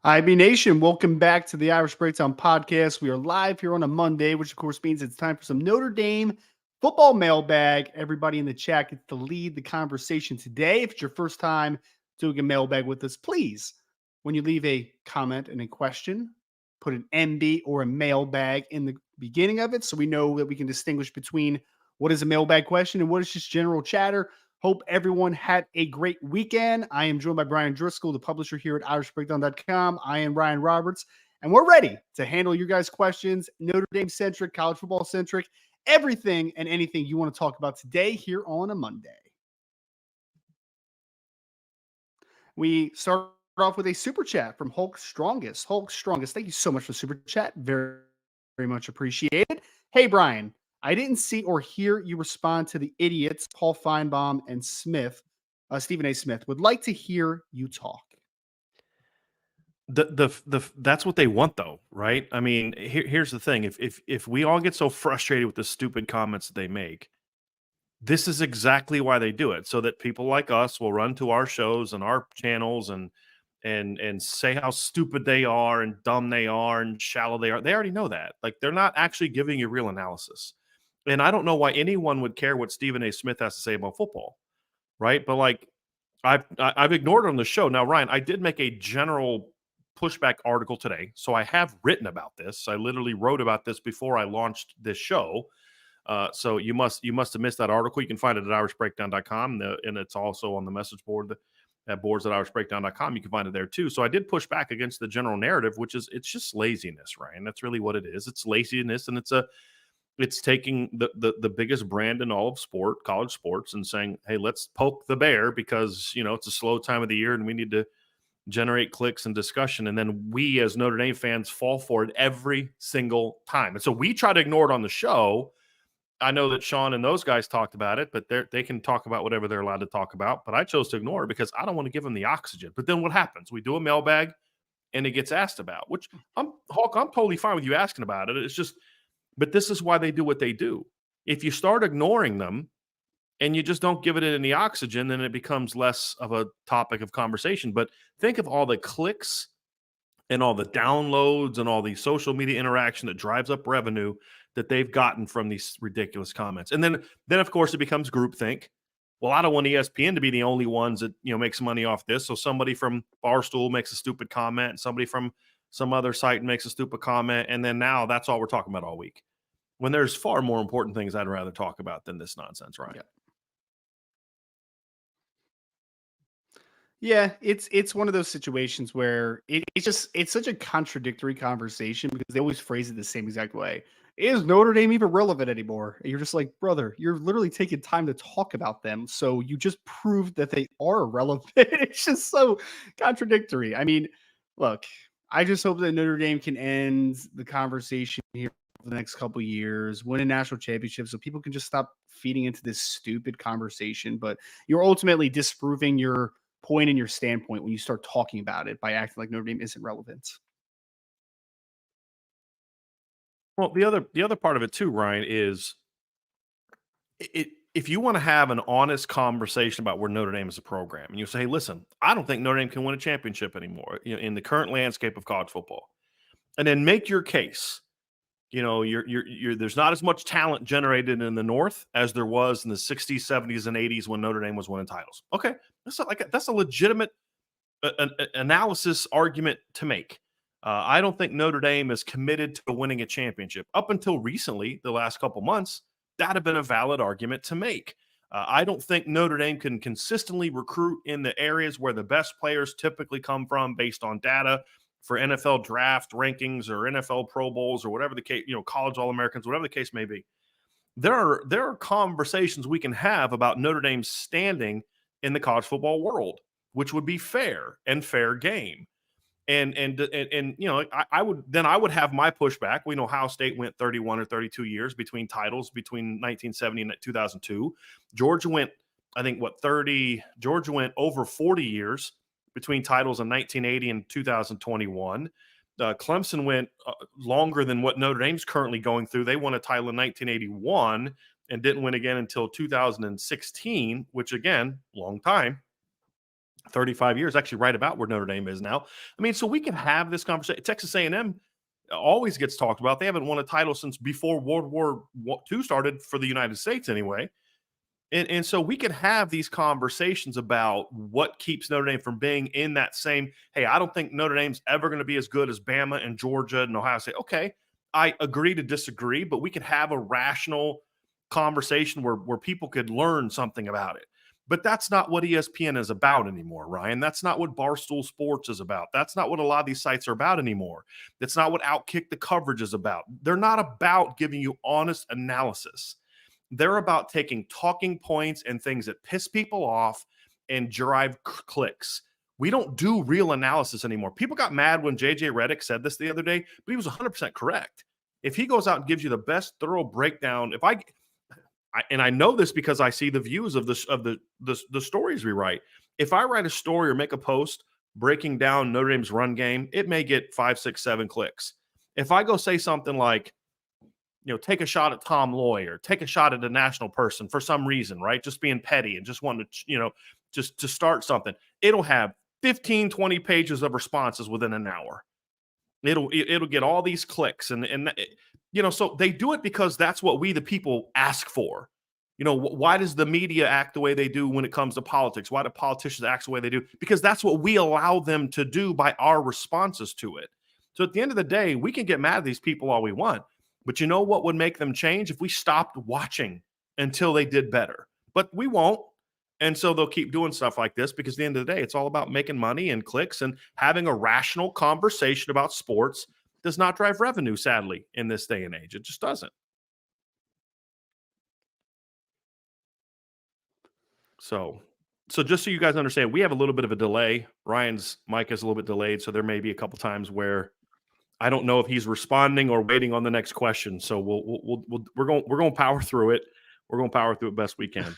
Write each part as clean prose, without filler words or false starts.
IB Nation, welcome back to the Irish Breakdown podcast. We are live here on a Monday, which of course means it's time for some Notre Dame football mailbag. Everybody in the chat gets to lead the conversation today. If it's your first time doing a mailbag with us, please, when you leave a comment and a question, put an MB or a mailbag in the beginning of it so we know that we can distinguish between what is a mailbag question and what is just general chatter. Hope everyone had a great weekend. I am joined by Brian Driscoll, the publisher here at IrishBreakdown.com. I am Ryan Roberts, and we're ready to handle your guys' questions, Notre Dame-centric, college football-centric, everything and anything you want to talk about today here on a Monday. We start off with a super chat from Hulk Strongest. Hulk Strongest, thank you so much for the super chat. Very, very much appreciated. Hey, Brian. I didn't see or hear you respond to the idiots, Paul Feinbaum and Stephen A. Smith. Would like to hear you talk. That's what they want, though, right? I mean, here's the thing: if we all get so frustrated with the stupid comments that they make, this is exactly why they do it, so that people like us will run to our shows and our channels and say how stupid they are and dumb they are and shallow they are. They already know that. Like, they're not actually giving you real analysis. And I don't know why anyone would care what Stephen A. Smith has to say about football, right? But like, I've ignored it on the show. Now, Ryan, I did make a general pushback article today, so I have written about this. I literally wrote about this before I launched this show. So you must have missed that article. You can find it at irishbreakdown.com, and it's also on the message board at boards at irishbreakdown.com. You can find it there too. So I did push back against the general narrative, which is it's just laziness, Ryan. That's really what it is. It's laziness, and it's taking the biggest brand in all of sport, college sports, and saying, hey, let's poke the bear because, it's a slow time of the year and we need to generate clicks and discussion. And then we as Notre Dame fans fall for it every single time. And so we try to ignore it on the show. I know that Sean and those guys talked about it, but they can talk about whatever they're allowed to talk about. But I chose to ignore it because I don't want to give them the oxygen. But then what happens? We do a mailbag and it gets asked about, which I'm totally fine with you asking about it. It's just, but this is why they do what they do. If you start ignoring them and you just don't give it any oxygen, then it becomes less of a topic of conversation. But think of all the clicks and all the downloads and all the social media interaction that drives up revenue that they've gotten from these ridiculous comments. And then of course, it becomes groupthink. Well, I don't want ESPN to be the only ones that, makes money off this. So somebody from Barstool makes a stupid comment, and somebody from some other site makes a stupid comment. And then now that's all we're talking about all week, when there's far more important things I'd rather talk about than this nonsense, Ryan. Yeah, it's one of those situations where it's such a contradictory conversation because they always phrase it the same exact way. Is Notre Dame even relevant anymore? And you're just like, brother, you're literally taking time to talk about them. So you just proved that they are relevant. It's just so contradictory. I mean, look, I just hope that Notre Dame can end the conversation here for the next couple of years, win a national championship so people can just stop feeding into this stupid conversation. But you're ultimately disproving your point and your standpoint when you start talking about it by acting like Notre Dame isn't relevant. Well, the other part of it too, Ryan, is if you want to have an honest conversation about where Notre Dame is a program, and you say, hey, listen, I don't think Notre Dame can win a championship anymore in the current landscape of college football, and then make your case. There's not as much talent generated in the North as there was in the 60s, 70s, and 80s when Notre Dame was winning titles. Okay, that's a legitimate analysis argument to make. I don't think Notre Dame is committed to winning a championship. Up until recently, the last couple months, that had been a valid argument to make. I don't think Notre Dame can consistently recruit in the areas where the best players typically come from based on data for NFL draft rankings or NFL Pro Bowls or whatever the case, college All-Americans, whatever the case may be. There are conversations we can have about Notre Dame's standing in the college football world. which would be fair and fair game. And you know, I would have my pushback. We know Ohio State went 31 or 32 years between titles between 1970 and 2002. Georgia went, I think, what 30. Georgia went over 40 years between titles in 1980 and 2021. Clemson went longer than what Notre Dame's currently going through. They won a title in 1981 and didn't win again until 2016, which again, long time. 35 years, actually right about where Notre Dame is now. I mean, so we can have this conversation. Texas A&M always gets talked about. They haven't won a title since before World War II started for the United States anyway. And so we can have these conversations about what keeps Notre Dame from being in that same, hey, I don't think Notre Dame's ever going to be as good as Bama and Georgia and Ohio State. Okay, I agree to disagree, but we could have a rational conversation where people could learn something about it. But that's not what ESPN is about anymore, Ryan. That's not what Barstool Sports is about. That's not what a lot of these sites are about anymore. That's not what Outkick the Coverage is about. They're not about giving you honest analysis. They're about taking talking points and things that piss people off and drive clicks. We don't do real analysis anymore. People got mad when JJ Redick said this the other day, but he was 100% correct. If he goes out and gives you the best thorough breakdown, and I know this because I see the views of the stories we write. If I write a story or make a post breaking down Notre Dame's run game, it may get 5, 6, 7 clicks. If I go say something like, you know, take a shot at Tom Loy or take a shot at a national person for some reason, right? Just being petty and just wanting to, you know, just to start something, it'll have 15, 20 pages of responses within an hour. It'll get all these clicks and you know, so they do it because that's what we, the people, ask for. You know, why does the media act the way they do when it comes to politics? Why do politicians act the way they do? Because that's what we allow them to do by our responses to it. So at the end of the day, we can get mad at these people all we want, but you know what would make them change? If we stopped watching until they did better. But we won't. And so they'll keep doing stuff like this because at the end of the day, it's all about making money and clicks, and having a rational conversation about sports does not drive revenue, sadly, in this day and age. It just doesn't. So just so you guys understand, we have a little bit of a delay. Ryan's mic is a little bit delayed, so there may be a couple times where I don't know if he's responding or waiting on the next question. So we're going to power through it. We're going to power through it best we can.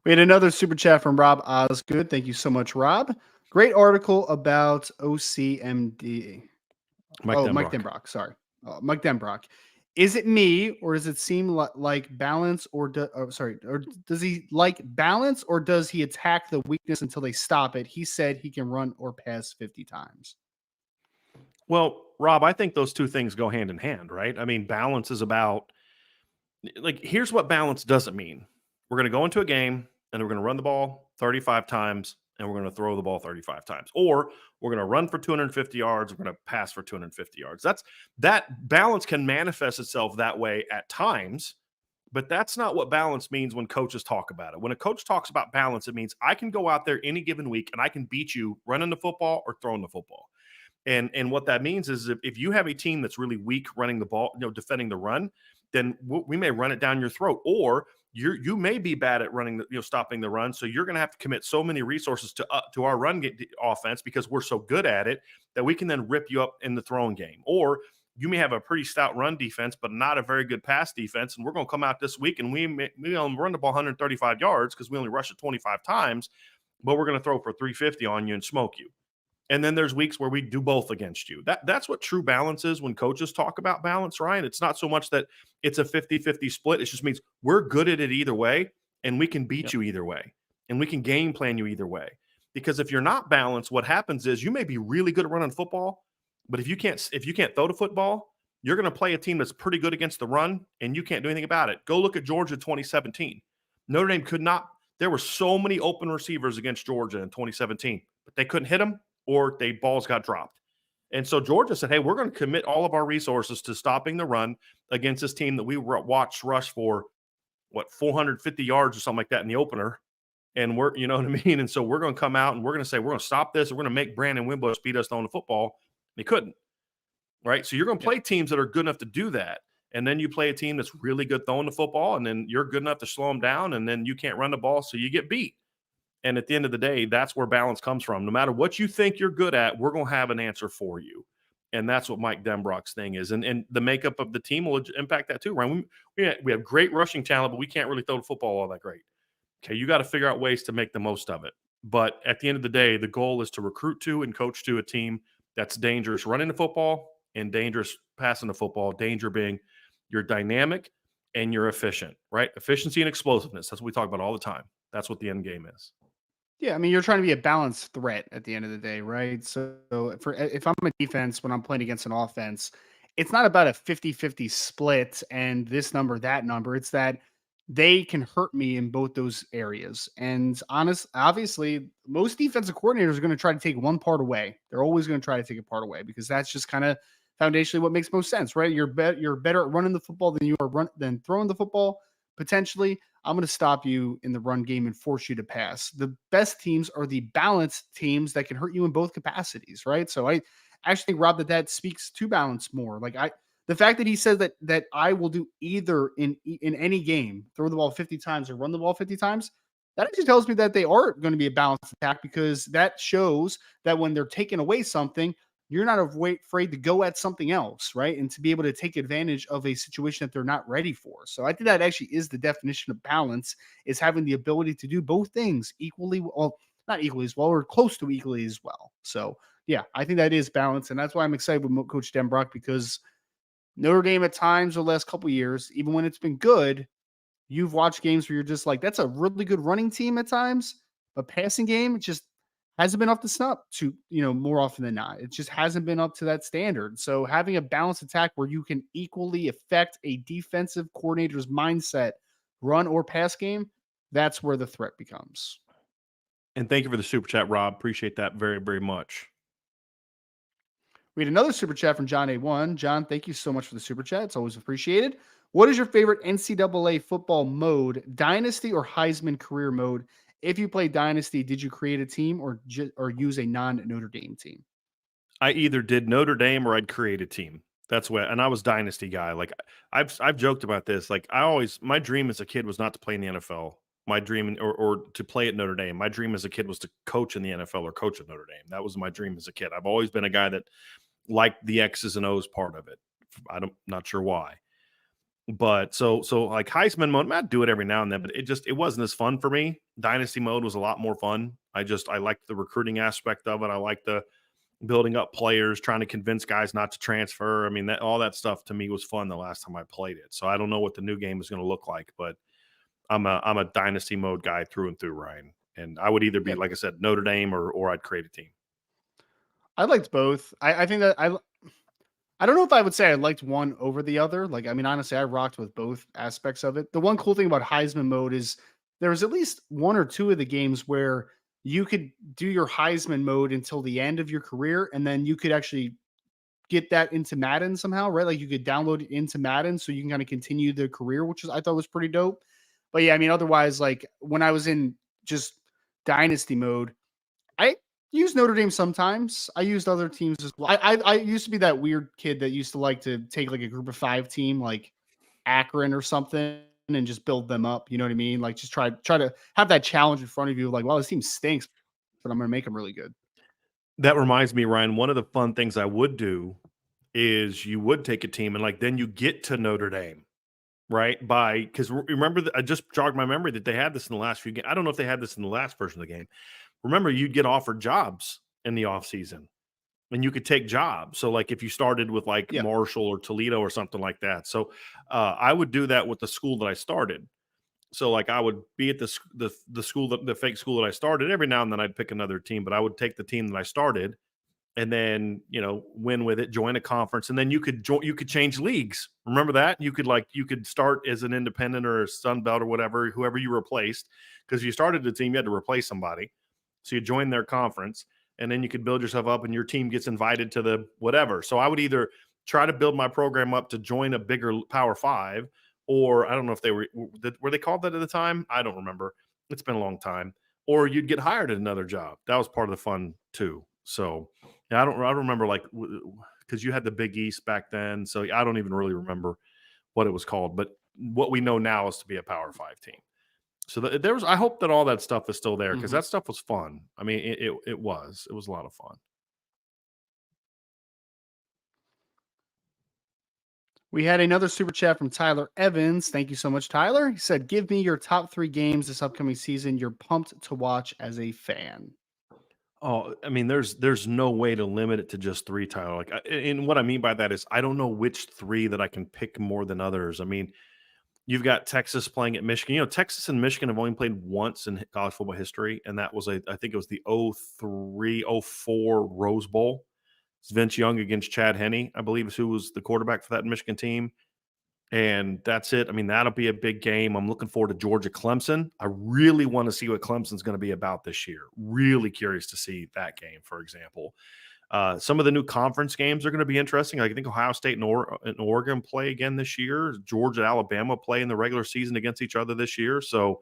We had another super chat from Rob Osgood. Thank you so much, Rob. Great article about OCMD. Mike Denbrock. Sorry. Mike Denbrock. Is it me, or does it seem like balance, or does he like balance, or does he attack the weakness until they stop it? He said he can run or pass 50 times. Well, Rob, I think those two things go hand in hand, right? I mean, balance is about, like, here's what balance doesn't mean. We're going to go into a game and we're going to run the ball 35 times and we're going to throw the ball 35 times. Or we're going to run for 250 yards, we're going to pass for 250 yards. That balance can manifest itself that way at times, but that's not what balance means when coaches talk about it. When a coach talks about balance, it means I can go out there any given week and I can beat you running the football or throwing the football. And what that means is if you have a team that's really weak running the ball, you know, defending the run, then we may run it down your throat. Or you may be bad at running, stopping the run. So you're going to have to commit so many resources to our run offense because we're so good at it that we can then rip you up in the throwing game. Or you may have a pretty stout run defense, but not a very good pass defense. And we're going to come out this week and we only run the ball 135 yards because we only rush it 25 times, but we're going to throw for 350 on you and smoke you. And then there's weeks where we do both against you. That's what true balance is when coaches talk about balance, Ryan. It's not so much that it's a 50-50 split. It just means we're good at it either way, and we can beat you either way, and we can game plan you either way. Because if you're not balanced, what happens is you may be really good at running football, but if you can't throw the football, you're going to play a team that's pretty good against the run, and you can't do anything about it. Go look at Georgia 2017. Notre Dame could not – there were so many open receivers against Georgia in 2017, but they couldn't hit them, or balls got dropped. And so Georgia said, hey, we're going to commit all of our resources to stopping the run against this team that we watched rush for, 450 yards or something like that in the opener. And we're, you know what I mean? And so we're going to come out and we're going to say, we're going to stop this. And we're going to make Brandon Wimbush beat us on the football. They couldn't, right? So you're going to play teams that are good enough to do that. And then you play a team that's really good throwing the football, and then you're good enough to slow them down, and then you can't run the ball, so you get beat. And at the end of the day, that's where balance comes from. No matter what you think you're good at, we're going to have an answer for you. And that's what Mike Denbrock's thing is. And the makeup of the team will impact that too, right? We have great rushing talent, but we can't really throw the football all that great. Okay, you got to figure out ways to make the most of it. But at the end of the day, the goal is to recruit to and coach to a team that's dangerous running the football and dangerous passing the football. Danger being you're dynamic and you're efficient, right? Efficiency and explosiveness. That's what we talk about all the time. That's what the end game is. Yeah, I mean, you're trying to be a balanced threat at the end of the day, right? So if I'm a defense when I'm playing against an offense, it's not about a 50-50 split and this number, that number. It's that they can hurt me in both those areas. And obviously, most defensive coordinators are going to try to take one part away. They're always going to try to take a part away because that's just kind of foundationally what makes most sense, right? You're better at running the football than you are than throwing the football potentially. I'm going to stop you in the run game and force you to pass. The best teams are the balanced teams that can hurt you in both capacities, right? So I actually think, Rob, that speaks to balance more. The fact that he says that I will do either in any game, throw the ball 50 times or run the ball 50 times, that actually tells me that they are going to be a balanced attack because that shows that when they're taking away something, you're not afraid to go at something else, right? And to be able to take advantage of a situation that they're not ready for. So I think that actually is the definition of balance, is having the ability to do both things equally well, not equally as well, or close to equally as well. So yeah, I think that is balance. And that's why I'm excited with Coach Denbrock, because Notre Dame at times over the last couple of years, even when it's been good, you've watched games where you're just like, that's a really good running team at times, but passing game, it just hasn't been up to snuff to, more often than not. It just hasn't been up to that standard. So having a balanced attack where you can equally affect a defensive coordinator's mindset, run or pass game, that's where the threat becomes. And thank you for the super chat, Rob. Appreciate that very, very much. We had another super chat from John A1. John, thank you so much for the super chat. It's always appreciated. What is your favorite NCAA football mode, Dynasty or Heisman career mode? If you play Dynasty, did you create a team or use a non-Notre Dame team? I either did Notre Dame or I'd create a team. That's what, and I was Dynasty guy. Like I've joked about this. Like my dream as a kid was not to play in the NFL. My dream, or to play at Notre Dame. My dream as a kid was to coach in the NFL or coach at Notre Dame. That was my dream as a kid. I've always been a guy that liked the X's and O's part of it. Not sure why. But so like Heisman mode, I'd do it every now and then, but it wasn't as fun for me. Dynasty mode was a lot more fun. I liked the recruiting aspect of it. I liked the building up players, trying to convince guys not to transfer. I mean, all that stuff to me was fun the last time I played it. So I don't know what the new game is going to look like, but I'm a dynasty mode guy through and through, Ryan. And I would either be, like I said, Notre Dame or I'd create a team. I liked both. I think that I don't know if I would say I liked one over the other. Like, I mean, honestly, I rocked with both aspects of it. The one cool thing about Heisman mode is there was at least one or two of the games where you could do your Heisman mode until the end of your career, and then you could actually get that into Madden somehow, right? Like you could download it into Madden so you can kind of continue the career, which I thought was pretty dope. But yeah, I mean, otherwise, like when I was in just dynasty mode, I use Notre Dame sometimes. I used other teams as well. I used to be that weird kid that used to like to take like a group of 5 team, like Akron or something, and just build them up. You know what I mean? Like just try to have that challenge in front of you. Like, well, this team stinks, but I'm going to make them really good. That reminds me, Ryan, one of the fun things I would do is you would take a team and like then you get to Notre Dame, right? Because remember, I just jogged my memory that they had this in the last few games. I don't know if they had this in the last version of the game. Remember, you'd get offered jobs in the offseason and you could take jobs. So like if you started with like Marshall or Toledo or something like that. So I would do that with the school that I started. So like I would be at the school, the fake school that I started. Every now and then I'd pick another team, but I would take the team that I started and then, win with it, join a conference, and then you could change leagues. Remember that? You could start as an independent or a Sun Belt or whatever, whoever you replaced, because you started the team, you had to replace somebody. So you join their conference and then you could build yourself up and your team gets invited to the whatever. So I would either try to build my program up to join a bigger Power 5, or I don't know if were they called that at the time? I don't remember. It's been a long time. Or you'd get hired at another job. That was part of the fun too. So yeah, I don't remember because you had the Big East back then. So I don't even really remember what it was called. But what we know now is to be a Power 5 team. So there was. I hope that all that stuff is still there because Mhm. that stuff was fun. I mean, it was. It was a lot of fun. We had another super chat from Tyler Evans. Thank you so much, Tyler. He said, "Give me your top 3 games this upcoming season you're pumped to watch as a fan." Oh, I mean, there's no way to limit it to just 3, Tyler. Like, and what I mean by that is I don't know which 3 that I can pick more than others. I mean, you've got Texas playing at Michigan. You know, Texas and Michigan have only played once in college football history, and that was I think it was the 03-04 Rose Bowl. It's Vince Young against Chad Henne, I believe is who was the quarterback for that Michigan team. And that's it. I mean, that'll be a big game. I'm looking forward to Georgia Clemson. I really want to see what Clemson's going to be about this year. Really curious to see that game, for example. Some of the new conference games are going to be interesting. I think Ohio State and Oregon play again this year. Georgia and Alabama play in the regular season against each other this year. So,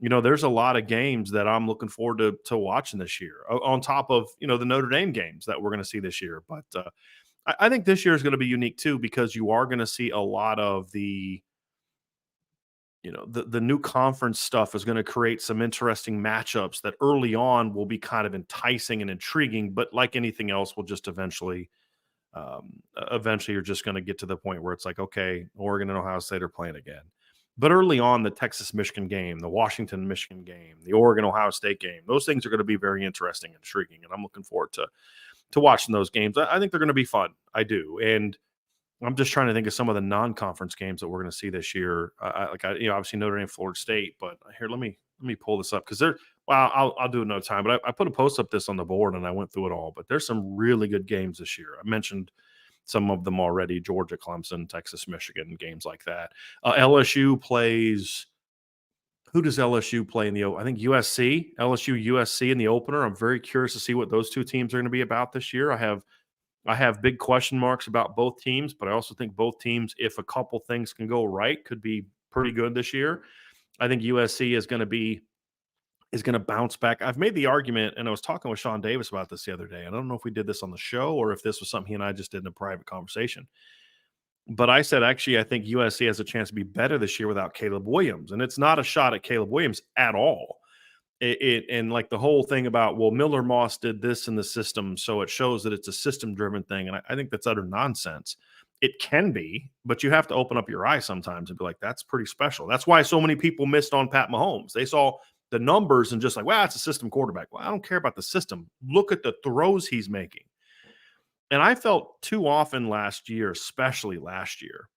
there's a lot of games that I'm looking forward to watching this year, on top of, the Notre Dame games that we're going to see this year. But I think this year is going to be unique too, because you are going to see a lot of the new conference stuff is going to create some interesting matchups that early on will be kind of enticing and intriguing, but like anything else, will just eventually you're just going to get to the point where it's like, okay, Oregon and Ohio State are playing again. But early on, the Texas Michigan game, the Washington Michigan game, the Oregon Ohio State game, those things are going to be very interesting and intriguing, and I'm looking forward to watching those games. I think they're going to be fun. I do, and I'm just trying to think of some of the non-conference games that we're going to see this year. Obviously Notre Dame, Florida State, but here, let me pull this up because they're. Well, I'll do it another time. But I put a post up this on the board and I went through it all. But there's some really good games this year. I mentioned some of them already: Georgia, Clemson, Texas, Michigan, games like that. LSU plays. Who does LSU play in the? I think USC, LSU, USC in the opener. I'm very curious to see what those two teams are going to be about this year. I have big question marks about both teams, but I also think both teams, if a couple things can go right, could be pretty good this year. I think USC is going to bounce back. I've made the argument, and I was talking with Sean Davis about this the other day. I don't know if we did this on the show or if this was something he and I just did in a private conversation. But I said, actually, I think USC has a chance to be better this year without Caleb Williams. And it's not a shot at Caleb Williams at all. And like the whole thing about, well, Miller Moss did this in the system, so it shows that it's a system driven thing. And I think that's utter nonsense. It can be, but you have to open up your eyes sometimes and be like, that's pretty special. That's why so many people missed on Pat Mahomes. They saw the numbers and just like, well, it's a system quarterback. Well, I don't care about the system. Look at the throws he's making. And I felt too often last year, especially last year,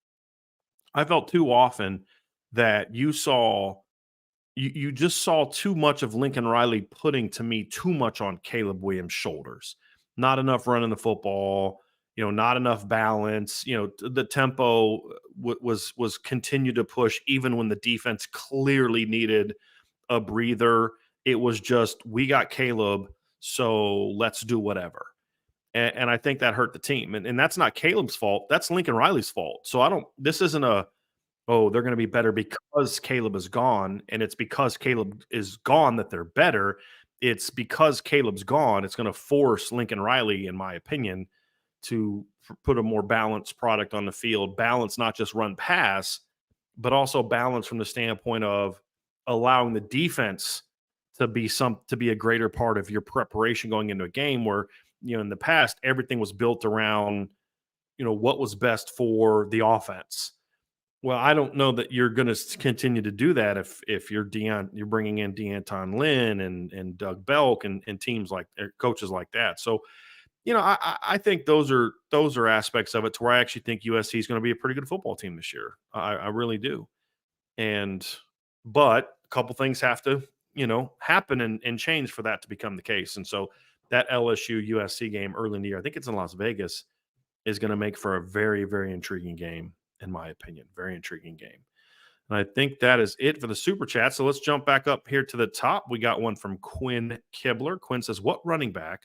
I felt too often that you just saw too much of Lincoln Riley putting, to me, too much on Caleb Williams' shoulders. Not enough running the football, not enough balance. The tempo was continued to push even when the defense clearly needed a breather. It was just, we got Caleb, so let's do whatever. And I think that hurt the team. And that's not Caleb's fault. That's Lincoln Riley's fault. So this isn't they're going to be better because Caleb is gone, and it's because Caleb is gone that they're better. It's because Caleb's gone, it's going to force Lincoln Riley, in my opinion, to put a more balanced product on the field. Balance, not just run pass, but also balance from the standpoint of allowing the defense to be a greater part of your preparation going into a game where, in the past, everything was built around, what was best for the offense. Well, I don't know that you're going to continue to do that if you're bringing in D'Anton Lynn and Doug Belk and teams like coaches like that. So, I think those are aspects of it to where I actually think USC is going to be a pretty good football team this year. I really do. But a couple things have to, happen and change for that to become the case. And so that LSU USC game early in the year, I think it's in Las Vegas, is going to make for a very, very intriguing game. In my opinion, very intriguing game. And I think that is it for the super chat. So let's jump back up here to the top. We got one from Quinn Kibler. Quinn says, what running back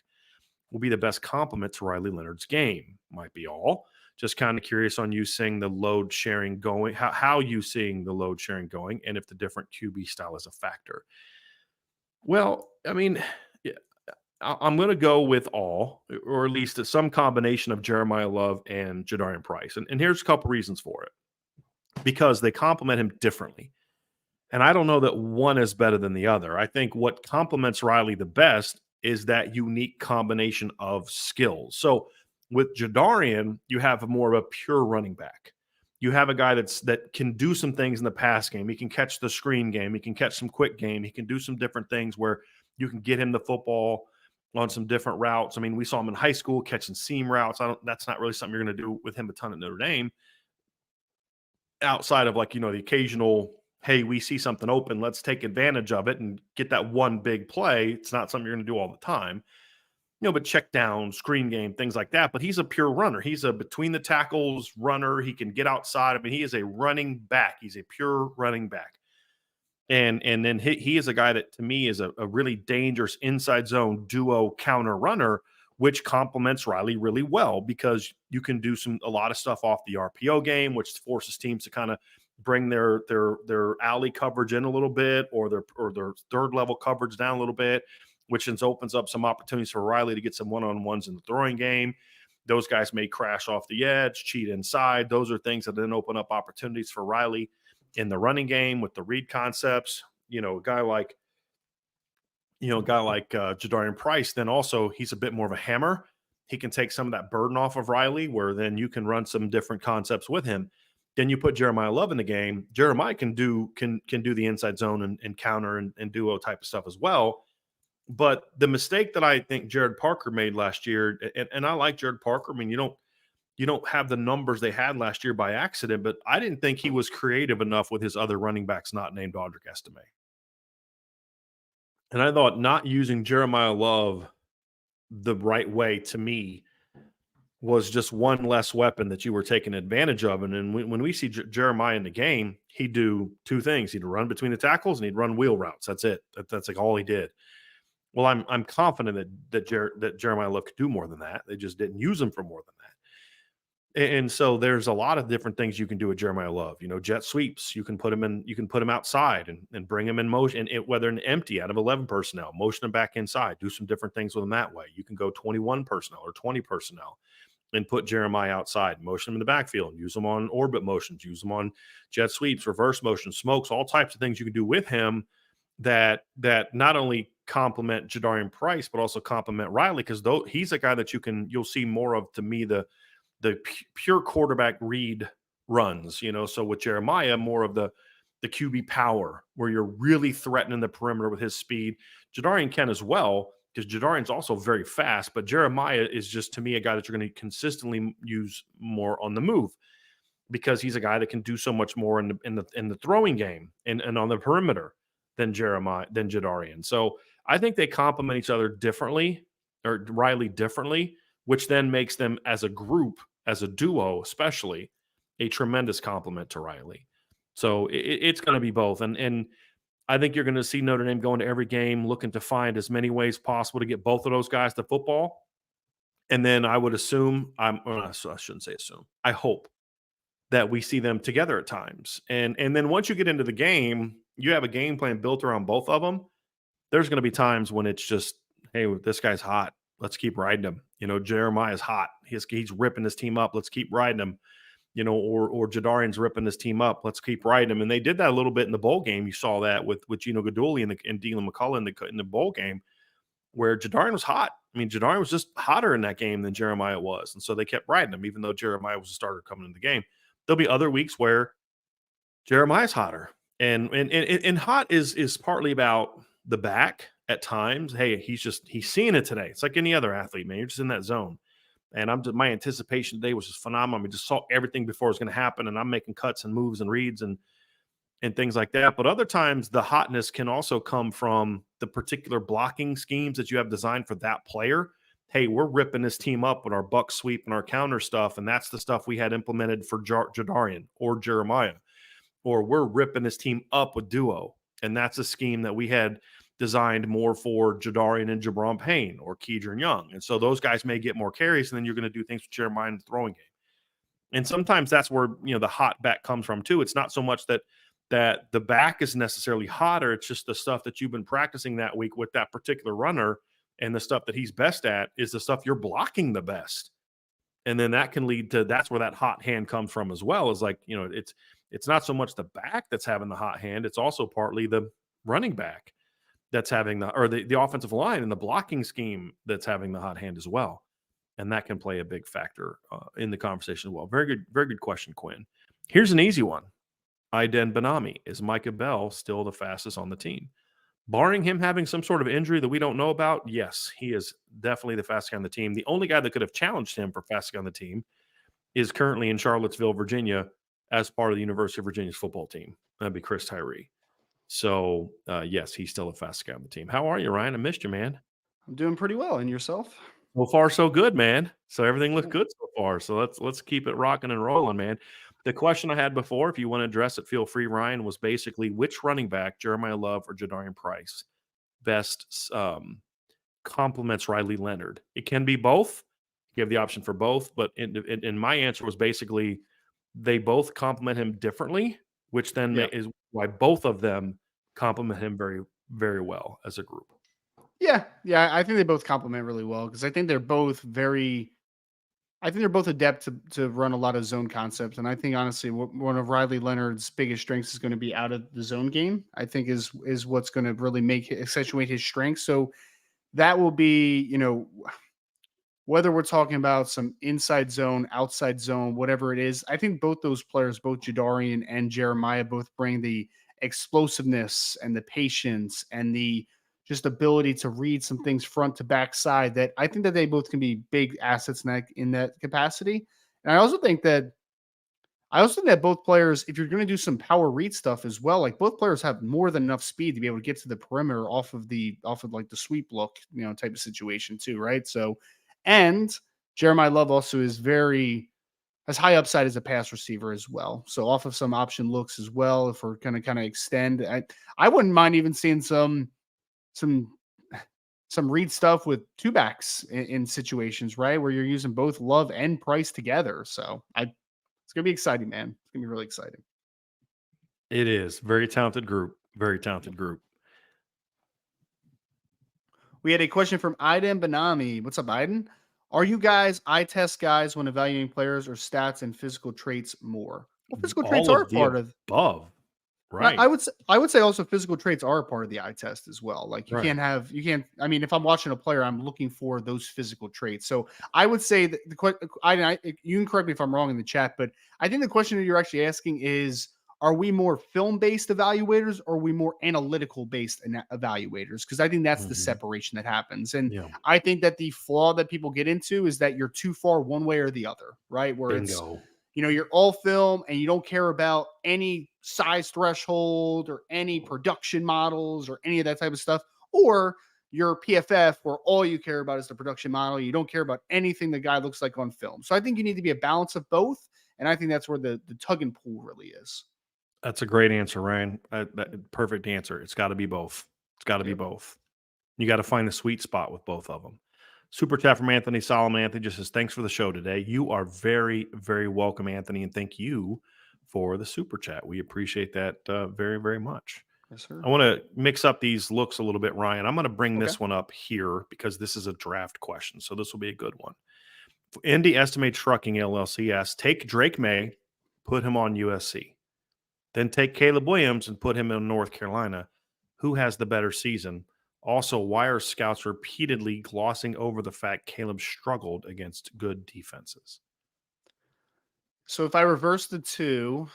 will be the best complement to Riley Leonard's game? Might be all. Just kind of curious on you seeing the load sharing going, how you seeing the load sharing going, and if the different QB style is a factor. Well, I mean, yeah, I'm going to go with all, or at least some combination of Jeremiah Love and Jadarian Price. And here's a couple reasons for it. Because they complement him differently. And I don't know that one is better than the other. I think what complements Riley the best is that unique combination of skills. So with Jadarian, you have more of a pure running back. You have a guy that can do some things in the pass game. He can catch the screen game. He can catch some quick game. He can do some different things where you can get him the football on some different routes. I mean, we saw him in high school catching seam routes. That's not really something you're going to do with him a ton at Notre Dame outside of like, the occasional, hey, we see something open, let's take advantage of it and get that one big play. It's not something you're going to do all the time, but check down, screen game, things like that. But he's a pure runner. He's a between the tackles runner. He can get outside. I mean, he is a running back. He's a pure running back. And then he is a guy that to me is a really dangerous inside zone duo counter runner, which complements Riley really well because you can do a lot of stuff off the RPO game, which forces teams to kind of bring their alley coverage in a little bit or their third level coverage down a little bit, which opens up some opportunities for Riley to get some one-on-ones in the throwing game. Those guys may crash off the edge, cheat inside. Those are things that then open up opportunities for Riley in the running game with the read concepts. A guy like Jadarian Price, then also he's a bit more of a hammer. He can take some of that burden off of Riley where then you can run some different concepts with him. Then you put Jeremiah Love in the game. Jeremiah can do the inside zone and counter and duo type of stuff as well. But the mistake that I think Jared Parker made last year, and I like Jared Parker. I mean, you don't have the numbers they had last year by accident, but I didn't think he was creative enough with his other running backs not named Audric Estime. And I thought not using Jeremiah Love the right way to me was just one less weapon that you were taking advantage of. And then when we see Jeremiah in the game, he'd do two things. He'd run between the tackles and he'd run wheel routes. That's it. That's like all he did. Well, I'm confident that Jeremiah Love could do more than that. They just didn't use him for more than that. And so there's a lot of different things you can do with Jeremiah Love. Jet sweeps. You can put him outside and bring him in motion, and whether an empty out of 11 personnel, motion him back inside, do some different things with him that way. You can go 21 personnel or 20 personnel and put Jeremiah outside, motion him in the backfield, use him on orbit motions, use him on jet sweeps, reverse motions, smokes, all types of things you can do with him that not only complement Jadarian Price, but also complement Riley, because he's a guy that you'll see more of, to me, the pure quarterback read runs, so with Jeremiah, more of the QB power where you're really threatening the perimeter with his speed. Jadarian can as well, because Jadarian's also very fast, but Jeremiah is just, to me, a guy that you're going to consistently use more on the move because he's a guy that can do so much more in the throwing game and on the perimeter than Jadarian. So I think they complement each other differently, or Riley differently, which then makes them as a group, as a duo especially, a tremendous compliment to Riley. So it's going to be both. And I think you're going to see Notre Dame going to every game looking to find as many ways possible to get both of those guys to football. And then I would assume, I shouldn't say assume, I hope that we see them together at times. And then once you get into the game, you have a game plan built around both of them. There's going to be times when it's just, hey, this guy's hot. Let's keep riding him. Jeremiah's hot. He's ripping his team up. Let's keep riding him. Or Jadarian's ripping his team up. Let's keep riding him. And they did that a little bit in the bowl game. You saw that with Gino Guidugli and Dylan McCullough in the bowl game, where Jadarian was hot. I mean, Jadarian was just hotter in that game than Jeremiah was. And so they kept riding him, even though Jeremiah was a starter coming into the game. There'll be other weeks where Jeremiah's hotter. And hot is partly about the back at times. Hey, he's seeing it today. It's like any other athlete, man. You're just in that zone. And my anticipation today was just phenomenal. I just saw everything before it was going to happen, and I'm making cuts and moves and reads and things like that. But other times the hotness can also come from the particular blocking schemes that you have designed for that player. Hey, we're ripping this team up with our buck sweep and our counter stuff, and that's the stuff we had implemented for Jadarian or Jeremiah. Or we're ripping this team up with duo, and that's a scheme that we had designed more for Jadarian and Jabron Payne or Keidron Young. And so those guys may get more carries, and then you're going to do things with Jeremiah in the throwing game. And sometimes that's where, the hot back comes from too. It's not so much that the back is necessarily hotter. It's just the stuff that you've been practicing that week with that particular runner, and the stuff that he's best at is the stuff you're blocking the best. And then that can lead to, that's where that hot hand comes from as well, is like, it's not so much the back that's having the hot hand. It's also partly the running back that's having the offensive line and the blocking scheme that's having the hot hand as well. And that can play a big factor in the conversation as well. Very good question, Quinn. Here's an easy one. Iden Benami. Is Micah Bell still the fastest on the team? Barring him having some sort of injury that we don't know about, yes, he is definitely the fastest guy on the team. The only guy that could have challenged him for fastest guy on the team is currently in Charlottesville, Virginia, as part of the University of Virginia's football team. That'd be Chris Tyree. So, yes, he's still the fastest guy on the team. How are you, Ryan? I missed you, man. I'm doing pretty well. And yourself? So far, so good, man. So everything looks good so far. So let's keep it rocking and rolling, man. The question I had before, if you want to address it, feel free, Ryan, was basically which running back, Jeremiah Love or Jadarian Price, best complements Riley Leonard. It can be both. You have the option for both, but in my answer was basically they both complement him differently, which then is why both of them complement him very, very well as a group. Yeah. I think they both complement really well because I think they're both adept to run a lot of zone concepts. And I think honestly, one of Riley Leonard's biggest strengths is going to be out of the zone game. I think is what's going to really accentuate his strengths. So that will be, whether we're talking about some inside zone, outside zone, whatever it is, I think both those players, both Jadarian and Jeremiah, both bring the explosiveness and the patience and the just ability to read some things front to back side that I think that they both can be big assets in that capacity. And I also think that both players, if you're going to do some power read stuff as well, like both players have more than enough speed to be able to get to the perimeter off of like the sweep look, type of situation too. Right. So, and Jeremiah Love also has high upside as a pass receiver as well. So off of some option looks as well, if we're going to kind of extend, I wouldn't mind even seeing some read stuff with two backs in situations, right, where you're using both Love and Price together. So it's gonna be exciting, man. It's gonna be really exciting. It is very talented group. Very talented group. We had a question from Iden Benami. What's up, Iden? Are you guys eye test guys when evaluating players or stats and physical traits more? Well, physical traits are part of above. Right. I would say also physical traits are a part of the eye test as well. Like you can't, I mean, if I'm watching a player, I'm looking for those physical traits. So I would say that you can correct me if I'm wrong in the chat, but I think the question that you're actually asking is, are we more film-based evaluators or are we more analytical-based evaluators? Because I think that's the separation that happens. And I think that the flaw that people get into is that you're too far one way or the other, right? Where Bingo. You're all film and you don't care about any size threshold or any production models or any of that type of stuff. Or you're PFF where all you care about is the production model. You don't care about anything the guy looks like on film. So I think you need to be a balance of both. And I think that's where the tug and pull really is. That's a great answer, Ryan. Perfect answer. It's got to be both. It's got to be both. You got to find the sweet spot with both of them. Super chat from Anthony Solomon. Anthony just says, thanks for the show today. You are very, very welcome, Anthony, and thank you for the super chat. We appreciate that very, very much. Yes, sir. I want to mix up these looks a little bit, Ryan. I'm going to bring this one up here because this is a draft question, so this will be a good one. Indy Estimate Trucking LLC asks, take Drake May, put him on USC. Then take Caleb Williams and put him in North Carolina. Who has the better season? Also, why are scouts repeatedly glossing over the fact Caleb struggled against good defenses? So if I reverse the two,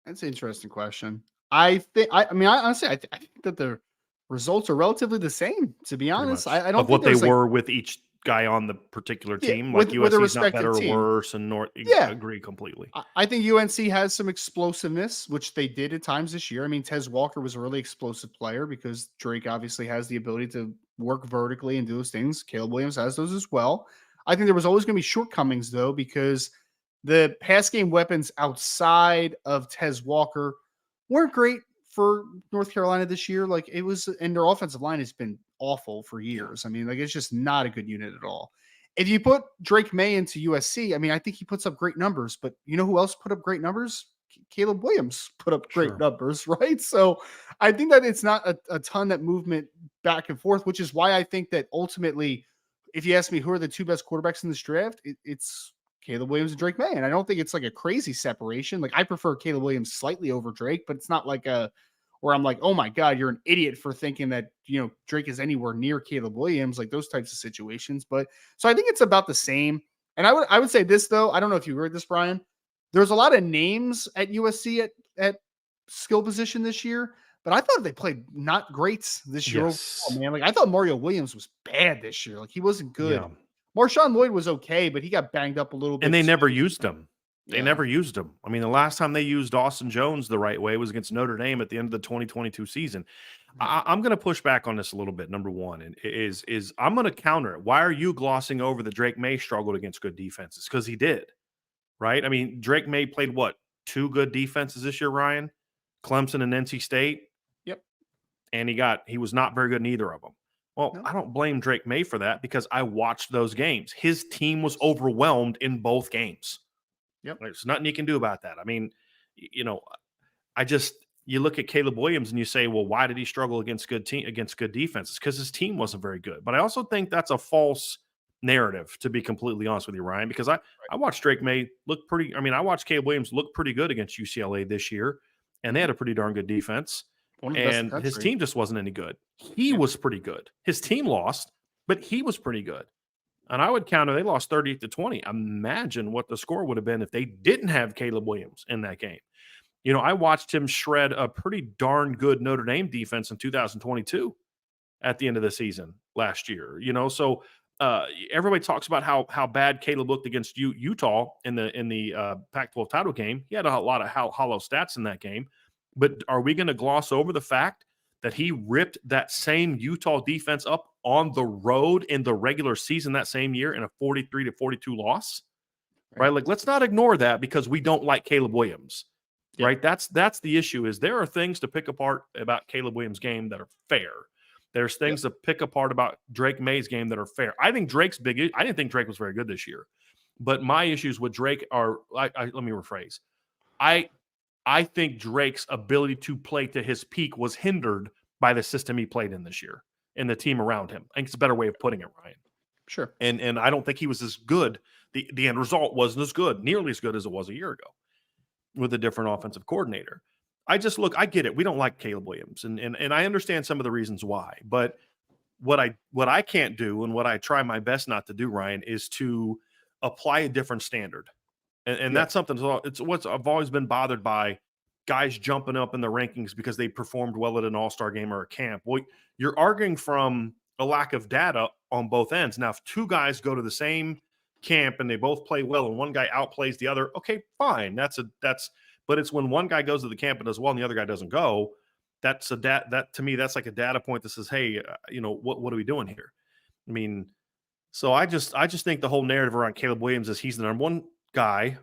that's an interesting question. I honestly think that the results are relatively the same, to be honest. I don't think what they were with each guy on the particular team. Like USC is not better or worse, and North. Agree completely. I think UNC has some explosiveness, which they did at times this year. I mean, Tez Walker was a really explosive player because Drake obviously has the ability to work vertically and do those things. Caleb Williams has those as well. I think there was always going to be shortcomings, though, because the pass game weapons outside of Tez Walker weren't great for North Carolina this year. Like it was, and their offensive line has been awful for years. I mean, like it's just not a good unit at all. If you put Drake May into USC, I mean, I think he puts up great numbers, but you know who else put up great numbers? Caleb Williams put up great numbers, right? So I think that it's not a ton that movement back and forth, which is why I think that ultimately, if you ask me who are the two best quarterbacks in this draft, it's Caleb Williams and Drake May. And I don't think it's like a crazy separation. Like I prefer Caleb Williams slightly over Drake, but it's not like where I'm like, oh my God, you're an idiot for thinking that, Drake is anywhere near Caleb Williams, like those types of situations. But so I think it's about the same. And I would say this though, I don't know if you heard this, Brian. There's a lot of names at USC at skill position this year, but I thought they played not great this year overall, man. Like I thought Mario Williams was bad this year. Like he wasn't good. Yeah. Marshawn Lloyd was okay, but he got banged up a little bit. And they too. never used him. They Yeah. never used him. I mean, the last time they used Austin Jones the right way was against Notre Dame at the end of the 2022 season. I'm going to push back on this a little bit. Number one, and is I'm going to counter it. Why are you glossing over that Drake May struggled against good defenses? Because he did, right? I mean, Drake May played what, 2 good defenses this year, Ryan? Clemson and NC State. Yep. And he was not very good in either of them. Well, No. I don't blame Drake May for that because I watched those games. His team was overwhelmed in both games. Yep. There's nothing you can do about that. I mean, you look at Caleb Williams and you say, well, why did he struggle against good defenses? Because his team wasn't very good. But I also think that's a false narrative, to be completely honest with you, Ryan, because I watched Drake May look pretty. I mean, I watched Caleb Williams look pretty good against UCLA this year, and they had a pretty darn good defense. And his team just wasn't any good. He was pretty good. His team lost, but he was pretty good. And I would counter they lost 38-20. Imagine what the score would have been if they didn't have Caleb Williams in that game. I watched him shred a pretty darn good Notre Dame defense in 2022 at the end of the season last year. So everybody talks about how bad Caleb looked against Utah in the Pac-12 title game. He had a lot of hollow stats in that game. But are we going to gloss over the fact that he ripped that same Utah defense up on the road in the regular season that same year in a 43-42 loss? Right? Like, let's not ignore that because we don't like Caleb Williams. Yeah. Right? That's the issue. Is there are things to pick apart about Caleb Williams' game that are fair. There's things to pick apart about Drake May's game that are fair. I think Drake's big. I didn't think Drake was very good this year, but my issues with Drake are. Let me rephrase. I think Drake's ability to play to his peak was hindered by the system he played in this year and the team around him. I think it's a better way of putting it, Ryan. Sure. And I don't think he was as good. The end result wasn't as good, nearly as good as it was a year ago with a different offensive coordinator. I get it. We don't like Caleb Williams, and I understand some of the reasons why. But what I can't do and what I try my best not to do, Ryan, is to apply a different standard. And that's something. It's what I've always been bothered by. Guys jumping up in the rankings because they performed well at an all-star game or a camp. Well, you're arguing from a lack of data on both ends. Now, if 2 guys go to the same camp and they both play well and one guy outplays the other, okay, fine. But it's when one guy goes to the camp and does well and the other guy doesn't go. That to me, that's like a data point that says, hey, what are we doing here? I mean, so I just think the whole narrative around Caleb Williams is he's the number one guy.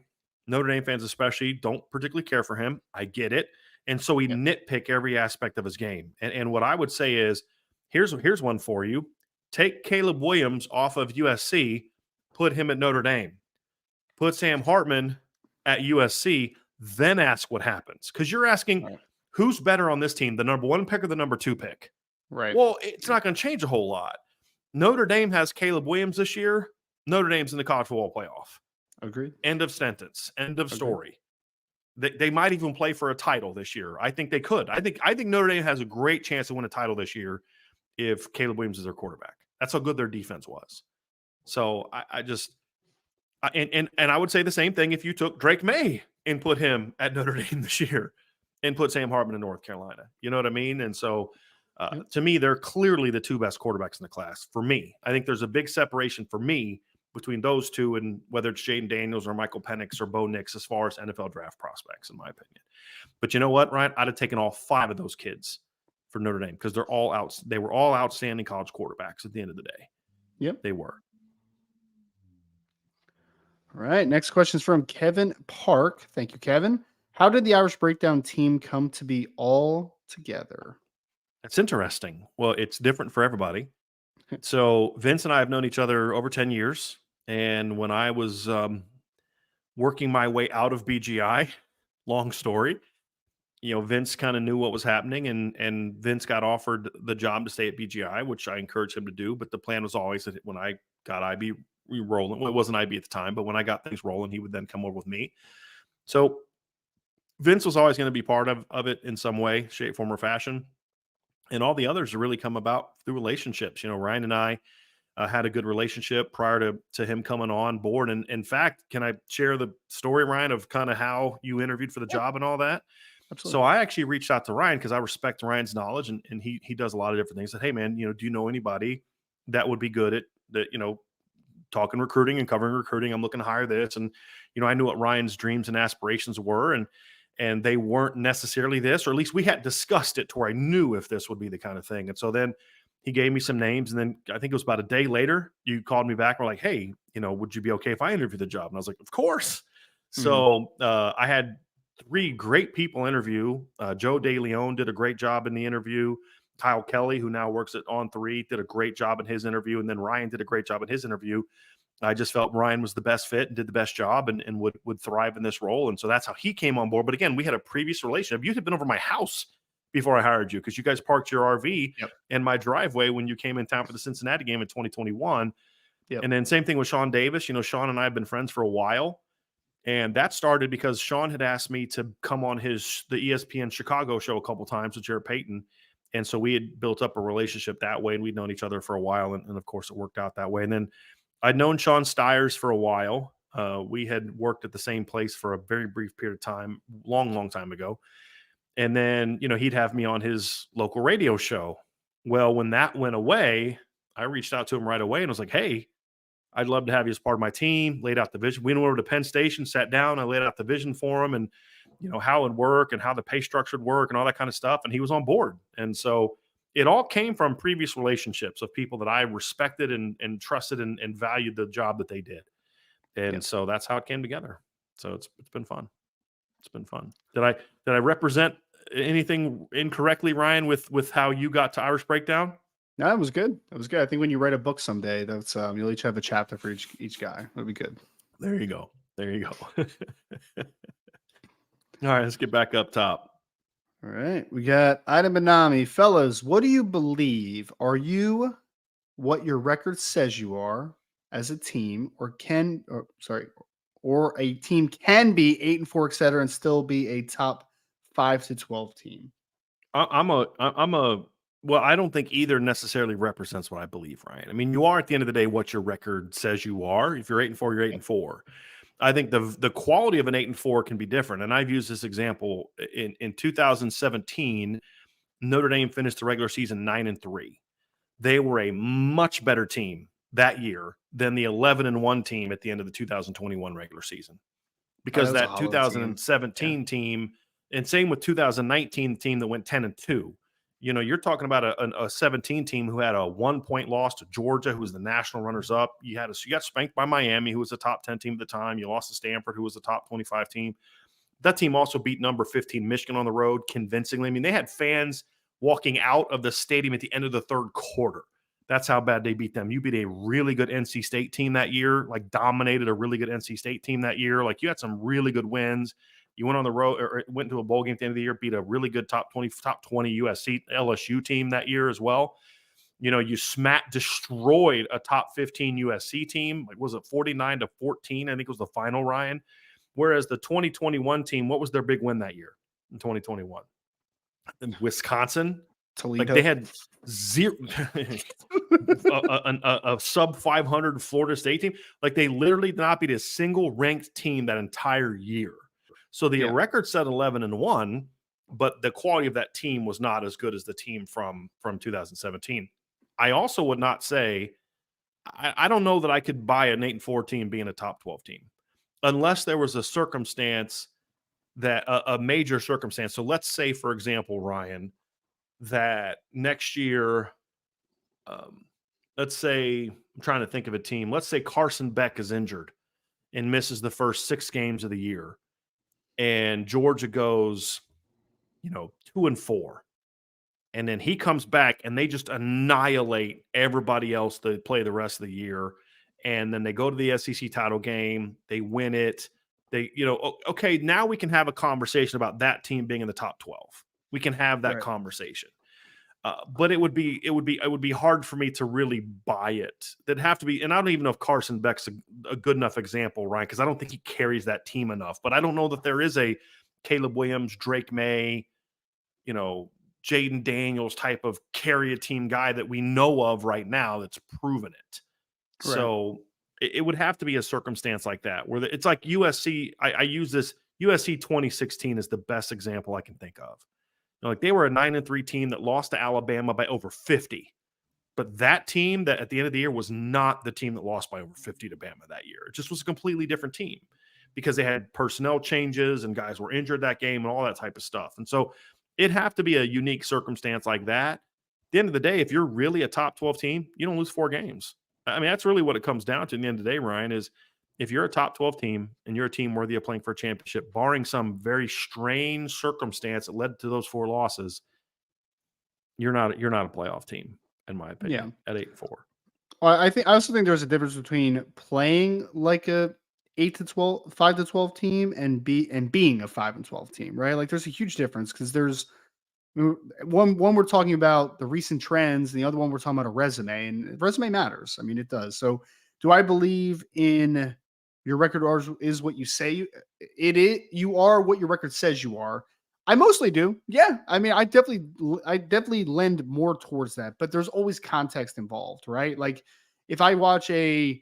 Notre Dame fans especially don't particularly care for him. I get it. And so we nitpick every aspect of his game. And what I would say is, here's one for you. Take Caleb Williams off of USC, put him at Notre Dame. Put Sam Hartman at USC, then ask what happens. Because you're asking who's better on this team, the number 1 pick or the number 2 pick? Right. Well, it's not going to change a whole lot. Notre Dame has Caleb Williams this year. Notre Dame's in the college football playoff. Agreed. End of sentence. End of story. They might even play for a title this year. I think they could. I think Notre Dame has a great chance to win a title this year if Caleb Williams is their quarterback. That's how good their defense was. So I would say the same thing if you took Drake May and put him at Notre Dame this year and put Sam Hartman in North Carolina. You know what I mean? And so to me, they're clearly the 2 best quarterbacks in the class. For me, I think there's a big separation for me between those 2 and whether it's Jaden Daniels or Michael Penix or Bo Nix as far as NFL draft prospects, in my opinion. But you know what, Ryan? I'd have taken all 5 of those kids for Notre Dame because they were all outstanding college quarterbacks at the end of the day. Yep. They were. All right. Next question is from Kevin Park. Thank you, Kevin. How did the Irish Breakdown team come to be all together? That's interesting. Well, it's different for everybody. So Vince and I have known each other over 10 years. And when I was working my way out of BGI, long story, Vince kind of knew what was happening and Vince got offered the job to stay at BGI, which I encouraged him to do. But the plan was always that when I got IB rolling. Well, it wasn't IB at the time, but when I got things rolling, he would then come over with me. So Vince was always going to be part of it in some way, shape, form, or fashion. And all the others have really come about through relationships. Ryan and I had a good relationship prior to him coming on board. And in fact, can I share the story, Ryan, of kind of how you interviewed for the job and all that? Absolutely. So I actually reached out to Ryan because I respect Ryan's knowledge, and he does a lot of different things. I said, hey man, do you know anybody that would be good at that? Talking recruiting and covering recruiting. I'm looking to hire this, and I knew what Ryan's dreams and aspirations were, and they weren't necessarily this, or at least we had discussed it to where I knew if this would be the kind of thing. And so then he gave me some names, and then I think it was about a day later, you called me back. And we're like, hey, would you be okay if I interview the job? And I was like, of course. So I had 3 great people interview. Joe DeLeon did a great job in the interview. Kyle Kelly, who now works at On3, did a great job in his interview. And then Ryan did a great job in his interview. I just felt Ryan was the best fit and did the best job and would thrive in this role. And so that's how he came on board. But again, we had a previous relationship. You had been over my house before I hired you because you guys parked your RV in my driveway when you came in town for the Cincinnati game in 2021. Yep. And then same thing with Sean Davis. Sean and I have been friends for a while. And that started because Sean had asked me to come on the ESPN Chicago show a couple times with Jared Payton. And so we had built up a relationship that way, and we'd known each other for a while. And of course, it worked out that way. And then I'd known Sean Stiers for a while. We had worked at the same place for a very brief period of time, long time ago. And then, he'd have me on his local radio show. Well, when that went away, I reached out to him right away and was like, hey, I'd love to have you as part of my team. Laid out the vision. We went over to Penn Station, sat down. I laid out the vision for him and, how it would work and how the pay structure would work and all that kind of stuff. And he was on board. And so it all came from previous relationships of people that I respected and trusted and valued the job that they did. And so that's how it came together. So it's been fun. It's been fun. Did I represent anything incorrectly, Ryan, with how you got to Irish Breakdown? No, it was good. It was good. I think when you write a book someday, that's you'll each have a chapter for each guy. That'd be good. There you go. All right, let's get back up top. All right, we got Ida Benami. Fellas, what do you believe? Are you what your record says you are as a team, or a team can be 8-4, etc., and still be a top 5 to 12 team? Well, I don't think either necessarily represents what I believe, Ryan. I mean, you are at the end of the day what your record says you are. If you're 8-4, you're 8-4. I think the quality of an 8-4 can be different. And I've used this example in 2017, Notre Dame finished the regular season 9-3. They were a much better team that year than the 11-1 team at the end of the 2021 regular season. Because that 2017 team, and same with 2019 team that went 10-2. You're talking about a 17 team who had a 1-point loss to Georgia, who was the national runners-up. You got spanked by Miami, who was the top 10 team at the time. You lost to Stanford, who was the top 25 team. That team also beat number 15 Michigan on the road convincingly. I mean, they had fans walking out of the stadium at the end of the third quarter. That's how bad they beat them. You beat a really good NC State team that year, like dominated a really good NC State team that year. Like you had some really good wins. You went on the road or went to a bowl game at the end of the year, beat a really good top 20 USC LSU team that year as well. You destroyed a top 15 USC team. Like, was it 49-14? I think was the final, Ryan. Whereas the 2021 team, what was their big win that year in 2021? In Wisconsin. Toledo. Like they had zero a sub 500 Florida State team. Like they literally did not beat a single ranked team that entire year. So the record said 11-1, but the quality of that team was not as good as the team from 2017. I also would not say I don't know that I could buy an 8-4 team being a top 12 team unless there was a circumstance that a major circumstance. So let's say, for example, Ryan, that next year, let's say, I'm trying to think of a team. Let's say Carson Beck is injured and misses the first 6 games of the year. And Georgia goes, 2-4. And then he comes back and they just annihilate everybody else that play the rest of the year. And then they go to the SEC title game. They win it. Okay, now we can have a conversation about that team being in the top 12. We can have that conversation. But it would be hard for me to really buy it. That'd have to be, and I don't even know if Carson Beck's a good enough example, Ryan, because I don't think he carries that team enough. But I don't know that there is a Caleb Williams, Drake May, Jaden Daniels type of carry a team guy that we know of right now that's proven it. Right. So it would have to be a circumstance like that where it's like USC. I use this USC 2016 as the best example I can think of. Like they were a 9-3 team that lost to Alabama by over 50. But that team that at the end of the year was not the team that lost by over 50 to Bama that year. It just was a completely different team because they had personnel changes and guys were injured that game and all that type of stuff. And so it'd have to be a unique circumstance like that. At the end of the day, if you're really a top 12 team, you don't lose 4 games. I mean, that's really what it comes down to at the end of the day, Ryan, is if you're a top 12 team and you're a team worthy of playing for a championship, barring some very strange circumstance that led to those 4 losses, you're not a playoff team, in my opinion, at 8-4. I also think there's a difference between playing like a 5-12 team and being a 5-12 team, right? Like there's a huge difference because there's one we're talking about the recent trends, and the other one we're talking about a resume, and resume matters. I mean, it does. So, do I believe in your record is what you say it is? You are what your record says you are. I mostly do. Yeah. I mean, I definitely lend more towards that, but there's always context involved, right? Like if I watch a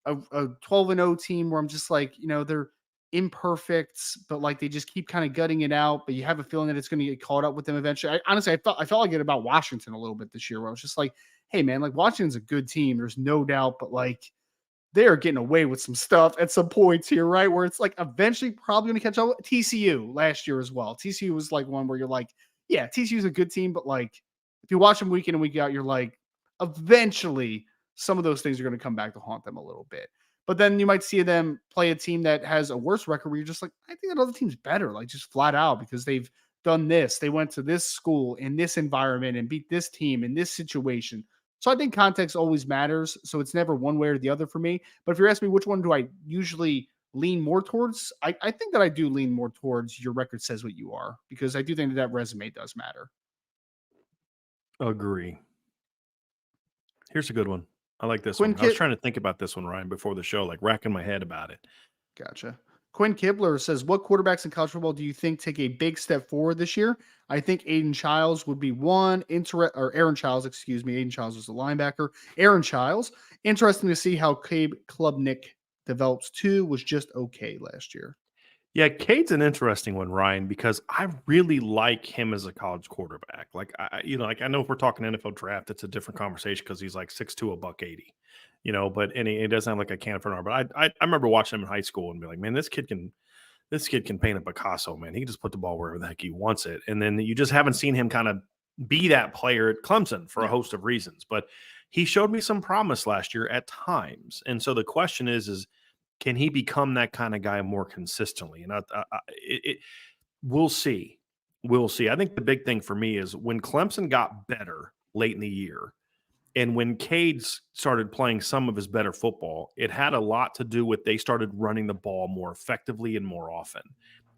12-0 team where I'm just like, they're imperfect, but like they just keep kind of gutting it out, but you have a feeling that it's going to get caught up with them eventually. Honestly, I felt like it about Washington a little bit this year where I was just like, hey man, like Washington's a good team. There's no doubt, but like they are getting away with some stuff at some points here, right? Where it's like eventually probably going to catch up with TCU last year as well. TCU was like one where you're like, yeah, TCU is a good team, but like if you watch them week in and week out, you're like, eventually some of those things are going to come back to haunt them a little bit. But then you might see them play a team that has a worse record where you're just like, I think that other team's better, like just flat out because they've done this. They went to this school in this environment and beat this team in this situation. So I think context always matters. So it's never one way or the other for me. But if you're asking me which one do I usually lean more towards, I think that I do lean more towards your record says what you are, because I do think that resume does matter. Agree. Here's a good one. I like this one. I was trying to think about this one, Ryan, before the show, like racking my head about it. Gotcha. Quinn Kibler says, what quarterbacks in college football do you think take a big step forward this year? I think Aaron Childs would be one. Aaron Childs, excuse me. Aiden Childs was the linebacker. Aaron Childs. Interesting to see how Cabe Klubnik develops too. Was just okay last year. Yeah, Cade's an interesting one, Ryan, because I really like him as a college quarterback. Like, I know if we're talking NFL draft, it's a different conversation because he's like 6'2", $180, but he doesn't have like a cannon for an arm. But I remember watching him in high school and be like, man, this kid can paint a Picasso, man. He can just put the ball wherever the heck he wants it. And then you just haven't seen him kind of be that player at Clemson for a host of reasons. But he showed me some promise last year at times. And so the question is can he become that kind of guy more consistently? And we'll see. We'll see. I think the big thing for me is when Clemson got better late in the year and when Cade started playing some of his better football, it had a lot to do with they started running the ball more effectively and more often.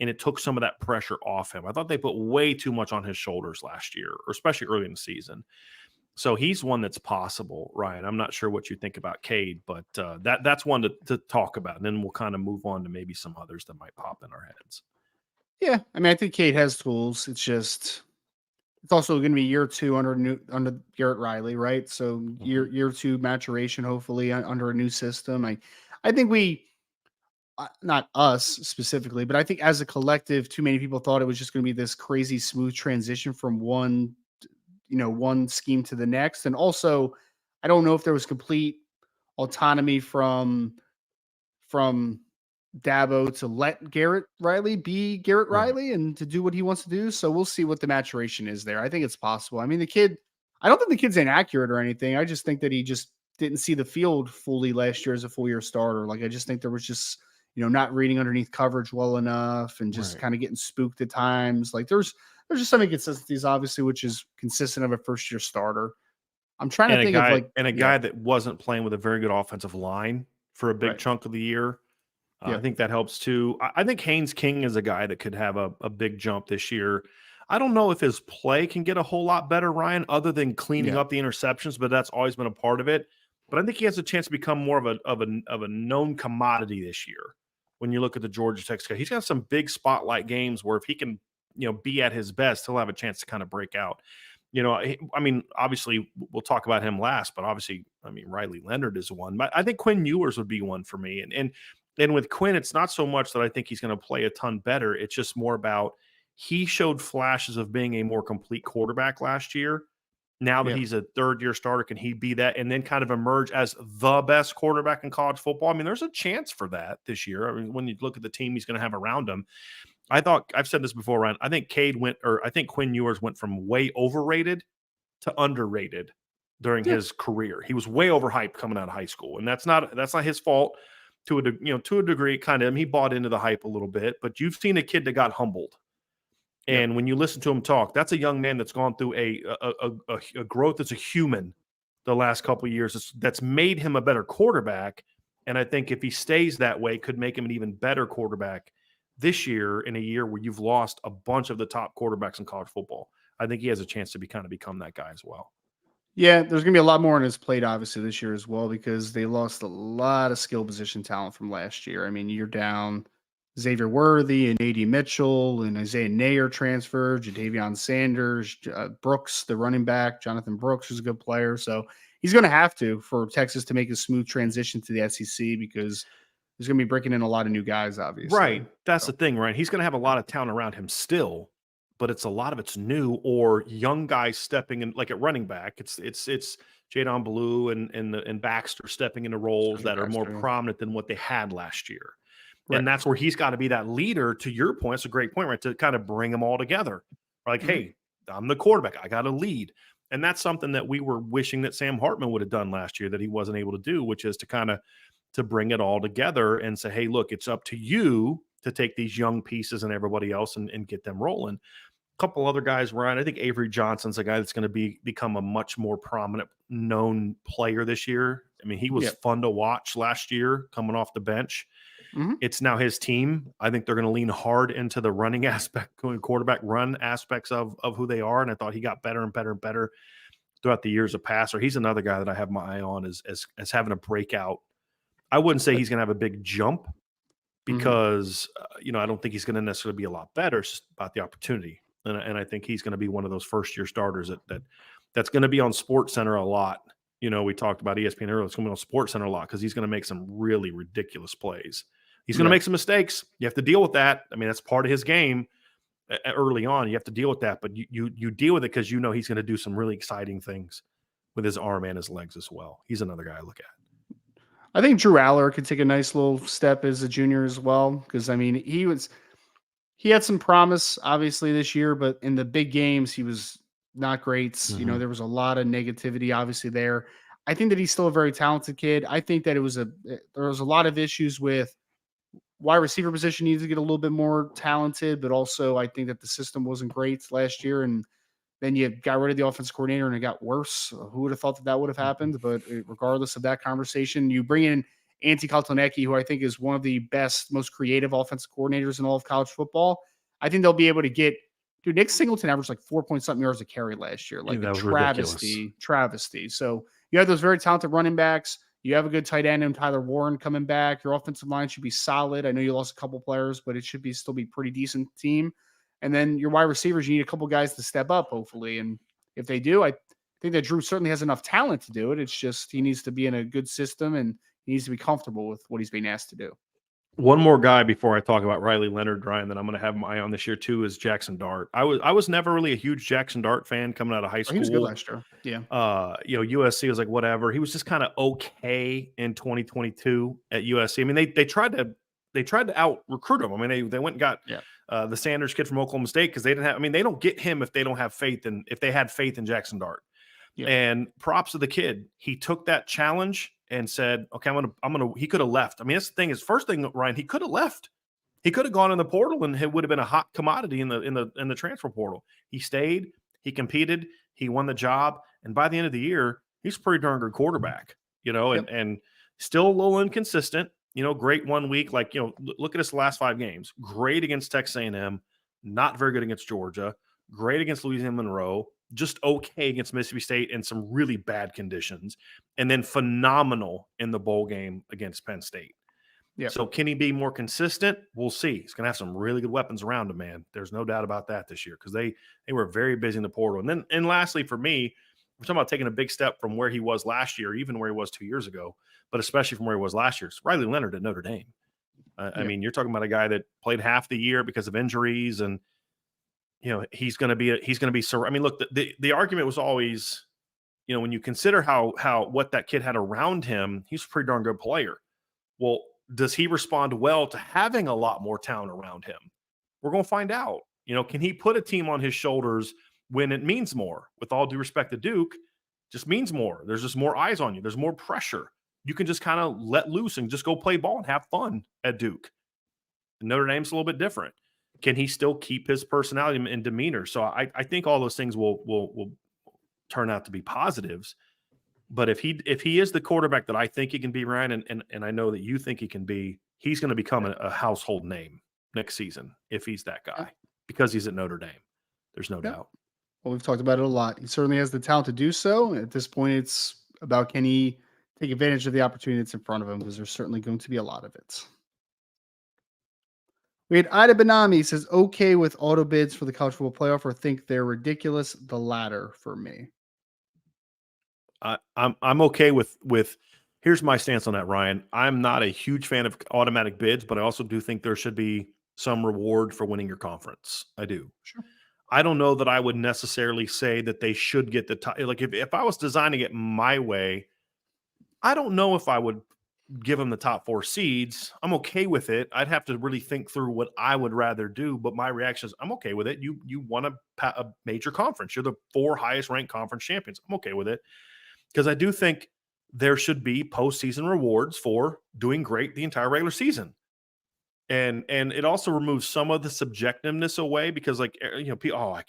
And it took some of that pressure off him. I thought they put way too much on his shoulders last year, or especially early in the season. So he's one that's possible, Ryan. I'm not sure what you think about Cade, but that's one to talk about. And then we'll kind of move on to maybe some others that might pop in our heads. Yeah. I mean, I think Cade has tools. It's also going to be year 2 under Garrett Riley, right? So year 2 maturation, hopefully under a new system. I think not us specifically, but I think as a collective, too many people thought it was just going to be this crazy smooth transition from one scheme to the next. And also, I don't know if there was complete autonomy from Dabo to let Garrett Riley be Garrett Riley and to do what he wants to do. So we'll see what the maturation is there. I think it's possible. I mean, I don't think the kid's inaccurate or anything. I just think that he just didn't see the field fully last year as a full year starter. Like, I just think there was just, not reading underneath coverage well enough and just kind of getting spooked at times. Like there's just some inconsistencies, obviously, which is consistent of a first year starter. I'm trying to think of like a guy that wasn't playing with a very good offensive line for a big chunk of the year. I think that helps too. I think Haynes King is a guy that could have a big jump this year. I don't know if his play can get a whole lot better, Ryan, other than cleaning Yeah. up the interceptions, but that's always been a part of it. But I think he has a chance to become more of a known commodity this year. When you look at the Georgia Tech schedule, he's got some big spotlight games where if he can, be at his best, he'll have a chance to kind of break out. I mean, obviously we'll talk about him last, but obviously, I mean, Riley Leonard is one. But I think Quinn Ewers would be one for me. And with Quinn, it's not so much that I think he's going to play a ton better. It's just more about he showed flashes of being a more complete quarterback last year. Now that Yeah. he's a third-year starter, can he be that and then kind of emerge as the best quarterback in college football? I mean, there's a chance for that this year. I mean, when you look at the team he's going to have around him, I've said this before, Ryan. I think Quinn Ewers went from way overrated to underrated during Yeah. his career. He was way overhyped coming out of high school, and that's not his fault. To a degree, kind of. He bought into the hype a little bit, but you've seen a kid that got humbled. Yeah. And when you listen to him talk, that's a young man that's gone through a growth as a human the last couple of years that's made him a better quarterback. And I think if he stays that way, could make him an even better quarterback this year in a year where you've lost a bunch of the top quarterbacks in college football. I think he has a chance to become that guy as well. Yeah, there's going to be a lot more on his plate, obviously, this year as well, because they lost a lot of skill position talent from last year. I mean, you're down Xavier Worthy and A.D. Mitchell and Isaiah Nayer transferred, Jadavion Sanders, Brooks, the running back, Jonathan Brooks, who's a good player. So he's going to have to for Texas to make a smooth transition to the SEC because there's going to be breaking in a lot of new guys, obviously. Right. That's So, the thing, right? He's going to have a lot of talent around him still, but a lot of it's new or young guys stepping in, like at running back. It's Jadon Blue and Baxter stepping into roles Skylar that are more Baxter, prominent than what they had last year. right. And that's where he's got to be that leader. To your point, it's a great point, right? To kind of bring them all together. Like, Mhm. hey, I'm the quarterback. I got to lead. And that's something that we were wishing that Sam Hartman would have done last year that he wasn't able to do, which is to kind of to bring it all together and say, hey, look, it's up to you to take these young pieces and everybody else and get them rolling. A couple other guys, Ryan. I think Avery Johnson's a guy that's going to become a much more prominent, known player this year. I mean, he was Yeah. fun to watch last year coming off the bench. Mhm. It's now his team. I think they're going to lean hard into the running aspect, quarterback run aspects of who they are. And I thought he got better and better and better throughout the years of passer. He's another guy that I have my eye on as having a breakout. I wouldn't say he's going to have a big jump Mhm. because, I don't think he's going to necessarily be a lot better. It's just about the opportunity. And I think he's going to be one of those first-year starters that's going to be on SportsCenter a lot. We talked about ESPN earlier. It's going to be on SportsCenter a lot because he's going to make some really ridiculous plays. He's going to Yeah. make some mistakes. You have to deal with that. I mean, that's part of his game early on. You have to deal with that, but you deal with it because he's going to do some really exciting things with his arm and his legs as well. He's another guy I look at. I think Drew Aller could take a nice little step as a junior as well. Because I mean, he had some promise obviously this year, but in the big games he was not great. Mm-hmm. There was a lot of negativity obviously there. I think that he's still a very talented kid. I think that there was a lot of issues with wide receiver position needs to get a little bit more talented, but also I think that the system wasn't great last year, and then you got rid of the offensive coordinator and it got worse. Who would have thought that that would have happened? But regardless of that conversation, you bring in Antti Kaltonecki, who I think is one of the best, most creative offensive coordinators in all of college football. I think they'll be able to get Nick Singleton averaged like 4 point something yards a carry last year, like a That was ridiculous. travesty. So you have those very talented running backs. You have a good tight end and Tyler Warren coming back. Your offensive line should be solid. I know you lost a couple players, but it should still be pretty decent team. And then your wide receivers, you need a couple guys to step up, hopefully. And if they do, I think that Drew certainly has enough talent to do it. It's just he needs to be in a good system and he needs to be comfortable with what he's being asked to do. One more guy before I talk about Riley Leonard, Ryan, that I'm going to have my eye on this year too is Jackson Dart. I was never really a huge Jackson Dart fan coming out of high Oh, school. he was good last year. Yeah. USC was like whatever. He was just kind of okay in 2022 at USC. I mean, they tried to out recruit him. I mean, they went and got the Sanders kid from Oklahoma State because they didn't have. I mean, they don't get him if they don't have faith in if they had faith in Jackson Dart. Yeah. And props to the kid. He took that challenge and said, okay, I'm gonna, he could have left. I mean, that's the thing is first thing, Ryan, he could have left. He could have gone in the portal and it would have been a hot commodity in the transfer portal. He stayed, he competed, he won the job. And by the end of the year, he's a pretty darn good quarterback, and still a little inconsistent, great 1 week. Like, look at his last 5 games. Great against Texas A&M, not very good against Georgia, great against Louisiana Monroe, just okay against Mississippi State in some really bad conditions, and then phenomenal in the bowl game against Penn State. Yeah. So can he be more consistent? We'll see. He's going to have some really good weapons around him, man. There's no doubt about that this year because they were very busy in the portal. And lastly, for me, we're talking about taking a big step from where he was last year, even where he was 2 years ago, but especially from where he was last year. It's Riley Leonard at Notre Dame. I mean, you're talking about a guy that played half the year because of injuries, and he's going to be. I mean, look, the argument was always, when you consider how what that kid had around him, he's a pretty darn good player. Well, does he respond well to having a lot more talent around him? We're going to find out. Can he put a team on his shoulders when it means more? With all due respect to Duke, just means more. There's just more eyes on you. There's more pressure. You can just kind of let loose and just go play ball and have fun at Duke. Notre Dame's a little bit different. Can he still keep his personality and demeanor? So I think all those things will turn out to be positives. But if he is the quarterback that I think he can be, Ryan, and I know that you think he can be, he's going to become a household name next season if he's that guy because he's at Notre Dame. There's no doubt. Well, we've talked about it a lot. He certainly has the talent to do so. At this point, it's about can he take advantage of the opportunity that's in front of him because there's certainly going to be a lot of it. We had Ida Benami says, okay with auto bids for the college football playoff or think they're ridiculous. The latter for me. I'm okay with here's my stance on that, Ryan. I'm not a huge fan of automatic bids, but I also do think there should be some reward for winning your conference. I do. Sure. I don't know that I would necessarily say that they should get the top. Like if I was designing it my way, I don't know if I would give them the top 4 seeds. I'm okay with it. I'd have to really think through what I would rather do, but my reaction is I'm okay with it. You won a major conference. You're the 4 highest ranked conference champions. I'm okay with it. Because I do think there should be postseason rewards for doing great the entire regular season. And it also removes some of the subjectiveness away because people, I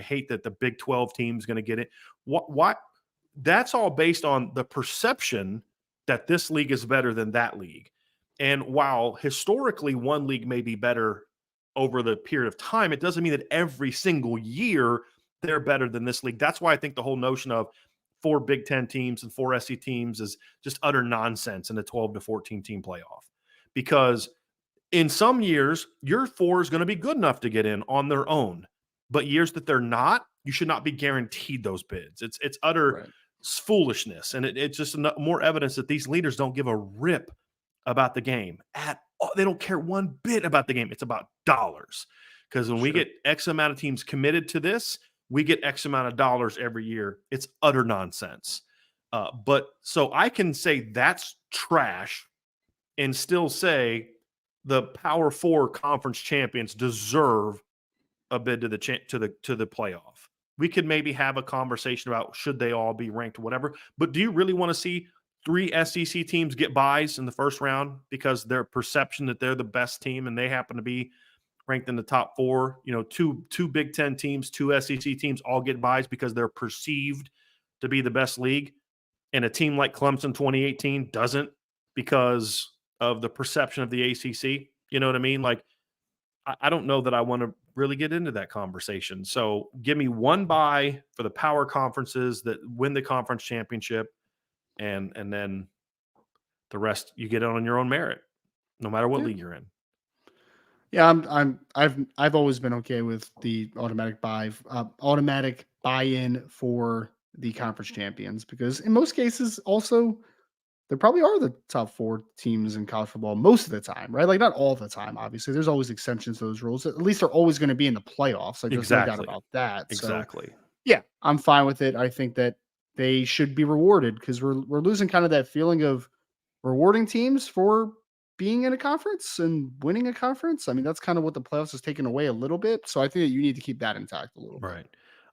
hate that the Big 12 team's going to get it. What that's all based on the perception that this league is better than that league. And while historically one league may be better over the period of time, it doesn't mean that every single year they're better than this league. That's why I think the whole notion of 4 Big 10 teams and 4 SEC teams is just utter nonsense in a 12 to 14 team playoff. Because in some years, your 4 is going to be good enough to get in on their own. But years that they're not, you should not be guaranteed those bids. It's utter foolishness. And it's just more evidence that these leaders don't give a rip about the game at all. They don't care one bit about the game. It's about dollars. Because when we get X amount of teams committed to this, we get X amount of dollars every year. It's utter nonsense. But so I can say that's trash and still say the Power 4 conference champions deserve a bid to the playoff. We could maybe have a conversation about should they all be ranked or whatever. But do you really want to see 3 SEC teams get buys in the first round because their perception that they're the best team and they happen to be ranked in the top 4, two Big 10 teams, 2 SEC teams all get buys because they're perceived to be the best league. And a team like Clemson 2018 doesn't because of the perception of the ACC. You know what I mean? Like, I don't know that I want to really get into that conversation. So give me 1 bye for the power conferences that win the conference championship. And then the rest you get on your own merit, no matter what league you're in. Yeah, I've always been okay with the automatic buy-in for the conference champions because in most cases also there probably are the top 4 teams in college football most of the time, right? Like not all the time, obviously. There's always exceptions to those rules. At least they're always going to be in the playoffs. Like there's no doubt about that. Exactly. So, yeah, I'm fine with it. I think that they should be rewarded because we're losing kind of that feeling of rewarding teams for being in a conference and winning a conference. I mean, that's kind of what the playoffs has taken away a little bit. So I think that you need to keep that intact a little bit. Right.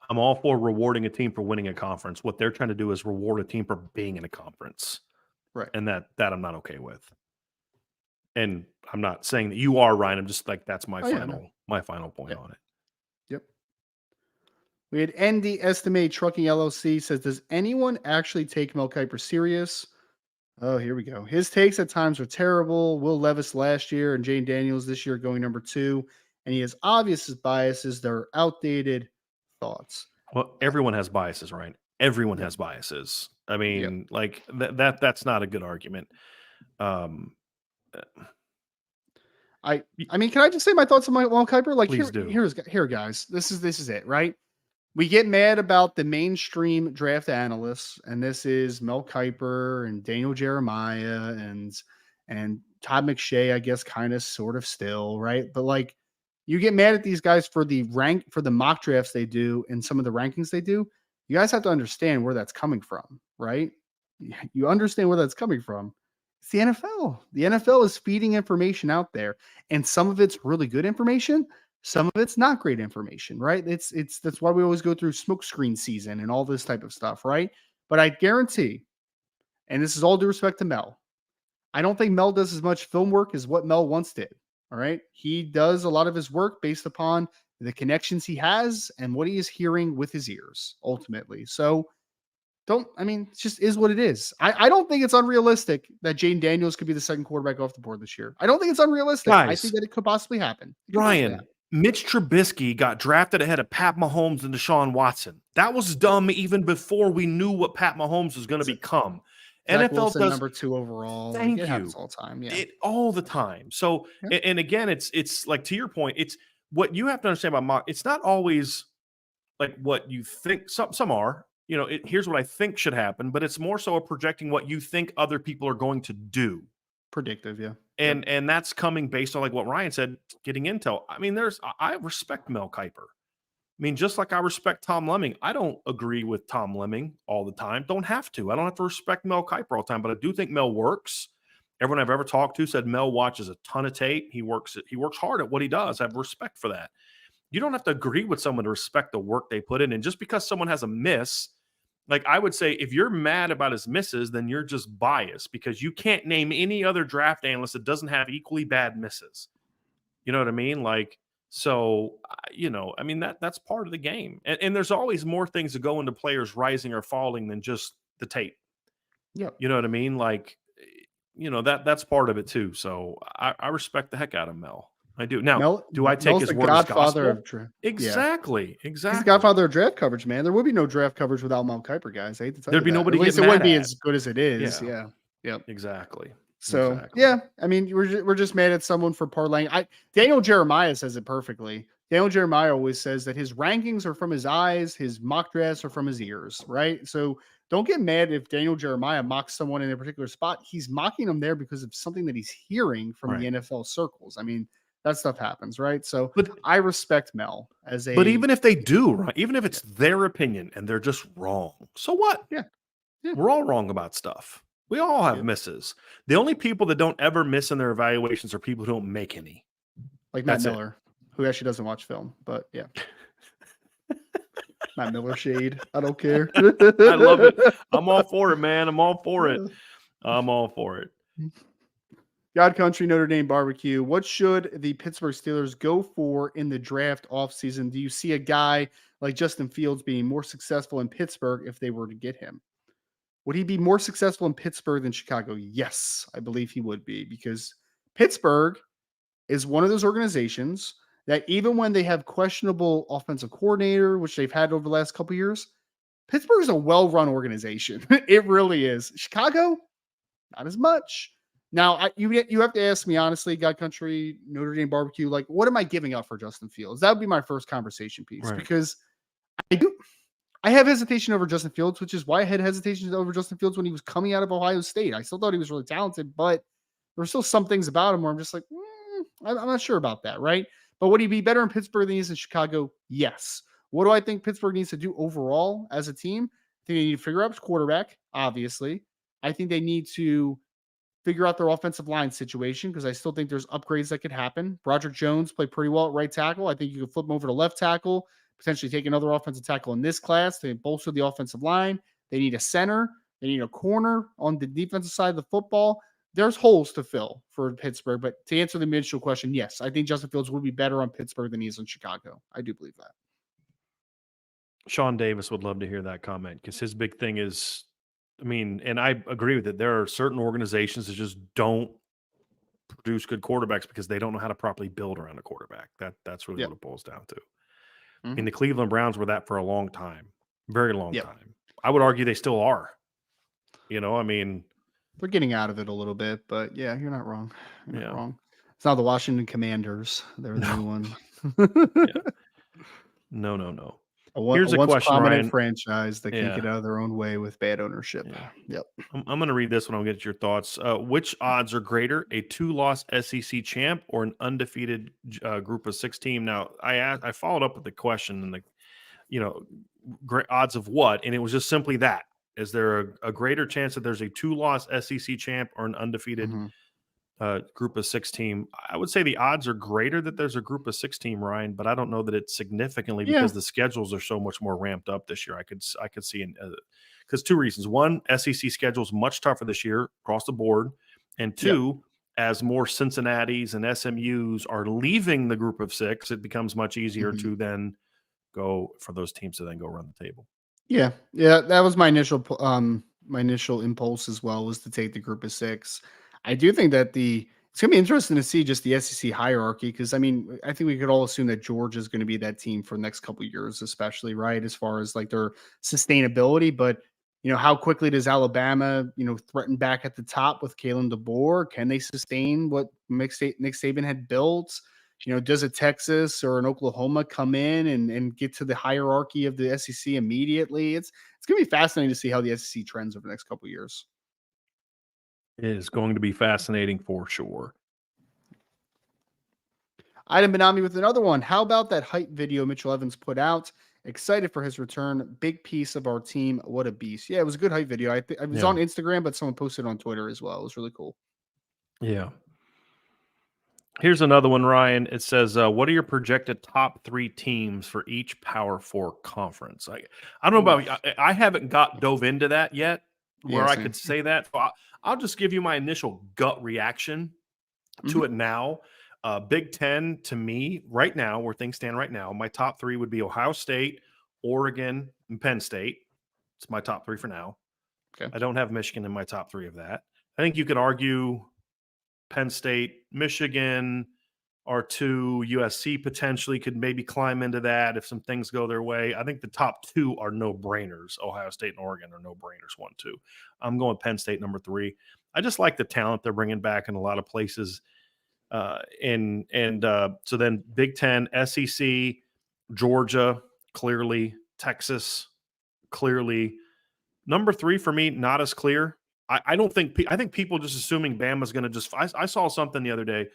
I'm all for rewarding a team for winning a conference. What they're trying to do is reward a team for being in a conference. Right. And that I'm not okay with. And I'm not saying that you are, Ryan. I'm just like, that's my final point on it. Yep. We had ND Estimate Trucking LLC says, does anyone actually take Mel Kiper serious? Oh, here we go. His takes at times are terrible. Will Levis last year and Jane Daniels this year going number 2. and he has obvious biases that are outdated thoughts. Well, everyone has biases, right? Everyone Yep. has biases. I Yep. mean, like that's not a good argument. Um, uh, I y- I mean, can I just say my thoughts on my Mel Kiper? Like please do. here, guys. This is it, right? We get mad about the mainstream draft analysts, and this is Mel Kiper and Daniel Jeremiah and Todd McShay, I guess, kind of sort of still, right? But like you get mad at these guys for the mock drafts they do and some of the rankings they do. You guys have to understand where that's coming from, right? You understand where that's coming from. It's the NFL. The NFL is feeding information out there, and some of it's really good information, some of it's not great information, right? It's that's why we always go through smokescreen season and all this type of stuff, right? But I guarantee, and this is all due respect to Mel, I don't think Mel does as much film work as what Mel once did. All right. He does a lot of his work based upon the connections he has and what he is hearing with his ears, ultimately. So I mean, it just is what it is. I don't think it's unrealistic that Jane Daniels could be the second quarterback off the board this year. I don't think it's unrealistic. I think Guys, that it could possibly happen. It could possibly Ryan, happen. Mitch Trubisky got drafted ahead of Pat Mahomes and Deshaun Watson. That was dumb even before we knew what Pat Mahomes was going to become. Zach NFL Wilson, does. number 2 overall. Like, Thank it happens you. all the time. Yeah. It all the time. So, Yeah. and again, it's like to your point, it's what you have to understand about mock. It's not always like what you think. Some are. You know, here's what I think should happen, but it's more so a projecting what you think other people are going to do. Predictive. Yeah. And that's coming based on like what Ryan said, getting intel. I mean, I respect Mel Kiper. I mean, just like I respect Tom Lemming, I don't agree with Tom Lemming all the time. Don't have to. I don't have to respect Mel Kiper all the time, but I do think Mel works. Everyone I've ever talked to said Mel watches a ton of tape. He works hard at what he does. I have respect for that. You don't have to agree with someone to respect the work they put in. And just because someone has a miss, like I would say, if you're mad about his misses, then you're just biased because you can't name any other draft analyst that doesn't have equally bad misses. You know what I mean? Like, so, I mean, that's part of the game. And there's always more things that go into players rising or falling than just the tape. Yep. You know what I mean? Like, that's part of it too. So I respect the heck out of Mel. I do. Now, do I take Mel's his the word as godfather gospel? of draft. Yeah. Exactly. He's the Exactly. godfather of draft coverage, man. There would be no draft coverage without Mel Kiper, guys. I hate to tell There'd you be that. nobody At least it getting wouldn't mad be at. as good as it is. Yeah. Yeah. Yep. Exactly. So Exactly. yeah, I mean, we're just mad at someone for parlaying. Daniel Jeremiah says it perfectly. Daniel Jeremiah always says that his rankings are from his eyes, his mock drafts are from his ears, right? So don't get mad if Daniel Jeremiah mocks someone in a particular spot. He's mocking them there because of something that he's hearing from the Right. NFL circles. I mean, that stuff happens, right? So But I respect Mel as But a even if they do, right, even if it's their opinion and they're just wrong, so what? yeah, yeah, We're all wrong about stuff. We all have yeah. misses. The only people that don't ever miss in their evaluations are people who don't make any. Like Matt That's it. Miller, who actually doesn't watch film, but yeah. Matt Miller shade. I don't care. I love it. I'm all for it, man. I'm all for it. I'm all for it. God Country Notre Dame Barbecue. What should the Pittsburgh Steelers go for in the draft offseason? Do you see a guy like Justin Fields being more successful in Pittsburgh if they were to get him? Would he be more successful in Pittsburgh than Chicago? Yes, I believe he would be, because Pittsburgh is one of those organizations that even when they have questionable offensive coordinator, which they've had over the last couple of years, Pittsburgh is a well-run organization. It really is. Chicago, not as much. Now, you have to ask me honestly, God Country, Notre Dame Barbecue, like, what am I giving up for Justin Fields? That would be my first conversation piece, Right. because I have hesitation over Justin Fields, which is why I had hesitation over Justin Fields when he was coming out of Ohio State. I still thought he was really talented, but there were still some things about him where I'm just like, I'm not sure about that, right? But would he be better in Pittsburgh than he is in Chicago? Yes. What do I think Pittsburgh needs to do overall as a team? I think they need to figure out quarterback, obviously. I think they need to figure out their offensive line situation, because I still think there's upgrades that could happen. Broderick Jones played pretty well at right tackle. I think you could flip him over to left tackle, potentially take another offensive tackle in this class to bolster the offensive line. They need a center. They need a corner on the defensive side of the football. There's holes to fill for Pittsburgh. But to answer the initial question, yes, I think Justin Fields will be better on Pittsburgh than he is in Chicago. I do believe that. Sean Davis would love to hear that comment, because his big thing is, I mean, and I agree with it. There are certain organizations that just don't produce good quarterbacks because they don't know how to properly build around a quarterback. That's really Yep. what it boils down to. I Mhm. mean, the Cleveland Browns were that for a long time, very long Yep. time. I would argue they still are. I mean, They're getting out of it a little bit, but yeah, you're not wrong. You're not yeah, wrong. It's not the Washington Commanders. They're the new no, one. yeah, no. A Here's a once question, prominent Ryan. franchise that can't Yeah, get out of their own way with bad ownership. yeah. Yep. I'm going to read this one. I'll get your thoughts. Which odds are greater, a 2-loss SEC champ or an undefeated group of 6 team? Now, I followed up with the question and you know, odds of what? And it was just simply that. Is there a greater chance that there's a 2-loss SEC champ or an undefeated Mhm. group of 6 team? I would say the odds are greater that there's a group of 6 team, Ryan, but I don't know that it's significantly Yeah. because the schedules are so much more ramped up this year. I could see because 2 reasons. One, SEC schedule is much tougher this year across the board, and Yep. 2, as more Cincinnati's and SMU's are leaving the group of 6, it becomes much easier Mhm. to then go for those teams to then go run the table. Yeah. Yeah. That was my initial impulse as well, was to take the group of 6. I do think that it's gonna be interesting to see just the SEC hierarchy, because I mean, I think we could all assume that Georgia is going to be that team for the next couple of years, especially, right, as far as like their sustainability. But how quickly does Alabama, threaten back at the top with Kalen DeBoer? Can they sustain what Nick Saban had built? Does a Texas or an Oklahoma come in and get to the hierarchy of the SEC immediately? It's going to be fascinating to see how the SEC trends over the next couple of years. It is going to be fascinating for sure. Item Benami with another one. How about that hype video Mitchell Evans put out? Excited for his return. Big piece of our team. What a beast. Yeah, it was a good hype video. I was Yeah. on Instagram, but someone posted on Twitter as well. It was really cool. Yeah. Here's another one, Ryan. It says, "What are your projected top 3 teams for each Power 4 conference?" I don't know Oof. about I haven't dove into that yet, Yeah, where I same. could say that. So I'll just give you my initial gut reaction to Mhm. it now. Big Ten to me right now, where things stand right now, my top 3 would be Ohio State, Oregon, and Penn State. It's my top 3 for now. Okay. I don't have Michigan in my top 3 of that. I think you could argue Penn State, Michigan are 2. USC potentially could maybe climb into that if some things go their way. I think the top 2 are no brainers. Ohio State and Oregon are no brainers. 1, 2. I'm going Penn State number 3. I just like the talent they're bringing back in a lot of places. So then Big Ten, SEC, Georgia, clearly, Texas, clearly. Number 3 for me, not as clear. I don't think I think people just assuming Bama's going to just. I saw something the other day.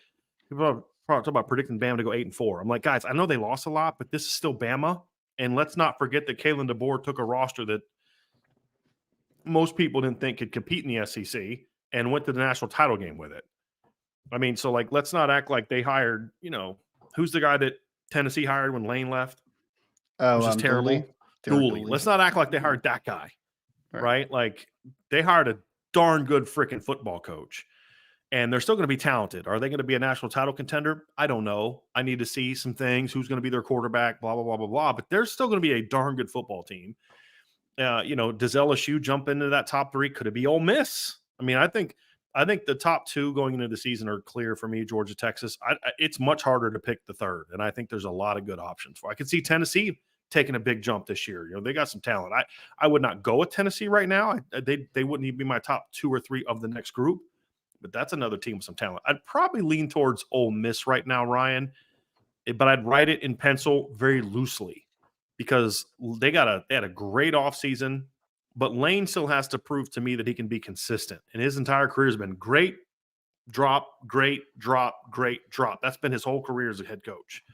People are talking about predicting Bama to go 8-4. I'm like, guys, I know they lost a lot, but this is still Bama, and let's not forget that Kalen DeBoer took a roster that most people didn't think could compete in the SEC and went to the national title game with it. I mean, so like, let's not act like they hired. Who's the guy that Tennessee hired when Lane left? It Oh, was just Dooley. terrible. Derek Dooley. Dooley. Let's not act like they hired that guy. Right. Right? Like they hired a darn good freaking football coach and they're still going to be talented. Are they going to be a national title contender? I don't know. I need to see some things. Who's going to be their quarterback? Blah, blah, blah, blah, blah. But they're still going to be a darn good football team. Does LSU jump into that top 3? Could it be Ole Miss? I mean, I think the top 2 going into the season are clear for me. Georgia, Texas. It's much harder to pick the third, and I think there's a lot of good options for. I could see Tennessee taking a big jump this year. They got some talent. I would not go with Tennessee right now. They wouldn't even be my top 2 or 3 of the next group, but that's another team with some talent. I'd probably lean towards Ole Miss right now, Ryan, but I'd write it in pencil very loosely because they had a great offseason, but Lane still has to prove to me that he can be consistent. And his entire career has been great, drop, great, drop, great, drop. That's been his whole career as a head coach.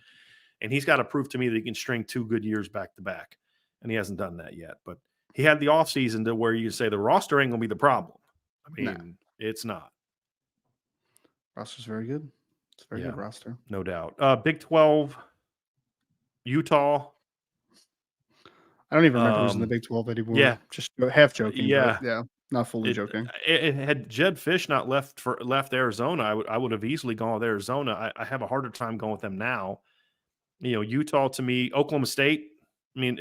And he's got to prove to me that he can string 2 good years back to back. And he hasn't done that yet. But he had the offseason to where you say the roster ain't going to be the problem. I mean, it's not. Roster's very good. It's a very good roster. No doubt. Big 12, Utah. I don't even remember who's in the Big 12 anymore. Yeah. Just half joking, Yeah. but yeah, not fully joking. It had Jed Fish not left Arizona, I would have easily gone with Arizona. I have a harder time going with them now. Utah to me, Oklahoma State. They're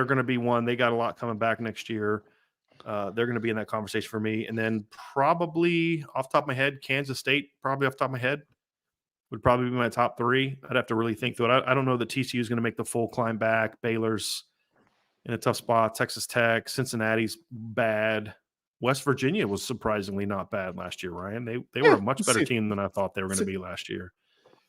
going to be one. They got a lot coming back next year. They're going to be in that conversation for me. And then probably off the top of my head, Kansas State, probably off the top of my head, would probably be my top 3. I'd have to really think through it. I don't know that TCU is going to make the full climb back. Baylor's in a tough spot. Texas Tech, Cincinnati's bad. West Virginia was surprisingly not bad last year, Ryan. They were a much better team than I thought they were going to be last year.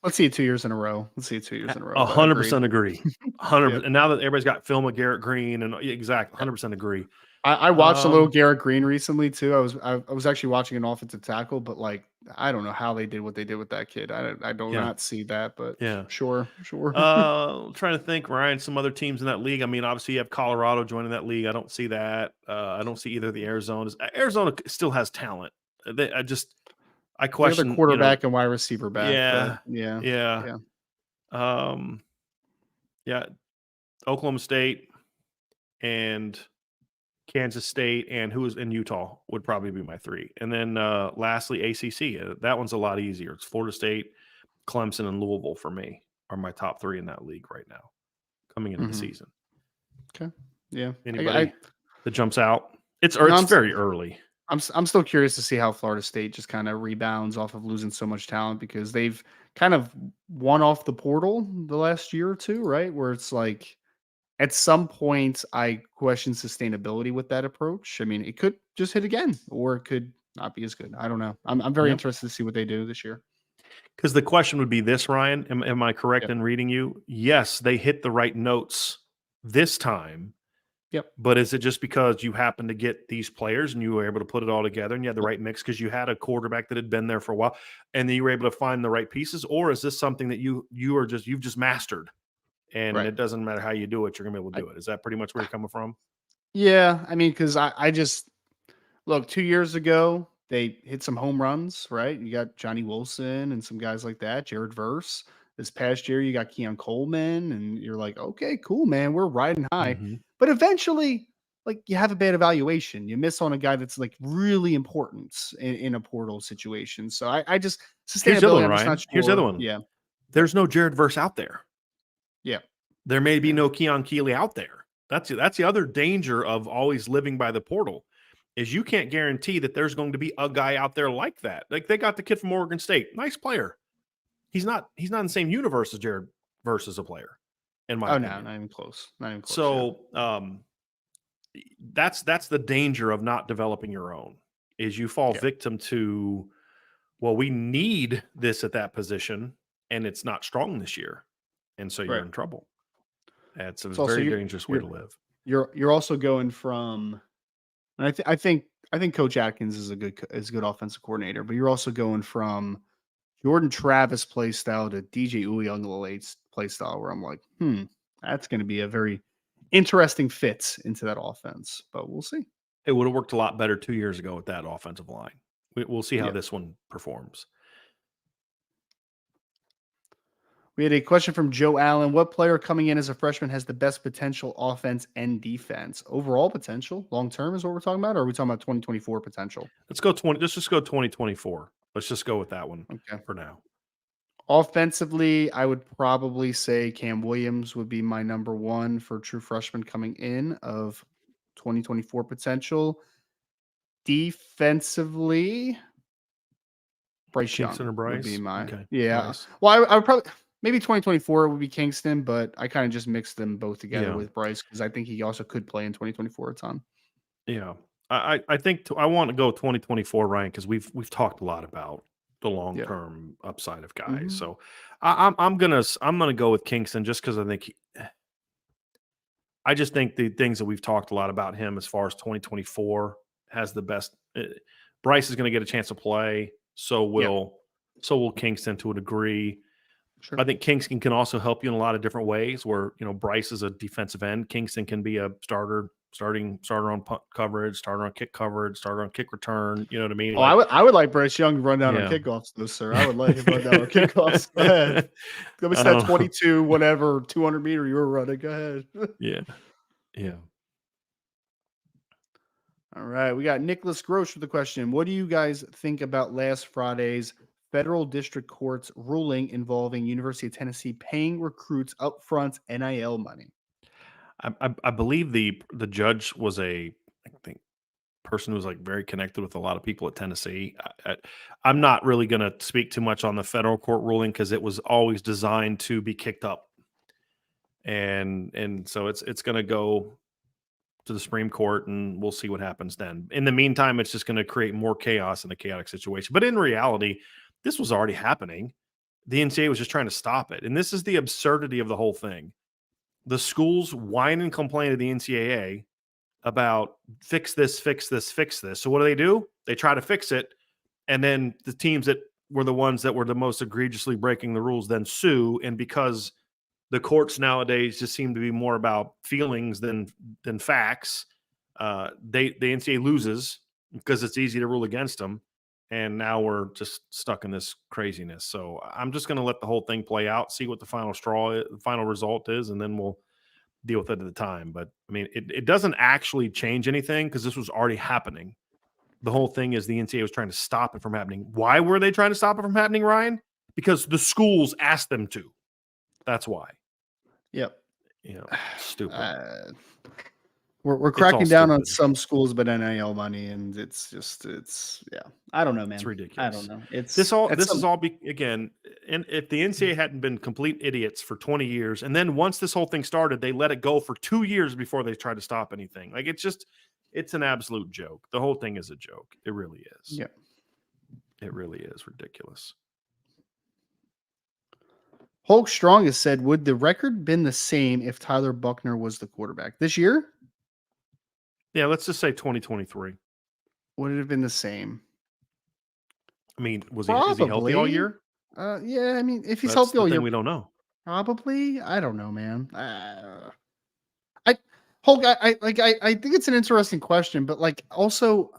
Let's see it 2 years in a row. Let's see it 2 years in a row. 100% agree. 100%. Yep. And now that everybody's got film of Garrett Green and exactly 100% agree. I watched a little Garrett Green recently too. I was actually watching an offensive tackle, but like I don't know how they did what they did with that kid. I do not see that, but sure. Trying to think, Ryan, some other teams in that league. I mean, obviously you have Colorado joining that league. I don't see that. I don't see either of the Arizonas. Arizona still has talent. I question the quarterback and wide receiver back. Yeah. Oklahoma State and Kansas State and who is in Utah would probably be my 3. And then lastly, ACC. That one's a lot easier. It's Florida State, Clemson, and Louisville for me are my top 3 in that league right now coming into the season. Okay. Yeah. Anybody that jumps out? It's very early. I'm still curious to see how Florida State just kind of rebounds off of losing so much talent because they've kind of won off the portal the last year or two, right? Where it's like at some point I question sustainability with that approach. I mean, it could just hit again or it could not be as good. I don't know. I'm very interested to see what they do this year. Because the question would be this, Ryan, am I correct in reading you? Yes, they hit the right notes this time. Yep. But is it just because you happen to get these players and you were able to put it all together and you had the right mix because you had a quarterback that had been there for a while and then you were able to find the right pieces? Or is this something that you've just mastered and it doesn't matter how you do it, you're gonna be able to do it? Is that pretty much where you're coming from? Yeah. I mean, because I just look 2 years ago, they hit some home runs, right? You got Johnny Wilson and some guys like that, Jared Verse. This past year, you got Keon Coleman, and you're like, okay, cool, man, we're riding high. Mhm. But eventually, like you have a bad evaluation. You miss on a guy that's like really important in a portal situation. So I just Here's the other sustainability. one, I'm just Ryan. not sure. Here's the other one. Yeah, There's no Jared Verse out there. yeah. There may be no Keon Keeley out there. That's the other danger of always living by the portal is you can't guarantee that there's going to be a guy out there like that. Like they got the kid from Oregon State. Nice player. He's not in the same universe as Jared Verse as a player, in my opinion. No, not even close. Not even close. So that's the danger of not developing your own is you fall victim to, well, we need this at that position and it's not strong this year. And so you're in trouble. It's a very dangerous way to live. You're also going from, and I think Coach Atkins is a good offensive coordinator, but you're also going from Jordan Travis play style to DJ Uiagalelei's play style, where I'm like, that's going to be a very interesting fit into that offense. But we'll see. It would have worked a lot better 2 years ago with that offensive line. We'll see how this one performs. We had a question from Joe Allen. What player coming in as a freshman has the best potential offense and defense? Overall potential, long term is what we're talking about, or are we talking about 2024 potential? Let's go 2024. Let's just go with that one for now. Offensively, I would probably say Cam Williams would be my number 1 for true freshman coming in of 2024 potential. Defensively, Bryce Young would be my Nice. Well, I would probably maybe 2024 would be Kingston, but I kind of just mixed them both together with Bryce because I think he also could play in 2024 a ton. Yeah, I think I want to go 2024, Ryan, because we've talked a lot about the long term upside of guys. So I'm gonna go with Kingston just because I just think the things that we've talked a lot about him as far as 2024 has the best. Bryce is going to get a chance to play. So will Kingston to a degree. Sure. I think Kingston can also help you in a lot of different ways where, Bryce is a defensive end. Kingston can be a starter on punt coverage, starter on kick coverage, starter on kick return. You know what I mean? Oh, I would like Bryce Young to run down on kickoffs, though, sir. I would like him to run down on kickoffs. Go ahead. Let me set 22, whatever, 200 meter you were running. Go ahead. Yeah. All right. We got Nicholas Grosh with the question. What do you guys think about last Friday's federal district court's ruling involving University of Tennessee paying recruits upfront NIL money? I believe the judge was I think person who's like very connected with a lot of people at Tennessee. I'm not really going to speak too much on the federal court ruling because it was always designed to be kicked up, and so it's going to go to the Supreme Court, and we'll see what happens then. In the meantime, it's just going to create more chaos in a chaotic situation. But in reality, this was already happening. The NCAA was just trying to stop it, and this is the absurdity of the whole thing. The schools whine and complain to the NCAA about fix this, fix this, fix this. So what do? They try to fix it, and then the teams that were the ones that were the most egregiously breaking the rules then sue. And because the courts nowadays just seem to be more about feelings than facts, the NCAA loses because it's easy to rule against them. And now we're just stuck in this craziness. So I'm just going to let the whole thing play out, see what the final result is, and then we'll deal with it at the time. But I mean, it doesn't actually change anything because this was already happening. The whole thing is the NCAA was trying to stop it from happening. Why were they trying to stop it from happening, Ryan? Because the schools asked them to. That's why. Yep. Stupid. We're cracking down on some schools, but NIL money, and it's I don't know, man. It's ridiculous. I don't know. Again, and if the NCAA hadn't been complete idiots for 20 years, and then once this whole thing started, they let it go for 2 years before they tried to stop anything. Like it's an absolute joke. The whole thing is a joke. It really is. Yeah. It really is ridiculous. Hulk Strong has said, would the record been the same if Tyler Buchner was the quarterback this year? Yeah, let's just say 2023. Would it have been the same? I mean, is he healthy all year? Yeah, I mean, if he's healthy all year, we don't know. Probably. I don't know, man. Hulk, I think it's an interesting question, but like, also,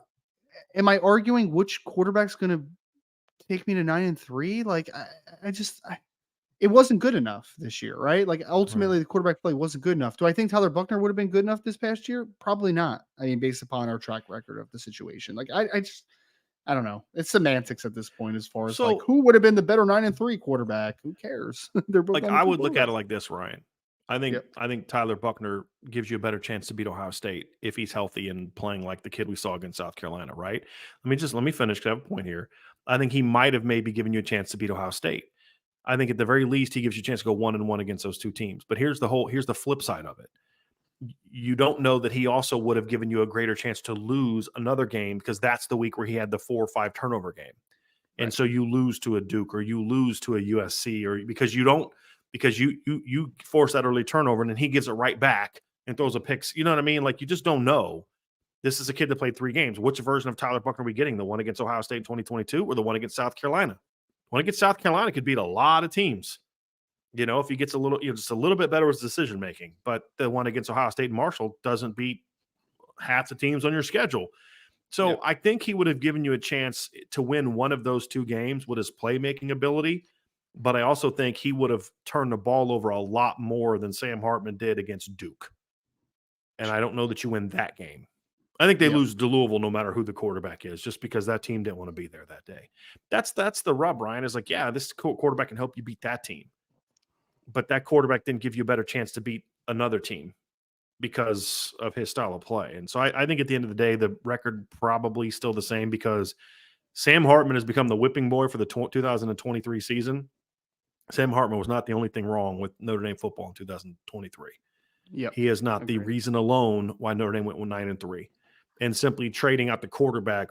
am I arguing which quarterback's going to take me to 9-3? Like, it wasn't good enough this year, right? Like, ultimately, The quarterback play wasn't good enough. Do I think Tyler Buchner would have been good enough this past year? Probably not. I mean, based upon our track record of the situation. Like, I don't know. It's semantics at this point as far as like who would have been the better 9-3 quarterback. Who cares? They're both like I would look at it like this, Ryan. I think Tyler Buchner gives you a better chance to beat Ohio State if he's healthy and playing like the kid we saw against South Carolina, right? Let me finish because I have a point here. I think he might have maybe given you a chance to beat Ohio State. I think at the very least he gives you a chance to go 1-1 against those two teams. But here's the flip side of it. You don't know that he also would have given you a greater chance to lose another game because that's the week where he had the 4 or 5 turnover game. And so you lose to a Duke or you lose to a USC or because you force that early turnover and then he gives it right back and throws a pick. You know what I mean? Like you just don't know. This is a kid that played 3 games. Which version of Tyler Buchner are we getting? The one against Ohio State in 2022 or the one against South Carolina? The one against South Carolina could beat a lot of teams. You know, if he gets just a little bit better with decision making, but the one against Ohio State and Marshall doesn't beat half the teams on your schedule. So I think he would have given you a chance to win one of those 2 games with his playmaking ability. But I also think he would have turned the ball over a lot more than Sam Hartman did against Duke. And I don't know that you win that game. I think they lose to Louisville no matter who the quarterback is, just because that team didn't want to be there that day. That's the rub, Ryan, is like, yeah, this quarterback can help you beat that team. But that quarterback didn't give you a better chance to beat another team because of his style of play. And so I think at the end of the day, the record probably still the same because Sam Hartman has become the whipping boy for the 2023 season. Sam Hartman was not the only thing wrong with Notre Dame football in 2023. He is not the reason alone why Notre Dame went 9-3. And simply trading out the quarterback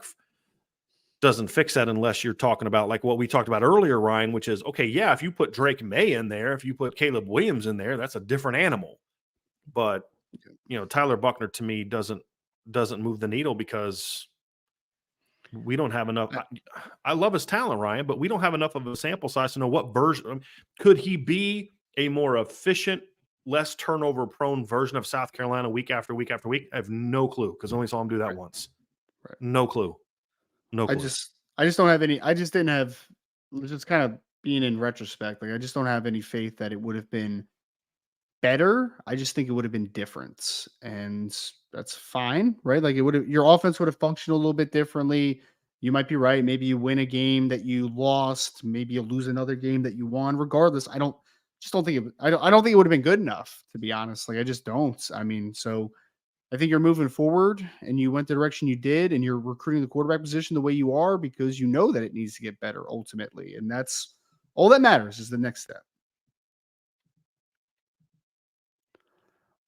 doesn't fix that unless you're talking about like what we talked about earlier, Ryan, which is, okay, yeah, if you put Drake May in there, if you put Caleb Williams in there, that's a different animal. But, Tyler Buchner to me doesn't move the needle because we don't have enough. I love his talent, Ryan, but we don't have enough of a sample size to know what version. Could he be a more efficient, less turnover prone version of South Carolina week after week after week? I have no clue because I only saw him do that once. Right. No clue. No clue. I just don't have any. I just didn't have. Just kind of being in retrospect, like I just don't have any faith that it would have been better. I just think it would have been different, and that's fine, right? Like your offense would have functioned a little bit differently. You might be right. Maybe you win a game that you lost. Maybe you lose another game that you won. Regardless, I don't think it would have been good enough, to be honest. Like I just don't. I mean, so I think you're moving forward and you went the direction you did and you're recruiting the quarterback position the way you are because you know that it needs to get better ultimately. And that's all that matters is the next step.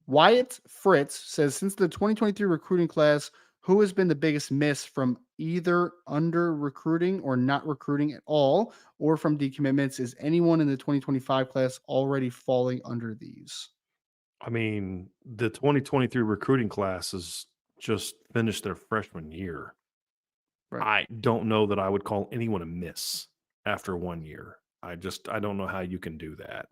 Wyatt Fritz says, since the 2023 recruiting class, who has been the biggest miss from either under recruiting or not recruiting at all, or from decommitments? Is anyone in the 2025 class already falling under these? I mean, the 2023 recruiting classes just finished their freshman year. Right. I don't know that I would call anyone a miss after 1 year. I don't know how you can do that.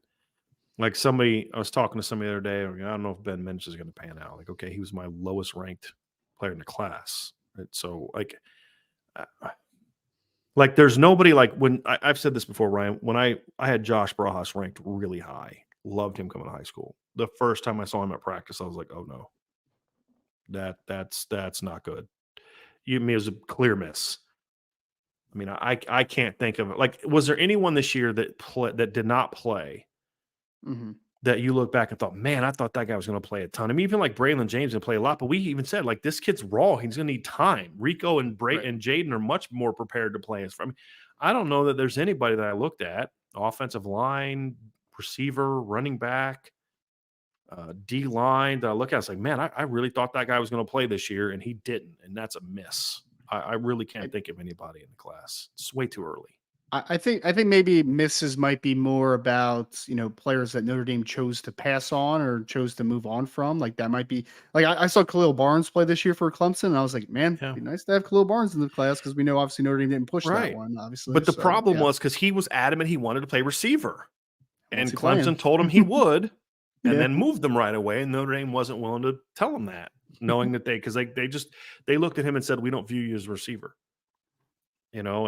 Like I was talking to somebody the other day. I don't know if Ben Minch is going to pan out. Like, okay, he was my lowest ranked player in the class. Right? So, uh, like, there's nobody like when I've said this before, Ryan. When I had Josh Brajas ranked really high, loved him coming to high school. The first time I saw him at practice, I was like, oh no, that's not good. You mean it was a clear miss. I mean, I can't think of it. Like, was there anyone this year that did not play Mm-hmm. that you look back and thought, man, I thought that guy was going to play a ton? I mean, even like Braylon James didn't play a lot, but we even said like this kid's raw. He's going to need time. Rico and Right. and Jaden are much more prepared to play. I don't know that there's anybody that I looked at offensive line, receiver, running back, D line that I look at. It's like, man, I really thought that guy was going to play this year, and he didn't, and that's a miss. I really can't think of anybody in the class. It's way too early. I think maybe misses might be more about, players that Notre Dame chose to pass on or chose to move on from. Like that might be like I saw Khalil Barnes play this year for Clemson, and I was like, man, Yeah. it'd be nice to have Khalil Barnes in the class because we know obviously Notre Dame didn't push that Right. one, obviously. But the So problem yeah, was because he was adamant he wanted to play receiver. what's And he playing? Clemson told him he would, and Yeah, then moved them right away. And Notre Dame wasn't willing to tell him that, knowing that they looked at him and said, "We don't view you as a receiver," and now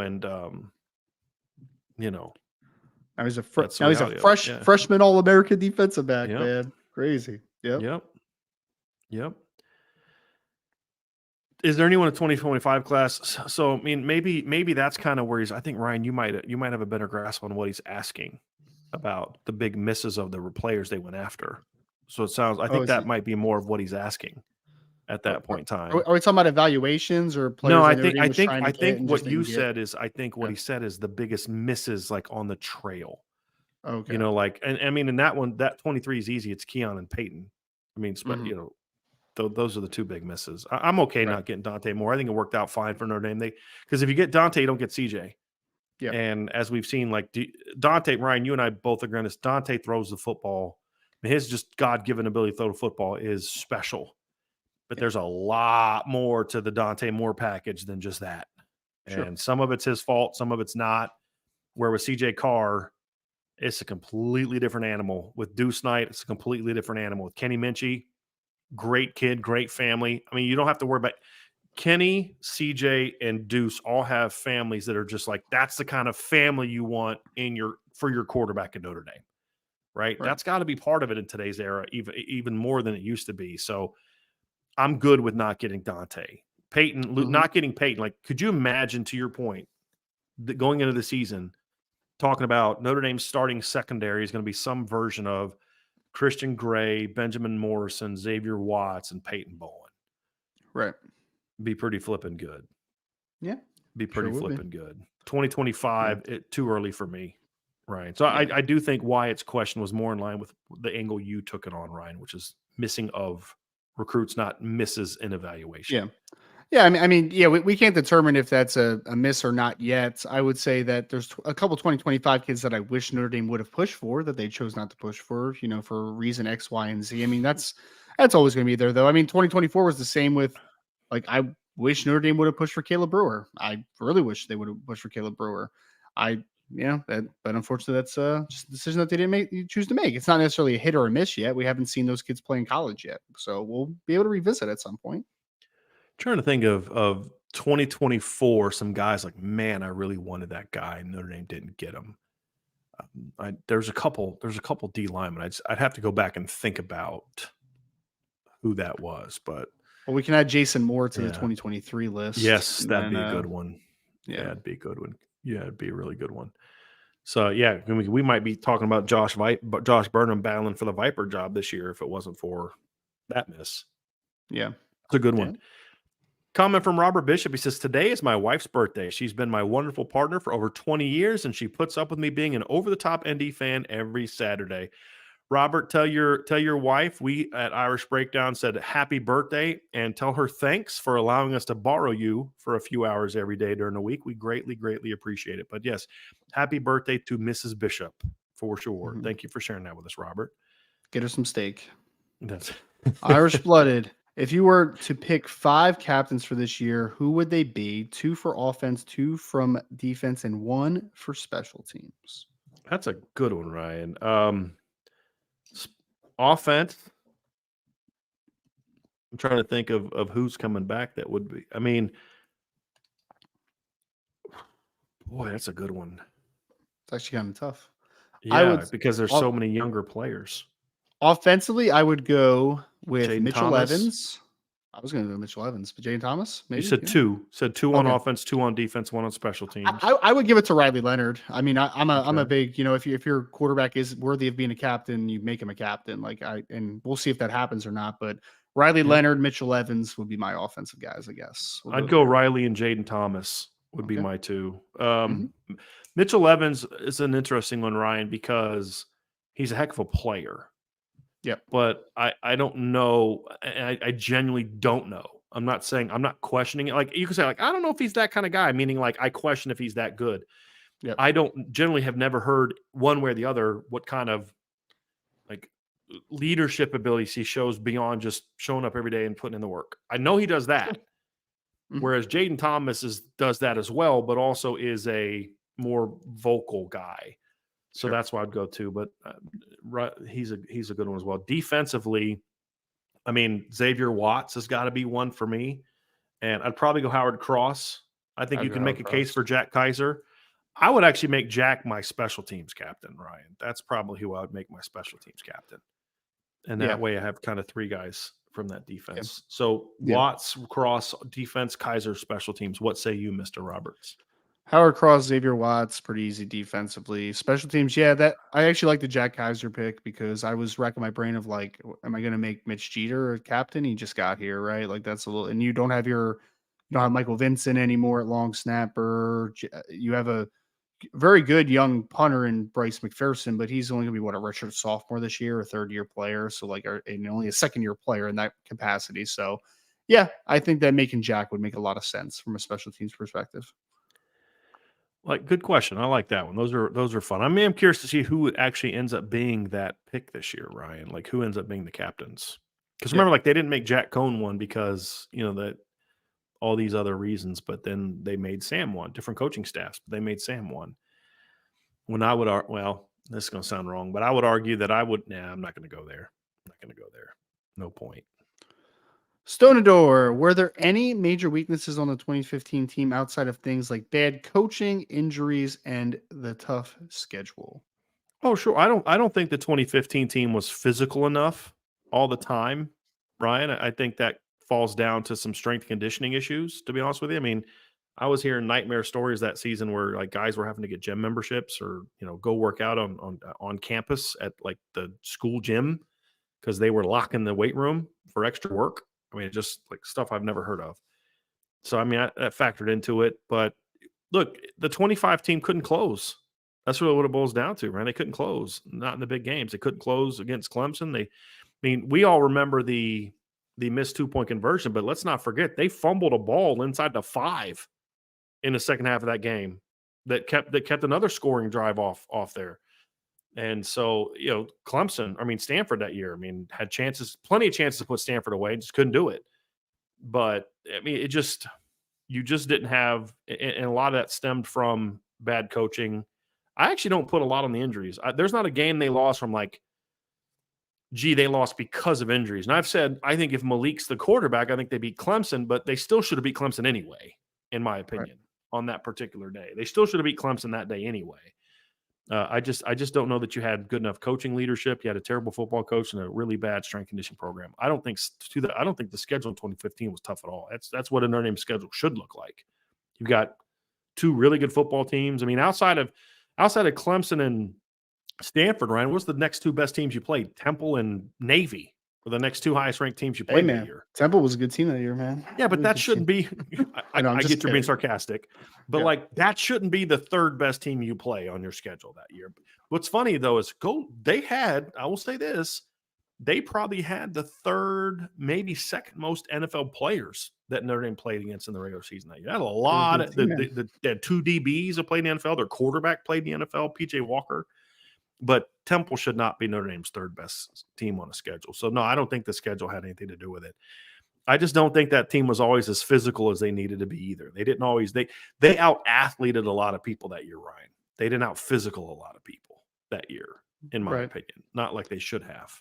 he's a that's the now he's a reality of it. Yeah. freshman All American defensive back, Yep. man, crazy. Yep. Yep. Yep. Is there anyone in 2025 class? So I mean, maybe that's kind of where I think Ryan, you might have a better grasp on what he's asking about the big misses of the players they went after. So I Oh, think is that he? might be more of what he's asking at Are, that point in are time. we talking about evaluations or No, players that Notre Dame was trying to I get think and what just you didn't get? said is I think what Yeah. he said is the biggest misses like on the trail. Okay. Like and I mean in that one, that 23 is easy. It's Keon and Peyton. I mean, Mhm. those are the two big misses. I'm okay Right. not getting Dante Moore. I think it worked out fine for Notre Dame. Because if you get Dante, you don't get CJ. Yep. And as we've seen, like Dante, Ryan, you and I both agree on this. Dante throws the football. And his just God-given ability to throw the football is special. But Yep. there's a lot more to the Dante Moore package than just that. Sure. And some of it's his fault, some of it's not. Where with CJ Carr, it's a completely different animal. With Deuce Knight, it's a completely different animal. With Kenny Minchie, great kid, great family. I mean, you don't have to worry about Kenny, CJ, and Deuce all have families that are just like that's the kind of family you want for your quarterback at Notre Dame, right? Right. That's got to be part of it in today's era, even more than it used to be. So I'm good with not getting Dante. Peyton, Mhm. not getting Peyton. Like, could you imagine, to your point, that going into the season, talking about Notre Dame's starting secondary is going to be some version of Christian Gray, Benjamin Morrison, Xavier Watts, and Peyton Bowen. Right. Be pretty flipping good. Yeah. Be Sure pretty would be. flipping good. Yeah. 2025, too early for me, Ryan. So Yeah. I do think Wyatt's question was more in line with the angle you took it on, Ryan, which is missing of recruits, not misses in evaluation. Yeah. Yeah. Yeah, we can't determine if that's a miss or not yet. I would say that there's a couple 2025 kids that I wish Notre Dame would have pushed for that they chose not to push for, for reason X, Y, and Z. I mean, that's always going to be there, though. I mean, 2024 was the same with, like, I wish Notre Dame would have pushed for Caleb Brewer. I really wish they would have pushed for Caleb Brewer. But unfortunately, that's just a decision that they didn't choose to make. It's not necessarily a hit or a miss yet. We haven't seen those kids play in college yet, so we'll be able to revisit at some point. Trying to think of 2024, some guys like, man, I really wanted that guy, and Notre Dame didn't get him. There's a couple D linemen. I'd have to go back and think about who that was, but Well, we can add Jason Moore to the yeah. 2023 list. Yes, And that'd then, be a good one. yeah. It'd be a good one. Yeah, it'd be a really good one. So yeah, we might be talking about Josh Burnham battling for the Viper job this year if it wasn't for that miss. Yeah. It's a good Yeah. one. Comment from Robert Bishop. He says, today is my wife's birthday. She's been my wonderful partner for over 20 years, and she puts up with me being an over-the-top ND fan every Saturday. Robert, tell your wife we at Irish Breakdown said happy birthday, and tell her thanks for allowing us to borrow you for a few hours every day during the week. We greatly, greatly appreciate it. But yes, happy birthday to Mrs. Bishop for sure. Mhm. Thank you for sharing that with us, Robert. Get her some steak. That's Irish blooded. If you were to pick 5 captains for this year, who would they be? 2 for offense, 2 from defense, and 1 for special teams. That's a good one, Ryan. Offense. I'm trying to think of who's coming back that would be. I mean, boy, that's a good one. It's actually kind of tough. Yeah, because there's so many younger players. Offensively, I would go with Jaden Mitchell Thomas. Evans. I was going to go Mitchell Evans, but Jaden Thomas, maybe? You said yeah. 2. Said 2 on Okay. offense, 2 on defense, 1 on special teams. I would give it to Riley Leonard. I mean, I'm a Okay. big, if your quarterback is worthy of being a captain, you make him a captain. And we'll see if that happens or not. But Riley Leonard, Mitchell Evans would be my offensive guys, I guess. I'd go Riley and Jaden Thomas would be my 2. Mitchell Evans is an interesting one, Ryan, because he's a heck of a player. Yep. But I don't know. I genuinely don't know. I'm not questioning it. Like you could say, like, I don't know if he's that kind of guy, meaning like I question if he's that good. Yep. I don't generally have never heard one way or the other what kind of like leadership abilities he shows beyond just showing up every day and putting in the work. I know he does that. Whereas Jaden Thomas does that as well, but also is a more vocal guy. So that's why I'd go to. But he's a good one as well. Defensively, I mean, Xavier Watts has got to be one for me. And I'd probably go Howard Cross. I think you can make a case for Jack Kaiser. I would actually make Jack my special teams captain, Ryan. That's probably who I would make my special teams captain. And that way I have kind of 3 guys from that defense. So Watts, Cross, defense, Kaiser, special teams. What say you, Mr. Roberts? Howard Cross, Xavier Watts, pretty easy defensively. Special teams, that I actually like the Jack Kaiser pick because I was racking my brain of like, am I going to make Mitch Jeter a captain? He just got here, right? Like that's a little, and you don't have Michael Vincent anymore at long snapper. You have a very good young punter in Bryce McPherson, but he's only going to be a redshirt sophomore this year, a 3rd-year player. So and only a 2nd-year player in that capacity. So yeah, I think that making Jack would make a lot of sense from a special teams perspective. Like, good question. I like that one. Those are fun. I mean, I'm curious to see who actually ends up being that pick this year, Ryan. Like, who ends up being the captains? Because remember, like, they didn't make Jack Cohn one because that all these other reasons, but then they made Sam one. Different coaching staffs, but they made Sam one. When I would, this is going to sound wrong, but I would argue that I'm not going to go there. I'm not going to go there. No point. Stonador, were there any major weaknesses on the 2015 team outside of things like bad coaching, injuries, and the tough schedule? Oh, sure. I don't think the 2015 team was physical enough all the time, Ryan. I think that falls down to some strength conditioning issues, to be honest with you. I mean, I was hearing nightmare stories that season where like guys were having to get gym memberships or, go work out on campus at like the school gym because they were locking the weight room for extra work. I mean, just like stuff I've never heard of. So, I mean, that factored into it. But look, the 25 team couldn't close. That's really what it boils down to, right? They couldn't close, not in the big games. They couldn't close against Clemson. We all remember the missed 2-point conversion, but let's not forget they fumbled a ball inside the 5 in the second half of that game that kept another scoring drive off there. And so, Stanford that year, had plenty of chances to put Stanford away, just couldn't do it. But you just didn't have, and a lot of that stemmed from bad coaching. I actually don't put a lot on the injuries. There's not a game they lost from like, they lost because of injuries. And I've said, I think if Malik's the quarterback, I think they beat Clemson, but they still should have beat Clemson anyway, in my opinion, on that particular day. They still should have beat Clemson that day anyway. I just don't know that you had good enough coaching leadership. You had a terrible football coach and a really bad strength conditioning program. I don't think the schedule in 2015 was tough at all. That's what a Notre Dame schedule should look like. You've got 2 really good football teams. I mean, outside of Clemson and Stanford, Ryan, what's the next 2 best teams you played? Temple and Navy. were the next 2 highest ranked teams you Hey, played that man. year. Temple was a good team that year, man. Yeah, but Really that good shouldn't team. be. I know, I'm I just get you're being kidding. sarcastic, but Yeah. like that shouldn't be the 3rd best team you play on your schedule that year. What's funny though is I will say this, they probably had the 3rd, maybe 2nd most NFL players that Notre Dame played against in the regular season that year. They had a They're a lot good of team, man. they had 2 DBs that played in the NFL. Their quarterback played in the NFL, PJ Walker. But Temple should not be Notre Dame's 3rd best team on the schedule. So no, I don't think the schedule had anything to do with it. I just don't think that team was always as physical as they needed to be either. They didn't always they out athleted a lot of people that year, Ryan. They didn't out physical a lot of people that year, in my Right. opinion. Not like they should have.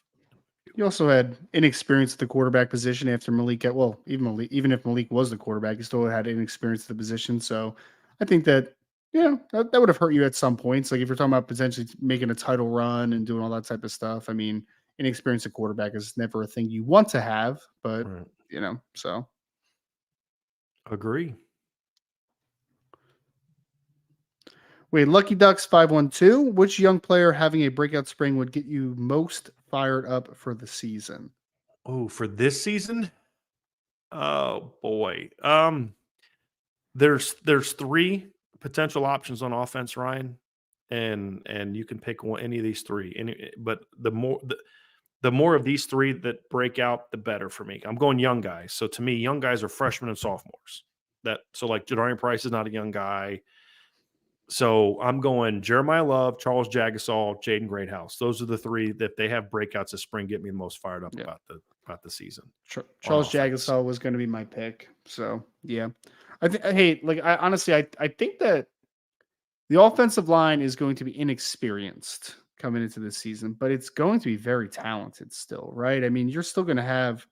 You also had inexperience at the quarterback position after Malik. Even if Malik was the quarterback, he still had inexperience at the position. So I think that, that would have hurt you at some points. Like if you're talking about potentially making a title run and doing all that type of stuff, I mean, inexperienced at quarterback is never a thing you want to have, but Right. so. Agree. Wait, Lucky Ducks 512. Which young player having a breakout spring would get you most fired up for the season? Oh, for this season? Oh boy. There's 3 potential options on offense, Ryan, and you can pick any of these 3. But the more of these 3 that break out, the better for me. I'm going young guys. So to me, young guys are freshmen and sophomores. Like Jadarian Price is not a young guy. So I'm going Jeremiah Love, Charles Jagasaw, Jaden Greathouse. Those are the 3 that they have breakouts this spring get me the most fired up Yeah. about the season. Charles offense. Jagasaw was going to be my pick. So yeah, I think that the offensive line is going to be inexperienced coming into this season, but it's going to be very talented still, right? I mean, you're still going to have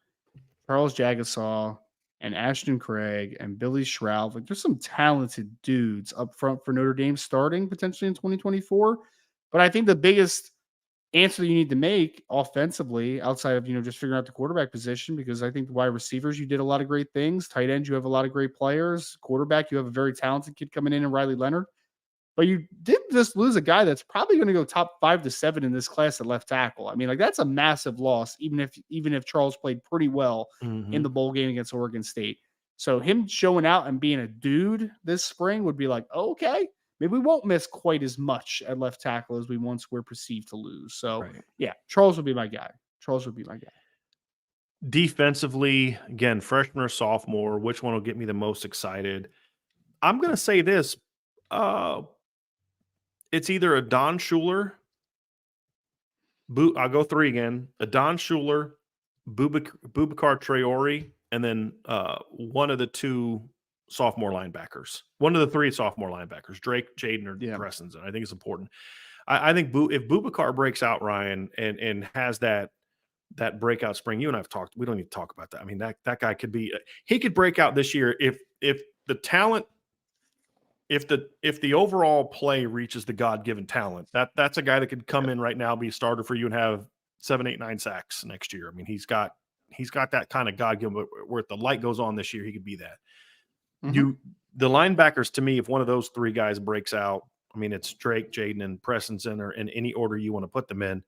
Charles Jagasaw and Ashton Craig and Billy Shroud. Like, there's some talented dudes up front for Notre Dame starting potentially in 2024. But I think the biggest answer you need to make offensively outside of, just figuring out the quarterback position, because I think the wide receivers, you did a lot of great things. Tight ends, you have a lot of great players. Quarterback, you have a very talented kid coming in Riley Leonard. But you did just lose a guy that's probably going to go top 5 to 7 in this class at left tackle. I mean, like that's a massive loss, even if Charles played pretty well in Mhm. the bowl game against Oregon State. So him showing out and being a dude this spring would be like, okay, maybe we won't miss quite as much at left tackle as we once were perceived to lose. So Right. yeah, Charles would be my guy. Charles would be my guy. Defensively, again, freshman or sophomore, which one will get me the most excited? I'm going to say this. Uh, it's either a Don Schuler, I'll go 3 again, a Don Schuler, Bubakar Traore, and then one of the 2 sophomore linebackers. One of the 3 sophomore linebackers, Drake, Jaden, or Yeah. Preston's. I think it's important. I think if Bubakar breaks out, Ryan, and has that breakout spring, you and I've talked. We don't need to talk about that. I mean, that guy could be. He could break out this year if the talent, if the overall play reaches the God-given talent. That's a guy that could come in right now, be a starter for you, and have 7, 8, 9 sacks next year. I mean, he's got that kind of God-given. Where if the light goes on this year, he could be that. Mhm. The linebackers, to me, if one of those 3 guys breaks out, I mean, it's Drake, Jaden, and Preston, or in any order you want to put them in.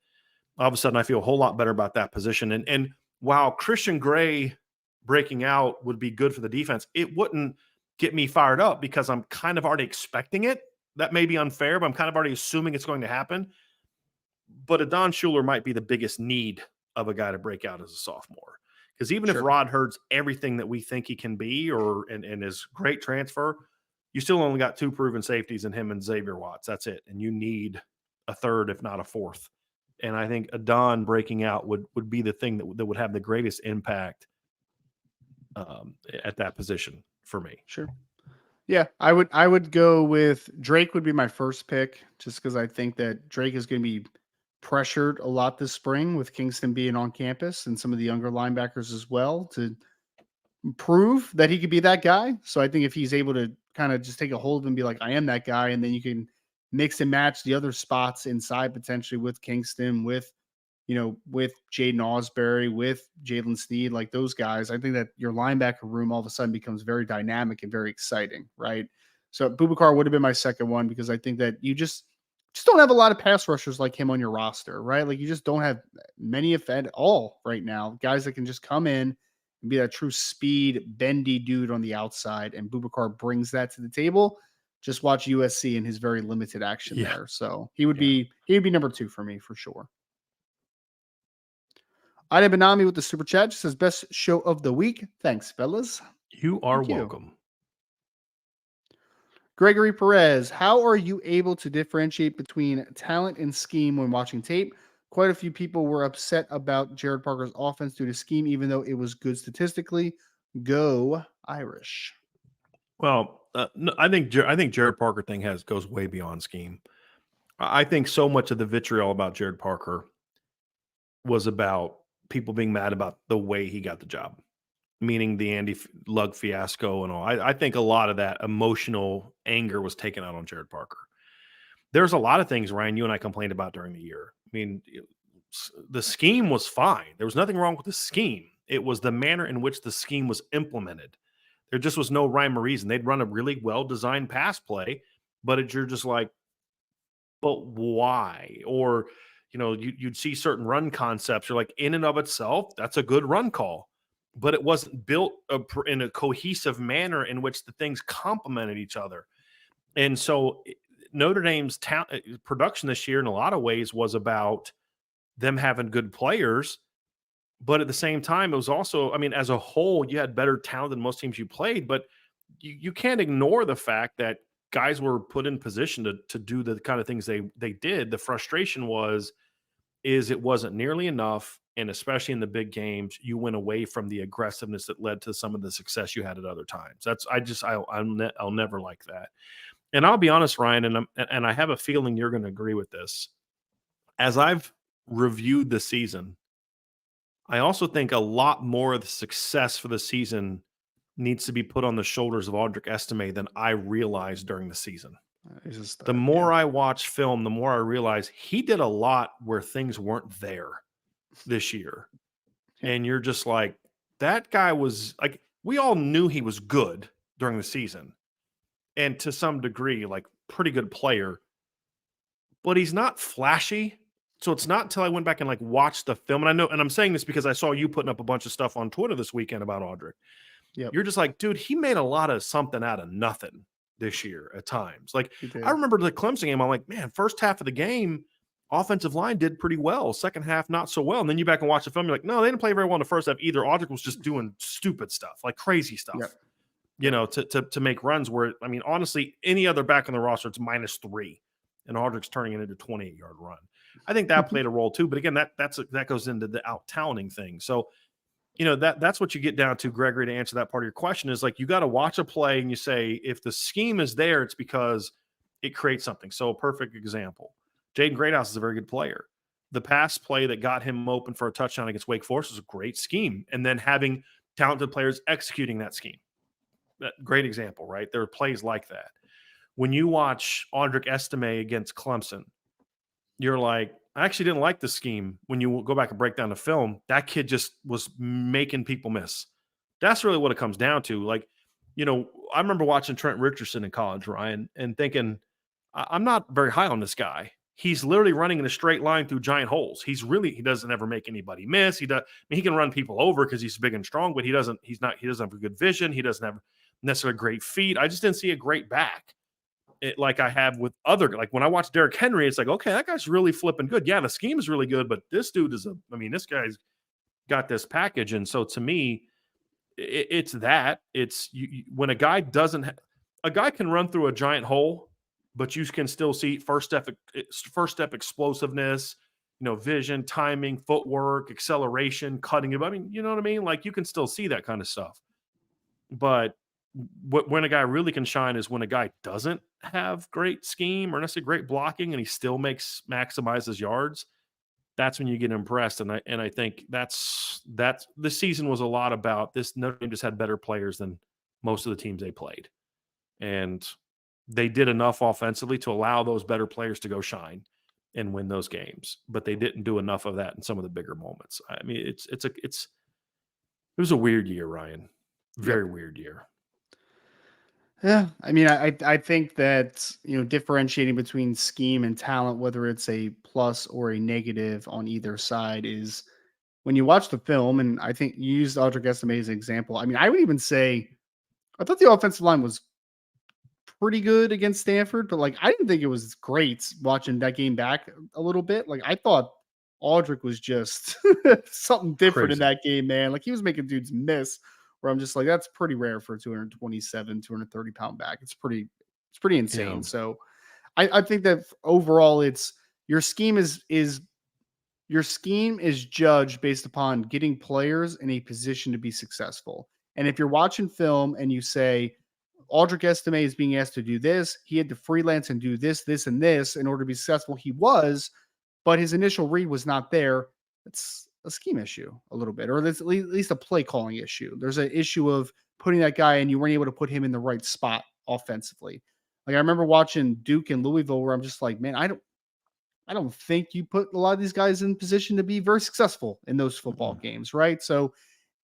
All of a sudden, I feel a whole lot better about that position. And while Christian Gray breaking out would be good for the defense, it wouldn't get me fired up because I'm kind of already expecting it. That may be unfair, but I'm kind of already assuming it's going to happen. But a Don Schuler might be the biggest need of a guy to break out as a sophomore. Because even if Sure. Rod Hurd's everything that we think he can be, and is great transfer, you still only got 2 proven safeties in him and Xavier Watts. That's it. And you need a 3rd, if not a 4th. And I think a Don breaking out would be the thing that would have the greatest impact at that position for me. Sure. Yeah, I would go with Drake would be my first pick, just because I think that Drake is going to be pressured a lot this spring with Kingston being on campus and some of the younger linebackers as well to prove that he could be that guy. So I think if he's able to kind of just take a hold and be like, I am that guy, and then you can mix and match the other spots inside potentially with Kingston, with Jaden Osbury, with Jalen Sneed, like those guys. I think that your linebacker room all of a sudden becomes very dynamic and very exciting, right? So Bubakar would have been my second one, because I think that you just just don't have a lot of pass rushers like him on your roster, right? Like you just don't have many, if at all, right now. Guys that can just come in and be that true speed, bendy dude on the outside. And Boubacar brings that to the table. Just watch USC and his very limited action Yeah. there. So he would be number 2 for me for sure. Ida Benami with the super chat just says best show of the week. Thanks, fellas. You are Thank you. welcome. Gregory Perez, how are you able to differentiate between talent and scheme when watching tape? Quite a few people were upset about Jared Parker's offense due to scheme, even though it was good statistically. Go Irish. Well, no, I think Jared Parker thing goes way beyond scheme. I think so much of the vitriol about Jared Parker was about people being mad about the way he got the job, meaning the Andy Luck fiasco and all. I think a lot of that emotional anger was taken out on Jared Parker. There's a lot of things, Ryan, you and I complained about during the year. I mean, the scheme was fine. There was nothing wrong with the scheme. It was the manner in which the scheme was implemented. There just was no rhyme or reason. They'd run a really well-designed pass play, but you're just like, but why? Or, you'd see certain run concepts. You're like, in and of itself, that's a good run call. But it wasn't built in a cohesive manner in which the things complemented each other. And so Notre Dame's production this year in a lot of ways was about them having good players. But at the same time, it was also, I mean, as a whole, you had better talent than most teams you played. But you can't ignore the fact that guys were put in position to do the kind of things they did. The frustration is it wasn't nearly enough. And especially in the big games, you went away from the aggressiveness that led to some of the success you had at other times. I'll never like that. And I'll be honest, Ryan, and I have a feeling you're going to agree with this. As I've reviewed the season, I also think a lot more of the success for the season needs to be put on the shoulders of Audric Estime than I realized during the season. The more I watch film, the more I realize he did a lot where things weren't there this year. And you're just like, that guy was like, we all knew he was good during the season. And to some degree, like pretty good player, but he's not flashy. So it's not until I went back and like watched the film. And I know, and I'm saying this because I saw you putting up a bunch of stuff on Twitter this weekend about Audric. Yep. You're just like, dude, he made a lot of something out of nothing this year at times. Like I remember the Clemson game. I'm like, man, first half of the game, offensive line did pretty well. Second half, not so well. And then you back and watch the film. You're like, no, they didn't play very well in the first half either. Audric was just doing stupid stuff, like crazy stuff, to make runs where, I mean, honestly, any other back on the roster, it's -3 and Audric's turning it into a 28-yard run. I think that played a role too. But again, that goes into the out-talenting thing. So, that's what you get down to, Gregory, to answer that part of your question is like, you got to watch a play and you say, if the scheme is there, it's because it creates something. So a perfect example, Jaden Greathouse is a very good player. The pass play that got him open for a touchdown against Wake Forest was a great scheme. And then having talented players executing that scheme. Great example, right? There are plays like that. When you watch Audric Estime against Clemson, you're like, I actually didn't like the scheme. When you go back and break down the film, that kid just was making people miss. That's really what it comes down to. Like, I remember watching Trent Richardson in college, Ryan, and thinking, I'm not very high on this guy. He's literally running in a straight line through giant holes. He doesn't ever make anybody miss. He can run people over because he's big and strong, but he doesn't have a good vision. He doesn't have necessarily great feet. I just didn't see a great back. Like I have with like when I watch Derrick Henry, it's like, okay, that guy's really flipping good. Yeah, the scheme is really good, but this dude this guy's got this package. And so to me, it's that. It's when a guy a guy can run through a giant hole, but you can still see first step explosiveness, vision, timing, footwork, acceleration, cutting it. I mean, you know what I mean? Like you can still see that kind of stuff. But when a guy really can shine is when a guy doesn't have great scheme or necessarily great blocking and he still maximizes yards. That's when you get impressed. And I think that's the season was a lot about this. Notre Dame just had better players than most of the teams they played. And they did enough offensively to allow those better players to go shine and win those games. But they didn't do enough of that in some of the bigger moments. I mean, it was a weird year, Ryan. Very weird year. Yeah, I mean, I think that, differentiating between scheme and talent, whether it's a plus or a negative on either side, is when you watch the film. And I think you used Audric Estime as an example. I mean, I would even say I thought the offensive line was pretty good against Stanford, but like I didn't think it was great watching that game back a little bit. Like I thought Audric was just something different in Crazy. that game, man. Like he was making dudes miss where I'm just like, that's pretty rare for a 227, 230-pound back. It's pretty Yeah. insane. So I think that overall it's your scheme is your scheme is judged based upon getting players in a position to be successful. And if you're watching film and you say, Audric Estime is being asked to do this, he had to freelance and do this, this, and this in order to be successful. He was, but his initial read was not there. It's a scheme issue a little bit, or at least a play calling issue. There's an issue of putting that guy and you weren't able to put him in the right spot offensively. Like I remember watching Duke and Louisville where I'm just like, man, I don't think you put a lot of these guys in position to be very successful in those football games, right? So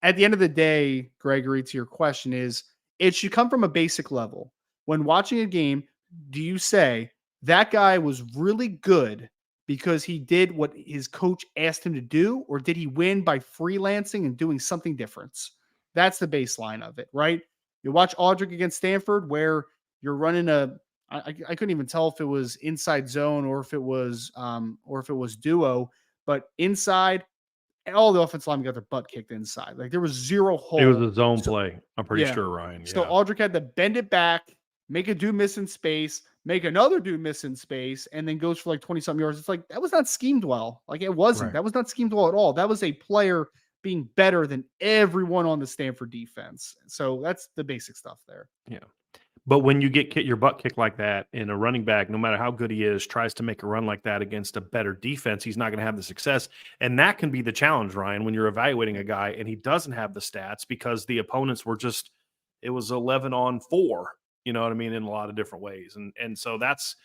at the end of the day, Gregory, to your question is it should come from a basic level. When watching a game, do you say that guy was really good because he did what his coach asked him to do, or did he win by freelancing and doing something different? That's the baseline of it, right? You watch Audric against Stanford, where you're running I couldn't even tell if it was inside zone or if it was duo, but inside, all the offensive linemen got their butt kicked inside. Like there was zero It was hole. a zone So play. I'm pretty yeah. sure, Ryan. So Yeah. Aldrich had to bend it back, make a dude miss in space, make another dude miss in space, and then goes for like 20 something yards. It's like that was not schemed well. Like it wasn't. Right. That was not schemed well at all. That was a player being better than everyone on the Stanford defense. So that's the basic stuff there. Yeah. But when you get your butt kicked like that and a running back, no matter how good he is, tries to make a run like that against a better defense, he's not going to have the success. And that can be the challenge, Ryan, when you're evaluating a guy and he doesn't have the stats because the opponents were just, it was 11 on 4, you know what I mean, in a lot of different ways. And so that's,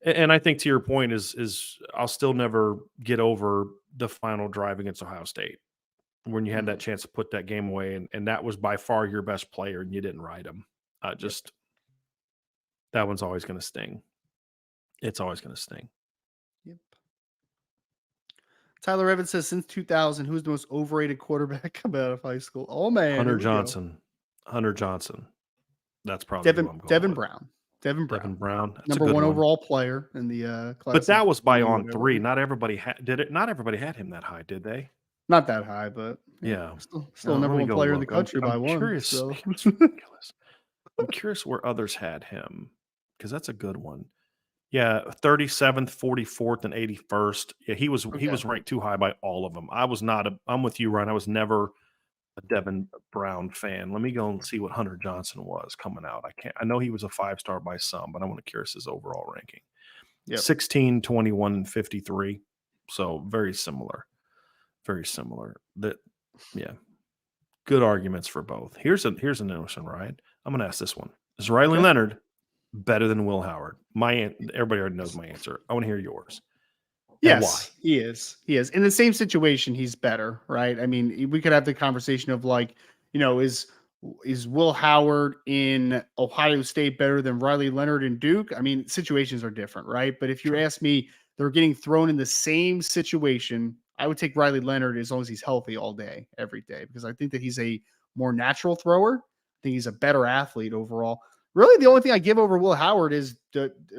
and I think to your point is I'll still never get over the final drive against Ohio State when you had that Mhm. chance to put that game away. And that was by far your best player and you didn't ride him. Yep. Just, that one's always going to sting. It's always going to sting. Yep. Tyler Evans says since 2000, who's the most overrated quarterback coming out of high school? Oh man, Hunter here we go. Johnson. Hunter Johnson. That's probably who I'm going Devin with. Brown. Devin Devin Brown. Brown. That's Number a good one one. overall player in the class. But that was by on whatever. 3. Not everybody did it. Not everybody had him that high, did they? Not that high, but Yeah. still number Let me one go player in the look. country by I'm one. curious. So It's ridiculous. I'm curious where others had him because that's a good one. Yeah, 37th, 44th, and 81st. Yeah, he was okay. ranked too high by all of them. I'm with you, Ryan. I was never a Devin Brown fan. Let me go and see what Hunter Johnson was coming out. I know he was a 5-star by some, but I want to curious his overall ranking. Yep. 16, 21, and 53. So very similar. Very similar. Yeah. Good arguments for both. Here's an interesting, Ryan. I'm gonna ask this one. Is Riley Okay. Leonard better than Will Howard? Everybody already knows my answer. I want to hear yours. And why? Yes, he is. He is. In the same situation, he's better, right? I mean, we could have the conversation of like, is Will Howard in Ohio State better than Riley Leonard in Duke? I mean, situations are different, right? But if you Sure. ask me, they're getting thrown in the same situation. I would take Riley Leonard as long as he's healthy all day, every day, because I think that he's a more natural thrower. I think he's a better athlete overall. Really, the only thing I give over Will Howard is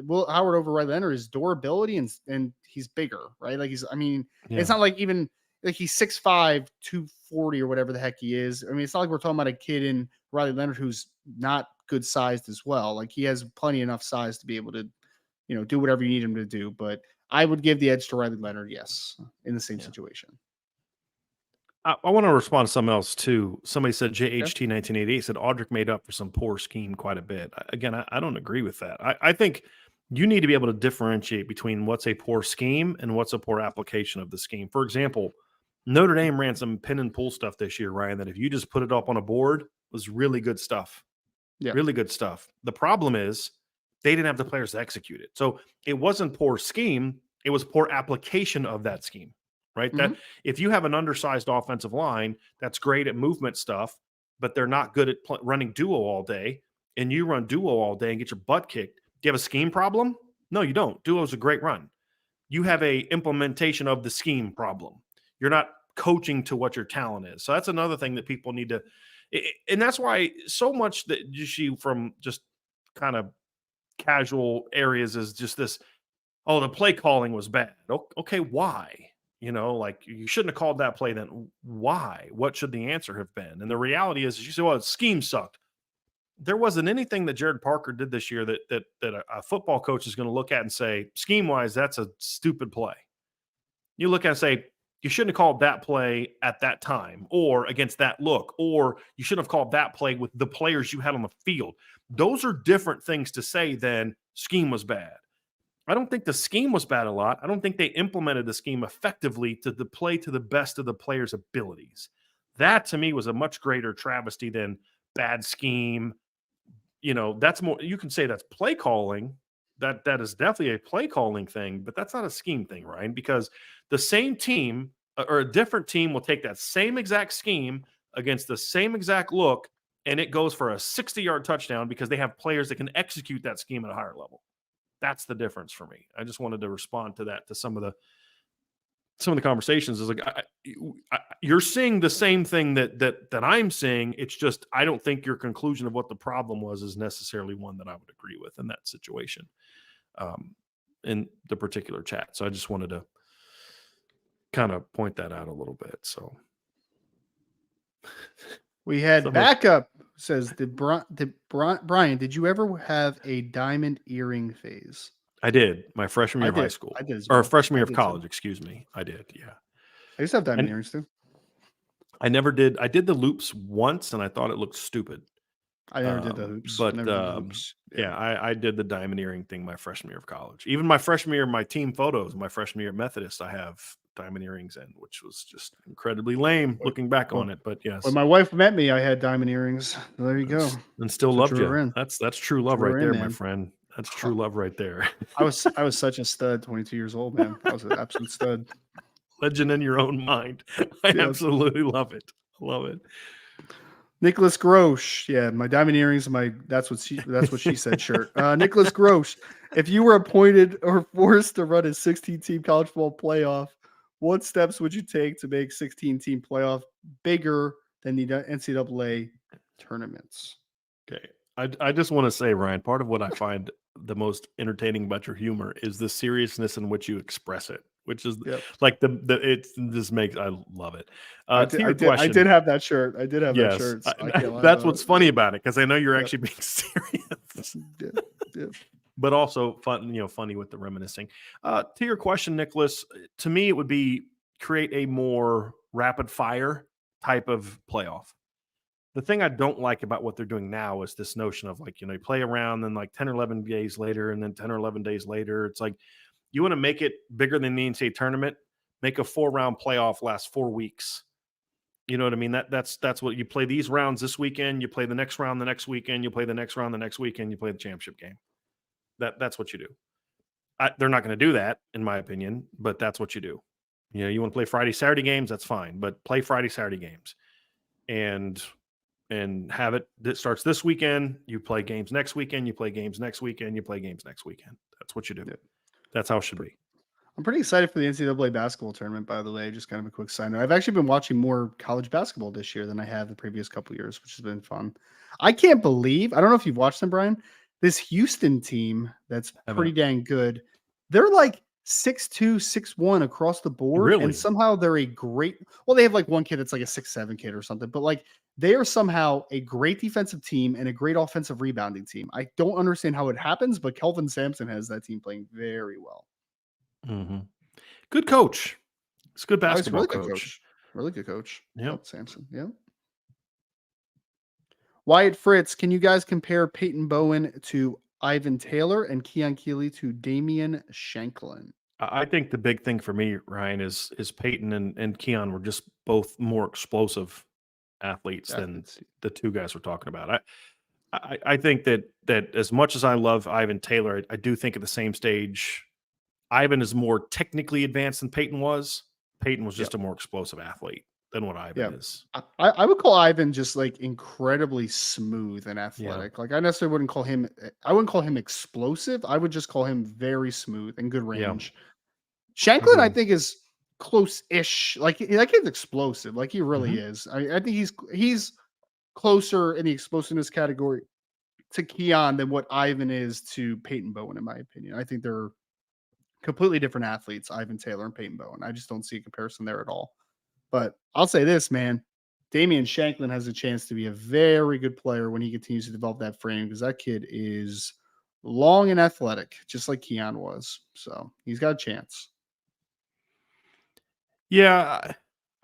Will Howard over Riley Leonard is durability and he's bigger, right? Like Yeah. it's not like even like he's 6'5", 240 or whatever the heck he is. I mean, it's not like we're talking about a kid in Riley Leonard who's not good sized as well. Like he has plenty enough size to be able to, do whatever you need him to do. But I would give the edge to Riley Leonard, yes, in the same situation. I want to respond to something else too. Somebody said JHT Okay. 1988 said Audric made up for some poor scheme quite a bit. Again, I don't agree with that. I think you need to be able to differentiate between what's a poor scheme and what's a poor application of the scheme. For example, Notre Dame ran some pin and pull stuff this year, Ryan, that if you just put it up on a board was really good stuff. Yeah. Really good stuff. The problem is they didn't have the players to execute it. So it wasn't poor scheme, it was poor application of that scheme. Right? Mhm. That if you have an undersized offensive line that's great at movement stuff, but they're not good at running duo all day, and you run duo all day and get your butt kicked, do you have a scheme problem? No, you don't. Duo is a great run. You have a implementation of the scheme problem. You're not coaching to what your talent is. So that's another thing that people need to, and that's why so much that you see from just kind of casual areas is just this, oh, the play calling was bad. Okay, why? Like you shouldn't have called that play then. Why? What should the answer have been? And the reality is you say, well, the scheme sucked. There wasn't anything that Jared Parker did this year that a football coach is going to look at and say, scheme-wise, that's a stupid play. You look at it and say, you shouldn't have called that play at that time or against that look, or you shouldn't have called that play with the players you had on the field. Those are different things to say than scheme was bad. I don't think the scheme was bad a lot. I don't think they implemented the scheme effectively to the play to the best of the players' abilities. That, to me, was a much greater travesty than bad scheme. That's more, you can say that's play calling. That is definitely a play calling thing, but that's not a scheme thing, Ryan, because the same team or a different team will take that same exact scheme against the same exact look, and it goes for a 60-yard touchdown because they have players that can execute that scheme at a higher level. That's the difference for me. I just wanted to respond to that, to some of the conversations is like, you're seeing the same thing that I'm seeing. It's just, I don't think your conclusion of what the problem was is necessarily one that I would agree with in that situation, in the particular chat. So I just wanted to kind of point that out a little bit. So we had backup says, Brian, did you ever have a diamond earring phase? I did. My freshman year of high school. I did as well. Or freshman year of college, excuse me. I did, yeah. I used to have diamond earrings too. I never did. I did the loops once, and I thought it looked stupid. I never did the hoops. But I did the diamond earring thing my freshman year of college. Even my freshman year, my team photos, my freshman year at Methodist, I have diamond earrings in, which was just incredibly lame looking back on it. But yes, when my wife met me, I had diamond earrings. There you go. And still loved you. That's true love right there, my friend. That's true love right there. I was such a stud, 22 years old, man. I was an absolute stud. Legend in your own mind. I absolutely love it. Love it. Nicholas Grosh. Yeah, my diamond earrings, that's what she said shirt. Nicholas Grosh. If you were appointed or forced to run a 16-team college football playoff, what steps would you take to make 16-team playoff bigger than the NCAA tournaments? Okay. I just want to say, Ryan, part of what I find the most entertaining about your humor is the seriousness in which you express it, which is like it just makes, I love it. I did have that shirt. I did have that shirt. So that's what's funny about it, because I know you're actually being serious. But also fun, funny with the reminiscing. To your question, Nicholas, to me, it would be create a more rapid fire type of playoff. The thing I don't like about what they're doing now is this notion of like, you play around, then like 10 or 11 days later, and then 10 or 11 days later, it's like, you want to make it bigger than the NCAA tournament, make a 4-round playoff last 4 weeks. You know what I mean? That's what you play these rounds this weekend, you play the next round the next weekend, you play the next round the next weekend, you play the championship game. That's what you do. They're not going to do that, in my opinion, but that's what you do. You want to play Friday, Saturday games, that's fine, but play Friday, Saturday games. And have it that starts this weekend, you play games next weekend, you play games next weekend, you play games next weekend. That's what you do. Yeah. That's how it should be. I'm pretty excited for the NCAA basketball tournament, by the way. Just kind of a quick side note. I've actually been watching more college basketball this year than I have the previous couple of years, which has been fun. I can't believe, I don't know if you've watched them, Brian, this Houston team that's pretty dang good. They're like 6'2", 6'1" across the board. Really? And somehow they're a great, well, they have like one kid that's like a 6'7" kid or something, but like they are somehow a great defensive team and a great offensive rebounding team. I don't understand how it happens, but Kelvin Sampson has that team playing very well. Mm-hmm. Good coach. It's a good basketball really coach. Really good coach. Yeah. Sampson. Yeah. Wyatt Fritz, can you guys compare Peyton Bowen to Ivan Taylor and Keon Keeley to Damian Shanklin? I think the big thing for me, Ryan, is Peyton and Keon were just both more explosive athletes than the two guys we're talking about. I think that as much as I love Ivan Taylor, I do think at the same stage, Ivan is more technically advanced than Peyton was. Peyton was just a more explosive athlete. than what Ivan Yeah. is. I would call Ivan just like incredibly smooth and Yeah. athletic. Like I necessarily wouldn't call him I wouldn't call him explosive. I would just call him very smooth and good Yeah. range. Shanklin, I Agreed. think, is close-ish. Like that kid's explosive. Like he really Mhm. is. I think he's closer in the explosiveness category to Keon than what Ivan is to Peyton Bowen, in my opinion. I think they're completely different athletes, Ivan Taylor and Peyton Bowen. I just don't see a comparison there at all. But I'll say this, man. Damian Shanklin has a chance to be a very good player when he continues to develop that frame because that kid is long and athletic, just like Keon was. So he's got a chance. Yeah,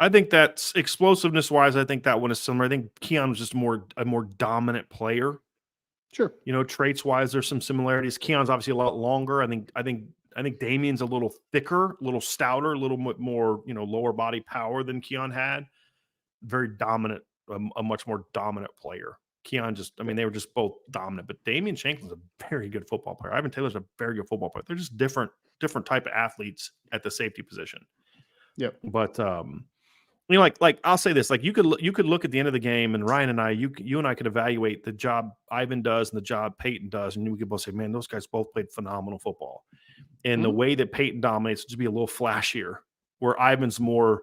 I think that's explosiveness wise. I think that one is similar. I think Keon was just a more dominant player. Sure. Traits wise, there's some similarities. Keon's obviously a lot longer. I think Damien's a little thicker, a little stouter, a little bit more lower body power than Keon had. Very dominant, a much more dominant player. Keon they were just both dominant. But Damian Shanklin's a very good football player. Ivan Taylor's a very good football player. They're just different type of athletes at the safety position. Yep. But like I'll say this, like you could look at the end of the game, and Ryan and I, you and I could evaluate the job Ivan does and the job Peyton does, and we could both say, man, those guys both played phenomenal football. And the way that Peyton dominates would just be a little flashier, where Ivan's more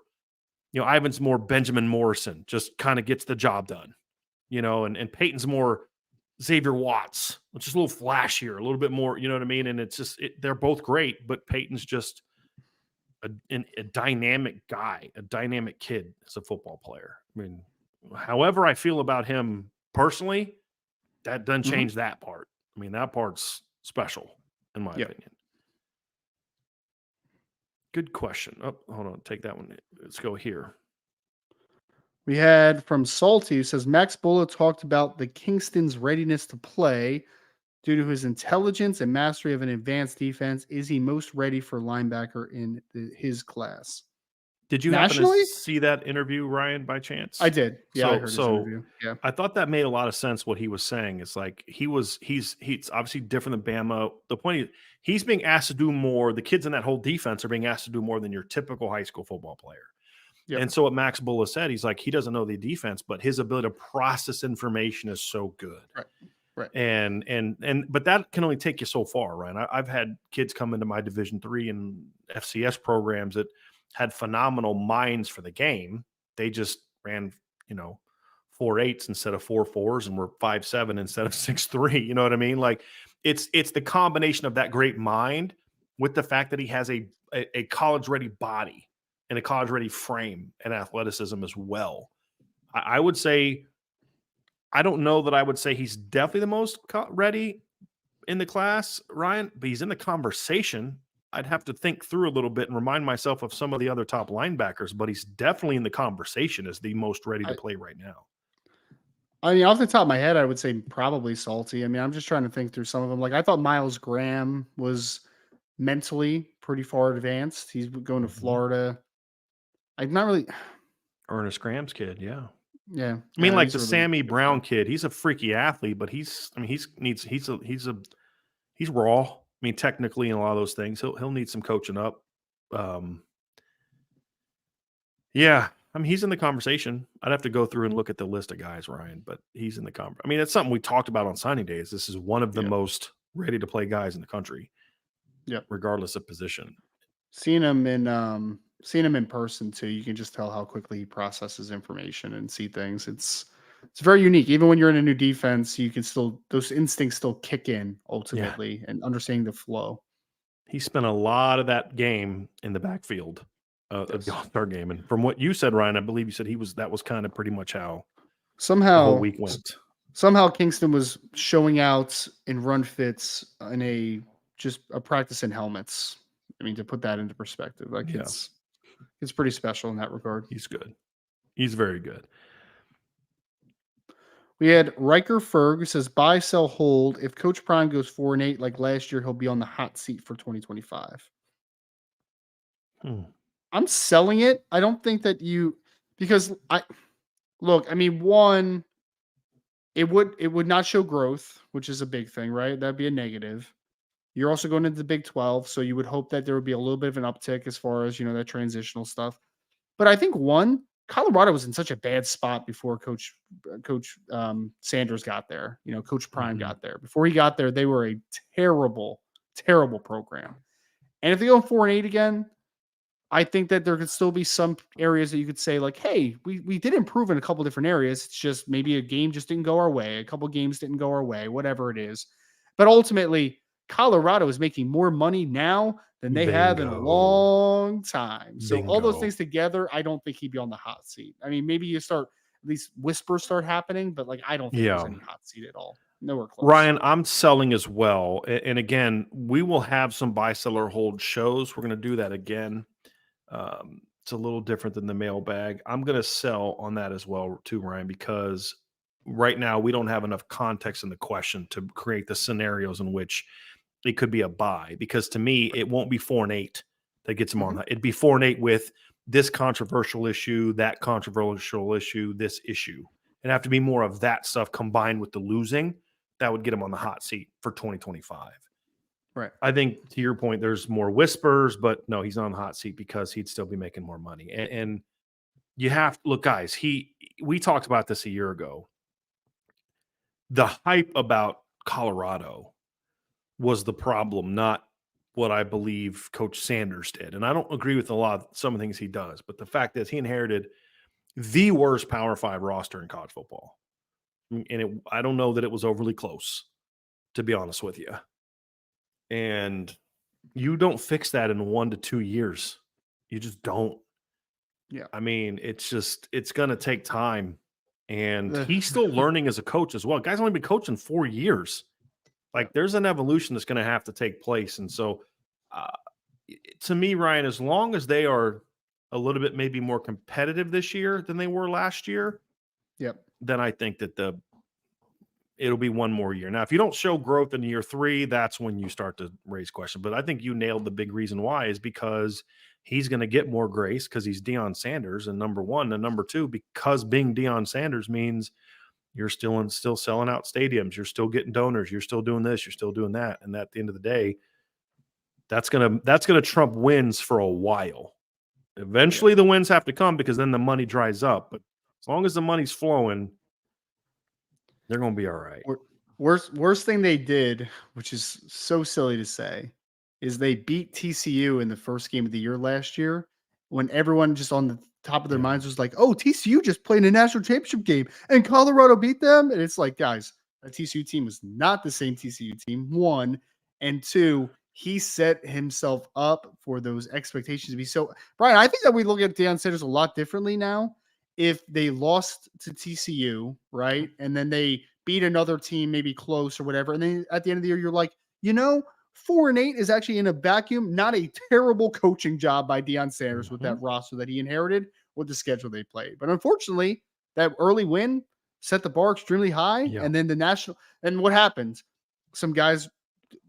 Benjamin Morrison, just kind of gets the job done, and Peyton's more Xavier Watts, which is a little flashier, a little bit more, you know what I mean? And it's just they're both great, but Peyton's just a dynamic guy, a dynamic kid as a football player. I mean, however I feel about him personally, that doesn't change that part. I mean, that part's special, in my opinion. Good question. Oh, hold on. Take that one. Let's go here. We had from Salty, who says Max Bulla talked about the Kingston's readiness to play due to his intelligence and mastery of an advanced defense. Is he most ready for linebacker in his class? Did you happen to see that interview, Ryan, by chance? I did. Yeah, I heard his interview. Yeah. I thought that made a lot of sense what he was saying. It's like he's obviously different than Bama. The point is he's being asked to do more. The kids in that whole defense are being asked to do more than your typical high school football player. Yep. And so what Max Bulla said, he's like, he doesn't know the defense, but his ability to process information is so good. Right. But that can only take you so far, right? I've had kids come into my Division III and FCS programs that had phenomenal minds for the game. They just ran, 4.8s instead of 4.4s and were 5.7 instead of 6.3. You know what I mean? Like it's the combination of that great mind with the fact that he has a college-ready body and a college-ready frame and athleticism as well. I would say, I don't know that I would say he's definitely the most ready in the class, Ryan, but he's in the conversation. I'd have to think through a little bit and remind myself of some of the other top linebackers, but he's definitely in the conversation as the most ready to play right now. I mean, off the top of my head, I would say probably Salty. I mean, I'm just trying to think through some of them. Like I thought Miles Graham was mentally pretty far advanced. He's going to Florida. I'm not really Ernest Graham's kid, yeah. Yeah. I mean, like the really Sammy Brown kid, he's a freaky athlete, but he's raw. I mean, technically in a lot of those things, he'll need some coaching up. Yeah, I mean, he's in the conversation. I'd have to go through and look at the list of guys, Ryan, but he's in the conversation. I mean, that's something we talked about on signing days. This is one of the most ready to play guys in the country. Yep. Regardless of position. Seeing him in person too, you can just tell how quickly he processes information and see things. It's very unique. Even when you're in a new defense, you can still those instincts still kick in ultimately and understanding the flow. He spent a lot of that game in the backfield of the All-Star game. And from what you said, Ryan, I believe you said that was kind of pretty much how the whole week went. Somehow Kingston was showing out in run fits in just a practice in helmets. I mean, to put that into perspective, like it's pretty special in that regard. He's good. He's very good. We had Riker Ferg who says buy, sell, hold. If Coach Prime goes 4-8 like last year, he'll be on the hot seat for 2025. I'm selling it. I don't think that because one, it would not show growth, which is a big thing, right? That'd be a negative. You're also going into the Big 12, so you would hope that there would be a little bit of an uptick as far as, that transitional stuff. But I think Colorado was in such a bad spot before Coach Sanders got there. Coach Prime got there. Before he got there, they were a terrible, terrible program. And if they go 4-8 again, I think that there could still be some areas that you could say like, hey, we did improve in a couple different areas. It's just maybe a game just didn't go our way. A couple games didn't go our way, whatever it is. But ultimately, Colorado is making more money now than they have in a long time. So all those things together, I don't think he'd be on the hot seat. I mean, maybe you start, at least whispers start happening, but like, I don't think there's any hot seat at all. Nowhere close. Ryan, I'm selling as well. And again, we will have some buy, seller, hold shows. We're going to do that again. It's a little different than the mailbag. I'm going to sell on that as well too, Ryan, because right now we don't have enough context in the question to create the scenarios in which it could be a buy. Because to me, it won't be 4-8 that gets them on that. It'd be 4-8 with this controversial issue, that controversial issue, this issue. It'd have to be more of that stuff combined with the losing that would get him on the hot seat for 2025. Right. I think to your point, there's more whispers, but no, he's not on the hot seat because he'd still be making more money. And you have to look, guys, we talked about this a year ago. The hype about Colorado was the problem, not what I believe Coach Sanders did. And I don't agree with some of the things he does, but the fact is he inherited the worst Power 5 roster in college football. And I don't know that it was overly close, to be honest with you. And you don't fix that in 1 to 2 years. You just don't. Yeah. I mean, it's going to take time. And he's still learning as a coach as well. Guy's only been coaching 4 years. Like, there's an evolution that's going to have to take place. And so, to me, Ryan, as long as they are a little bit maybe more competitive this year than they were last year, then I think that it'll be one more year. Now, if you don't show growth in year 3, that's when you start to raise questions. But I think you nailed the big reason why is because he's going to get more grace because he's Deion Sanders, and number one. And number two, because being Deion Sanders means you're still selling out stadiums. You're still getting donors. You're still doing this. You're still doing that. And at the end of the day, that's gonna trump wins for a while. Eventually, the wins have to come because then the money dries up. But as long as the money's flowing, they're going to be all right. Worst thing they did, which is so silly to say, is they beat TCU in the first game of the year last year when everyone just on the top of their minds was like, oh, TCU just played a national championship game and Colorado beat them. And it's like, guys, that TCU team was not the same TCU team, 1. And 2, he set himself up for those expectations to be so. Brian, I think that we look at Deion Sanders a lot differently now. If they lost to TCU, right, and then they beat another team, maybe close or whatever, and then at the end of the year, you're like, 4-8 is actually in a vacuum, not a terrible coaching job by Deion Sanders with that roster that he inherited with the schedule they played. But unfortunately, that early win set the bar extremely high, and then the national – and what happened? Some guys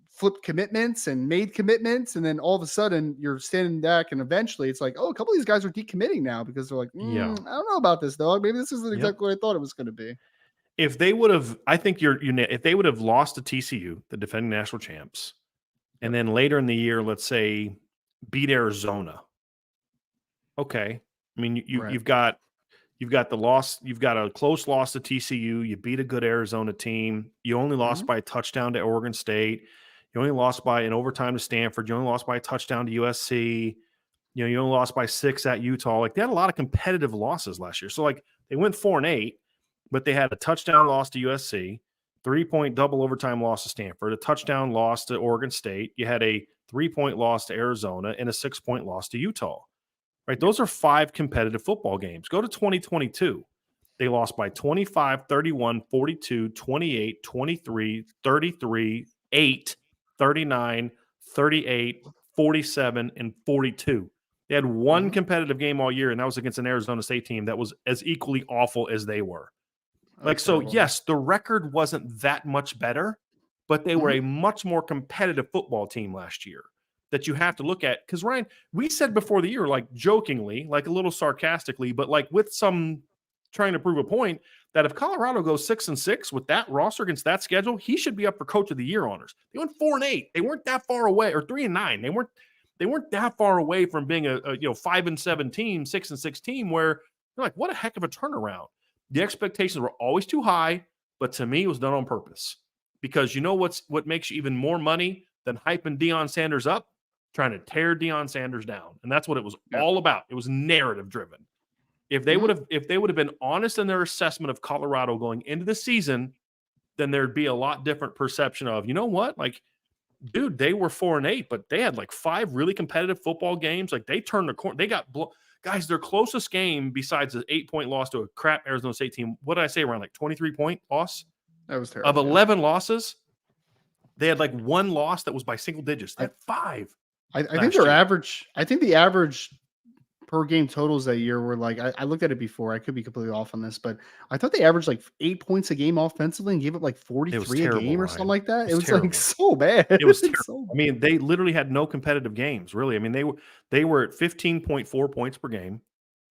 flipped commitments and made commitments, and then all of a sudden you're standing back, and eventually it's like, oh, a couple of these guys are decommitting now because they're like, I don't know about this, dog. Maybe this isn't exactly what I thought it was going to be. If they would have, I think if they would have lost to TCU, the defending national champs, and then later in the year, let's say, beat Arizona. Okay, I mean you've got the loss, you've got a close loss to TCU. You beat a good Arizona team. You only lost by a touchdown to Oregon State. You only lost by an overtime to Stanford. You only lost by a touchdown to USC. You only lost by 6 at Utah. Like, they had a lot of competitive losses last year. So, like, they went 4-8, but they had a touchdown loss to USC, 3-point double overtime loss to Stanford, a touchdown loss to Oregon State. You had a 3-point loss to Arizona and a 6-point loss to Utah. Right? Those are 5 competitive football games. Go to 2022. They lost by 25, 31, 42, 28, 23, 33, 8, 39, 38, 47, and 42. They had one competitive game all year, and that was against an Arizona State team that was as equally awful as they were. Yes, the record wasn't that much better, but they were a much more competitive football team last year that you have to look at. Because, Ryan, we said before the year, like, jokingly, like a little sarcastically, but like with some trying to prove a point, that if Colorado goes 6-6 with that roster against that schedule, he should be up for Coach of the Year honors. They went 4-8. They weren't that far away, or 3-9. They weren't that far away from being a 5-7 team, 6-6 team where You're like, what a heck of a turnaround. The expectations were always too high, but to me, it was done on purpose. Because you know what makes you even more money than hyping Deion Sanders up? Trying to tear Deion Sanders down. And that's what it was all about. It was narrative driven. If they would have been honest in their assessment of Colorado going into the season, then there'd be a lot different perception of, you know what? Like, dude, they were 4-8, but they had like 5 really competitive football games. Like they turned the corner. They got guys, their closest game besides the 8-point loss to a crap Arizona State team. What did I say? Around like 23-point loss? That was terrible. Of 11 losses, they had like 1 loss that was by single digits. They had 5. I think their average, I think the average per game totals that year were like, I looked at it before. I could be completely off on this, but I thought they averaged like 8 points a game offensively and gave up like 43 a game or something like that. It was like so bad. It was terrible. I mean, they literally had no competitive games, really. I mean, they were at 15.4 points per game.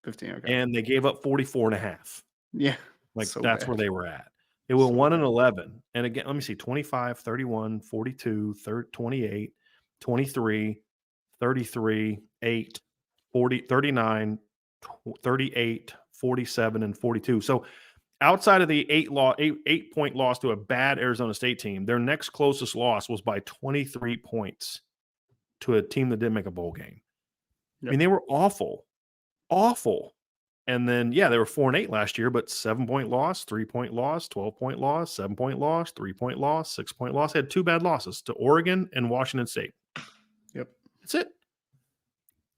15, okay. And they gave up 44.5. Yeah. Like that's where they were at. They were 1-11. And again, let me see, 25, 31, 42, 28, 23, 33, 8, 40, 39, 38, 47, and 42. So outside of the 8-point loss to a bad Arizona State team, their next closest loss was by 23 points to a team that didn't make a bowl game. Yep. I mean, they were awful. And then, they were 4-8 last year, but 7-point loss, 3-point loss, 12-point loss, 7-point loss, 3-point loss, 6-point loss. They had 2 bad losses to Oregon and Washington State. Yep. That's it.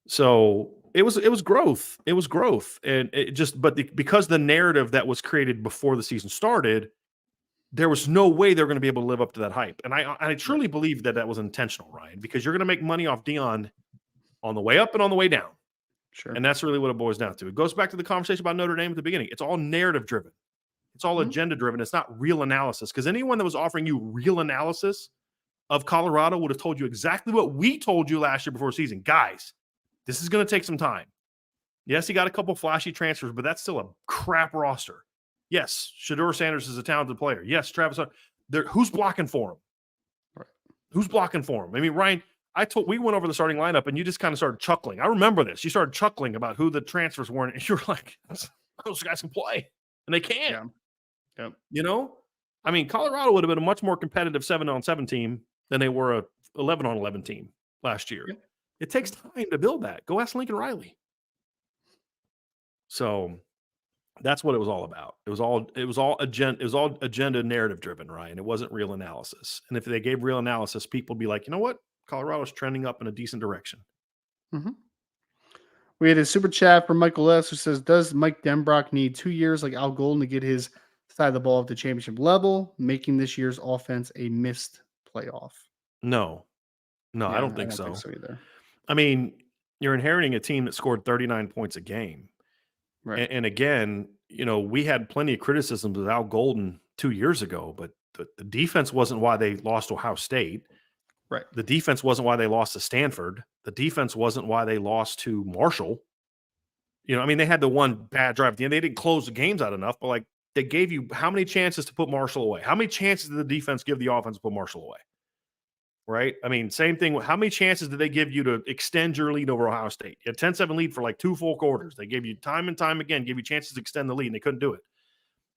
So it was growth. It was growth. And it just, because the narrative that was created before the season started, there was no way they're going to be able to live up to that hype. And I truly believe that was intentional, Ryan, because you're going to make money off Deion on the way up and on the way down. Sure. And that's really what it boils down to. It goes back to the conversation about Notre Dame at the beginning. It's all narrative driven. It's all agenda driven. It's not real analysis. Because anyone that was offering you real analysis of Colorado would have told you exactly what we told you last year before the season. Guys, this is going to take some time. Yes, he got a couple flashy transfers, but that's still a crap roster. Yes, Shedeur Sanders is a talented player. Yes, Travis. Who's blocking for him? Right. Who's blocking for him? I mean, Ryan, we went over the starting lineup and you just kind of started chuckling. I remember this. You started chuckling about who the transfers were, and you're like, those guys can play, and they can. Yeah. You know? I mean, Colorado would have been a much more competitive 7-on-7 team than they were a 11-on-11 team last year. Yeah. It takes time to build that. Go ask Lincoln Riley. So that's what it was all about. It was all agenda narrative driven, Ryan. It wasn't real analysis. And if they gave real analysis, people would be like, you know what? Colorado's trending up in a decent direction. Mm-hmm. We had a super chat from Michael S. who says, does Mike Denbrock need 2 years like Al Golden to get his side of the ball at the championship level, making this year's offense a missed playoff? No, I don't think so. Think so either. I mean, you're inheriting a team that scored 39 points a game. Right. And again, we had plenty of criticisms of Al Golden 2 years ago, but the defense wasn't why they lost Ohio State. Right. The defense wasn't why they lost to Stanford. The defense wasn't why they lost to Marshall. I mean, they had the one bad drive at the end. They didn't close the games out enough, but they gave you how many chances to put Marshall away? How many chances did the defense give the offense to put Marshall away? Right? I mean, same thing. How many chances did they give you to extend your lead over Ohio State? You had 10-7 lead for like 2 full quarters. They gave you time and time again, gave you chances to extend the lead, and they couldn't do it.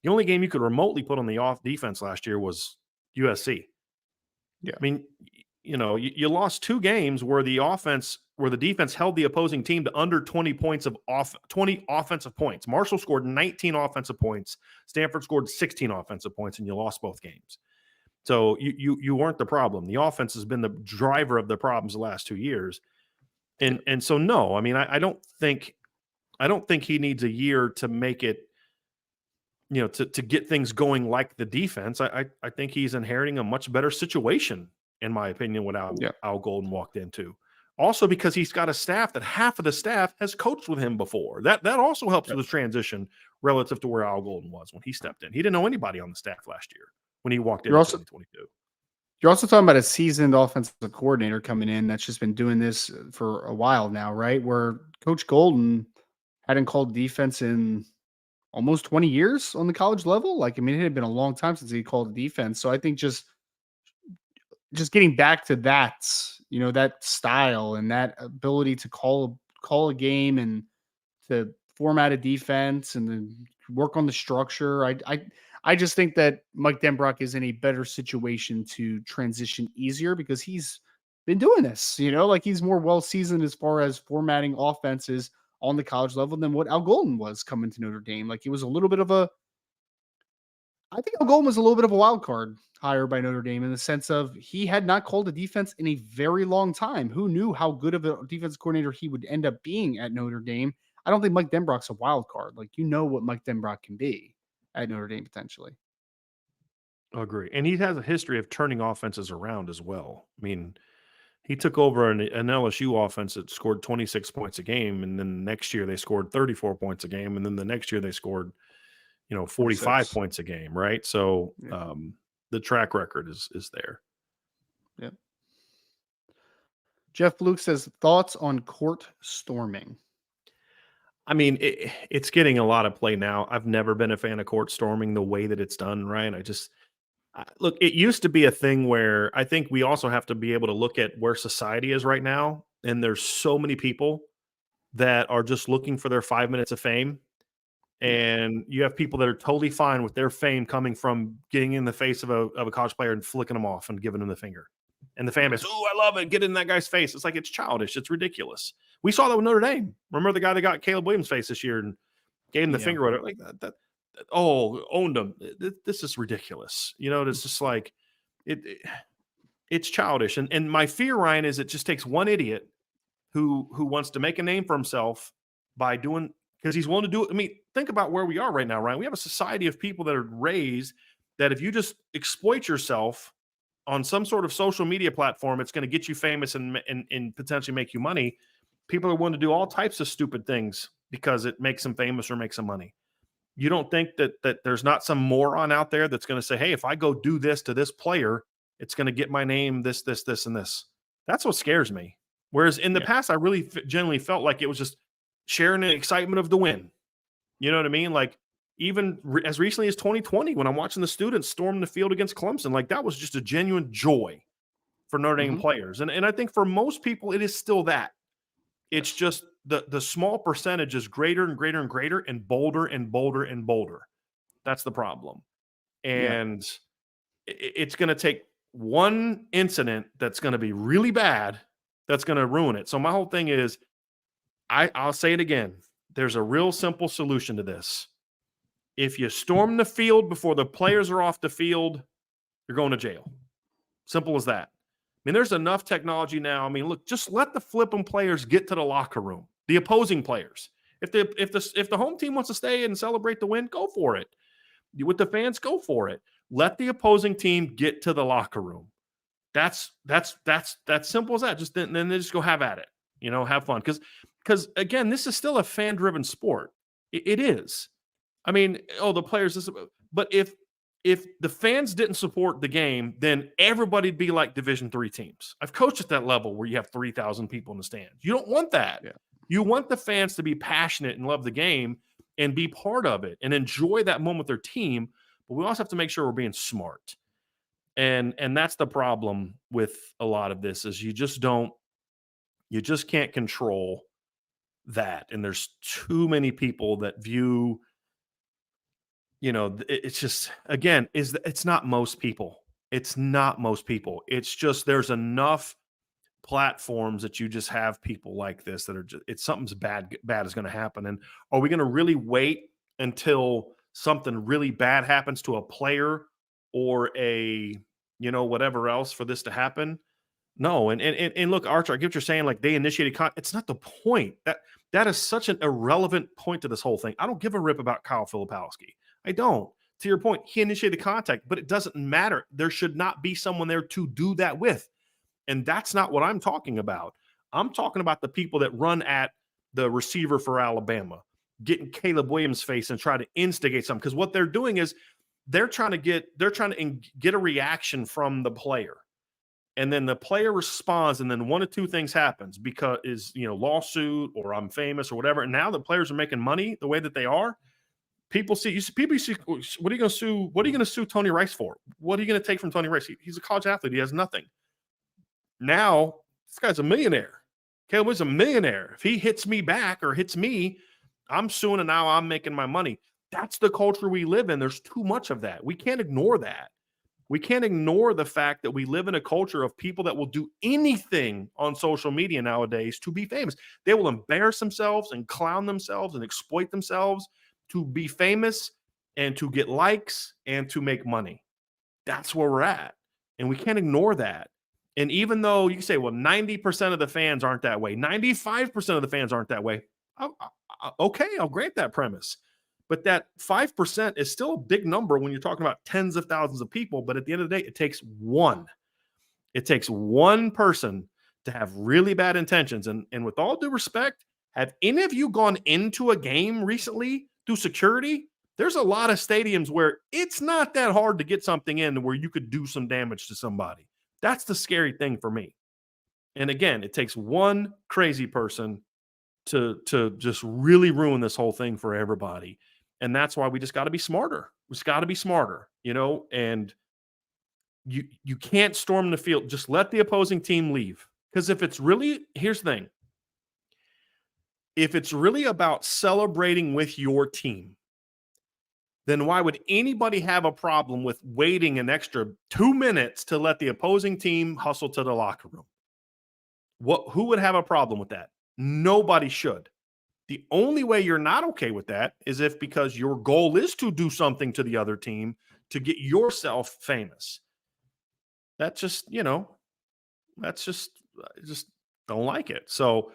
The only game you could remotely put on the off defense last year was USC. Yeah. I mean, you lost 2 games where the defense held the opposing team to under 20 points of 20 offensive points. Marshall scored 19 offensive points. Stanford scored 16 offensive points, and you lost both games. So you weren't the problem. The offense has been the driver of the problems the last 2 years. And so no, I mean, I don't think he needs a year to make it, to get things going like the defense. I think he's inheriting a much better situation, in my opinion, what Al Golden walked into. Also because he's got a staff that half of the staff has coached with him before. That also helps with the transition relative to where Al Golden was when he stepped in. He didn't know anybody on the staff last year when he walked in 2022. You're also talking about a seasoned offensive coordinator coming in that's just been doing this for a while now, right? Where Coach Golden hadn't called defense in almost 20 years on the college level. It had been a long time since he called defense. So I think just getting back to that, that style and that ability to call a game and to formatted defense and then work on the structure. I just think that Mike Denbrock is in a better situation to transition easier because he's been doing this, like he's more well seasoned as far as formatting offenses on the college level than what Al Golden was coming to Notre Dame. Like, it was a little bit of a I think Al Golden was a little bit of a wild card hire by Notre Dame in the sense of he had not called a defense in a very long time. Who knew how good of a defense coordinator he would end up being at Notre Dame? I don't think Mike Denbrock's a wild card. Like, what Mike Denbrock can be at Notre Dame potentially. Agree. And he has a history of turning offenses around as well. I mean, he took over an LSU offense that scored 26 points a game, and then the next year they scored 34 points a game, and then the next year they scored, 45 6. points a game, right? So Yeah. the track record is there. Yep. Jeff Luke says, thoughts on court storming? I mean, it's getting a lot of play now. I've never been a fan of court storming the way that it's done, right? Look, it used to be a thing where I think we also have to be able to look at where society is right now. And there's so many people that are just looking for their 5 minutes of fame. And you have people that are totally fine with their fame coming from getting in the face of a college player and flicking them off and giving them the finger. And the fan base, oh, I love it. Get in that guy's face. It's like, it's childish. It's ridiculous. We saw that with Notre Dame. Remember the guy that got Caleb Williams' face this year and gave him the finger, whatever, like that. Owned him. This is ridiculous. It's just like it's childish. And my fear, Ryan, is it just takes one idiot who wants to make a name for himself by doing, because he's willing to do it. I mean, think about where we are right now, Ryan. We have a society of people that are raised that if you just exploit yourself on some sort of social media platform, it's going to get you famous and potentially make you money. People are willing to do all types of stupid things because it makes them famous or makes them money. You don't think that there's not some moron out there that's going to say, hey, if I go do this to this player, it's going to get my name, this, and this. That's what scares me. Whereas in the past, I really genuinely felt like it was just sharing the excitement of the win. You know what I mean? Like, even as recently as 2020, when I'm watching the students storm the field against Clemson, like, that was just a genuine joy for Notre Dame players. And I think for most people, it is still that. It's just the small percentage is greater and greater and greater and bolder and bolder and bolder. That's the problem. And it's going to take one incident that's going to be really bad that's going to ruin it. So my whole thing is, I'll say it again. There's a real simple solution to this. If you storm the field before the players are off the field, you're going to jail. Simple as that. I mean, there's enough technology now. I mean, look, just let the flipping players get to the locker room, the opposing players. If the home team wants to stay and celebrate the win, go for it. With the fans, go for it. Let the opposing team get to the locker room. That's simple as that. Just then they just go have at it. Have fun. Because again, this is still a fan-driven sport. It is. I mean, the players. But if the fans didn't support the game, then everybody'd be like Division III teams. I've coached at that level where you have 3,000 people in the stands. You don't want that. Yeah. You want the fans to be passionate and love the game and be part of it and enjoy that moment with their team. But we also have to make sure we're being smart. And that's the problem with a lot of this is you just can't control that. And there's too many people that view, it's just, again, it's not most people. It's not most people. It's just, there's enough platforms that you just have people like this that are just, it's something's bad is going to happen. And are we going to really wait until something really bad happens to a player or a, whatever else for this to happen? No. And look, Archer, I get what you're saying. Like, they initiated it's not the point. That is such an irrelevant point to this whole thing. I don't give a rip about Kyle Filipowski. I don't. To your point, he initiated contact, but it doesn't matter. There should not be someone there to do that with. And that's not what I'm talking about. I'm talking about the people that run at the receiver for Alabama, getting Caleb Williams' face and try to instigate something. Because what they're doing is they're trying to get a reaction from the player. And then the player responds, and then one of two things happens because lawsuit or I'm famous or whatever. And now the players are making money the way that they are. People see, what are you going to sue? What are you going to sue Tony Rice for? What are you going to take from Tony Rice? He's a college athlete. He has nothing. Now, this guy's a millionaire. Caleb was a millionaire. If he hits me back or hits me, I'm suing and now I'm making my money. That's the culture we live in. There's too much of that. We can't ignore that. We can't ignore the fact that we live in a culture of people that will do anything on social media nowadays to be famous. They will embarrass themselves and clown themselves and exploit themselves to be famous and to get likes and to make money. That's where we're at. And we can't ignore that. And even though you can say, well, 90% of the fans aren't that way, 95% of the fans aren't that way. Okay, I'll grant that premise. But that 5% is still a big number when you're talking about tens of thousands of people. But at the end of the day, it takes one. It takes one person to have really bad intentions. And with all due respect, have any of you gone into a game recently through security? There's a lot of stadiums where it's not that hard to get something in where you could do some damage to somebody. That's the scary thing for me. And again, it takes one crazy person to just really ruin this whole thing for everybody. And that's why we just got to be smarter. We just got to be smarter, and you can't storm the field. Just let the opposing team leave. Because here's the thing. If it's really about celebrating with your team, then why would anybody have a problem with waiting an extra 2 minutes to let the opposing team hustle to the locker room? Who would have a problem with that? Nobody should. The only way you're not okay with that is if because your goal is to do something to the other team to get yourself famous. That's just, that's just don't like it. So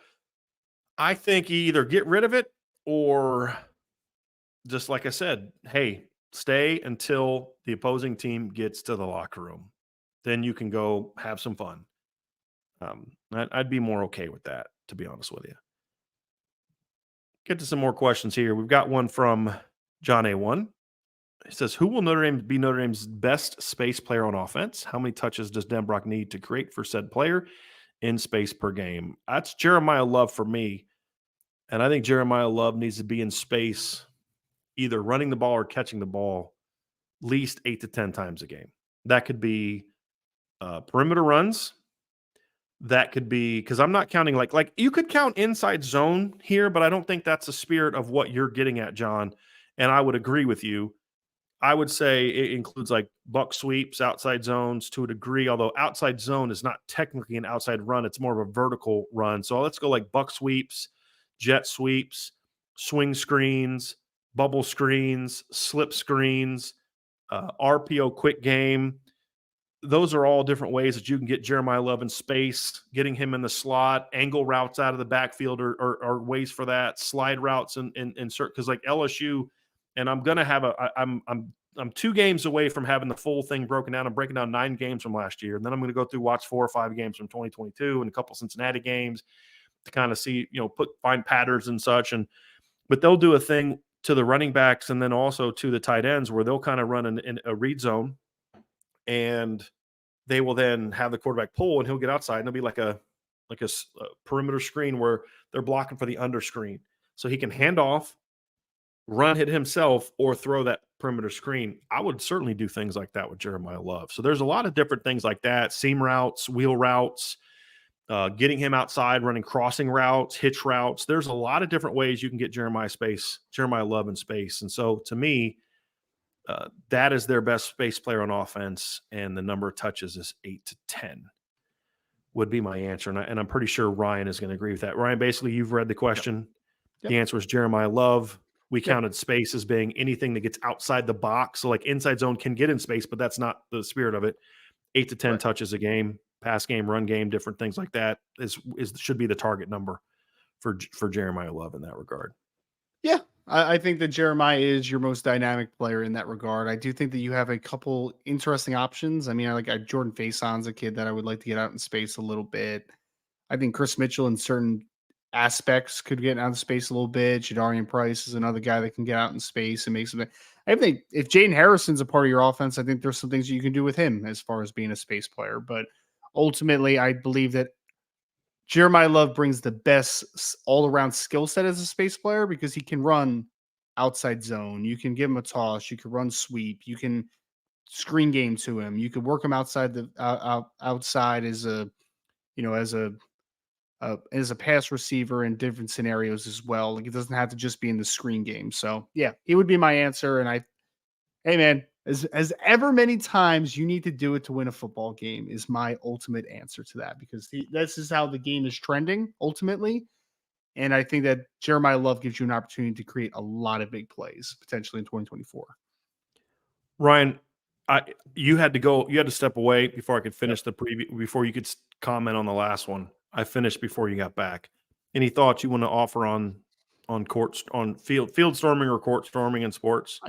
I think you either get rid of it or just like I said, hey, stay until the opposing team gets to the locker room. Then you can go have some fun. I'd be more okay with that, to be honest with you. Get to some more questions here. We've got one from John A1. He says, who will be Notre Dame's best space player on offense? How many touches does Denbrock need to create for said player in space per game? That's Jeremiah Love for me. And I think Jeremiah Love needs to be in space, either running the ball or catching the ball, at least 8 to 10 times a game. That could be perimeter runs. That could be, because I'm not counting like you could count inside zone here, but I don't think that's the spirit of what you're getting at, John. And I would agree with you. I would say it includes like buck sweeps, outside zones to a degree, although outside zone is not technically an outside run. It's more of a vertical run. So let's go like buck sweeps, jet sweeps, swing screens, bubble screens, slip screens, RPO quick game. Those are all different ways that you can get Jeremiah Love in space, getting him in the slot, angle routes out of the backfield are ways for that, slide routes and certain, because like LSU, and I'm gonna have I'm 2 games away from having the full thing broken down. I'm breaking down 9 games from last year, and then I'm gonna go through watch 4 or 5 games from 2022 and a couple Cincinnati games to kind of see, find patterns and such. But they'll do a thing to the running backs and then also to the tight ends where they'll kind of run in a read zone. And they will then have the quarterback pull and he'll get outside and it'll be like a perimeter screen where they're blocking for the under screen. So he can hand off, run hit himself, or throw that perimeter screen. I would certainly do things like that with Jeremiah Love. So there's a lot of different things like that. Seam routes, wheel routes, getting him outside, running crossing routes, hitch routes. There's a lot of different ways you can get Jeremiah Love in space. And so to me, that is their best space player on offense, and the number of touches is 8 to 10 would be my answer. And I'm pretty sure Ryan is going to agree with that. Ryan, basically, you've read the question. Yep. The answer is Jeremiah Love. We counted space as being anything that gets outside the box. So like inside zone can get in space, but that's not the spirit of it. 8 to 10 touches a game, pass game, run game, different things like that should be the target number for Jeremiah Love in that regard. Yeah, I think that Jeremiah is your most dynamic player in that regard. I do think that you have a couple interesting options. I mean, I like Jordan Faison's a kid that I would like to get out in space a little bit. I think Chris Mitchell in certain aspects could get out in space a little bit. Jadarian Price is another guy that can get out in space and make something. I think if Jaden Harrison's a part of your offense, I think there's some things you can do with him as far as being a space player. But ultimately, I believe that Jeremiah Love brings the best all-around skill set as a space player because he can run outside zone. You can give him a toss. You can run sweep. You can screen game to him. You could work him outside outside as a as a pass receiver in different scenarios as well. Like it doesn't have to just be in the screen game. So yeah, he would be my answer. And hey man, as ever many times you need to do it to win a football game is my ultimate answer to that, because this is how the game is trending ultimately. And I think that Jeremiah Love gives you an opportunity to create a lot of big plays potentially in 2024. Ryan, you had to step away before I could Yep. finish the preview, before you could comment on the last one. I finished before you got back. Any thoughts you want to offer on field storming or court storming in sports?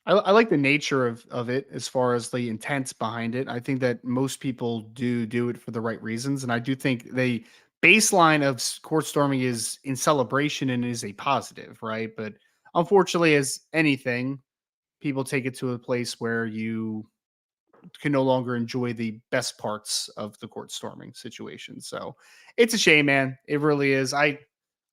I like the nature of it as far as the intents behind it. I think that most people do it for the right reasons, and I do think the baseline of court storming is in celebration and is a positive, right? But unfortunately, as anything, people take it to a place where you can no longer enjoy the best parts of the court storming situation. So it's a shame, man. It really is. I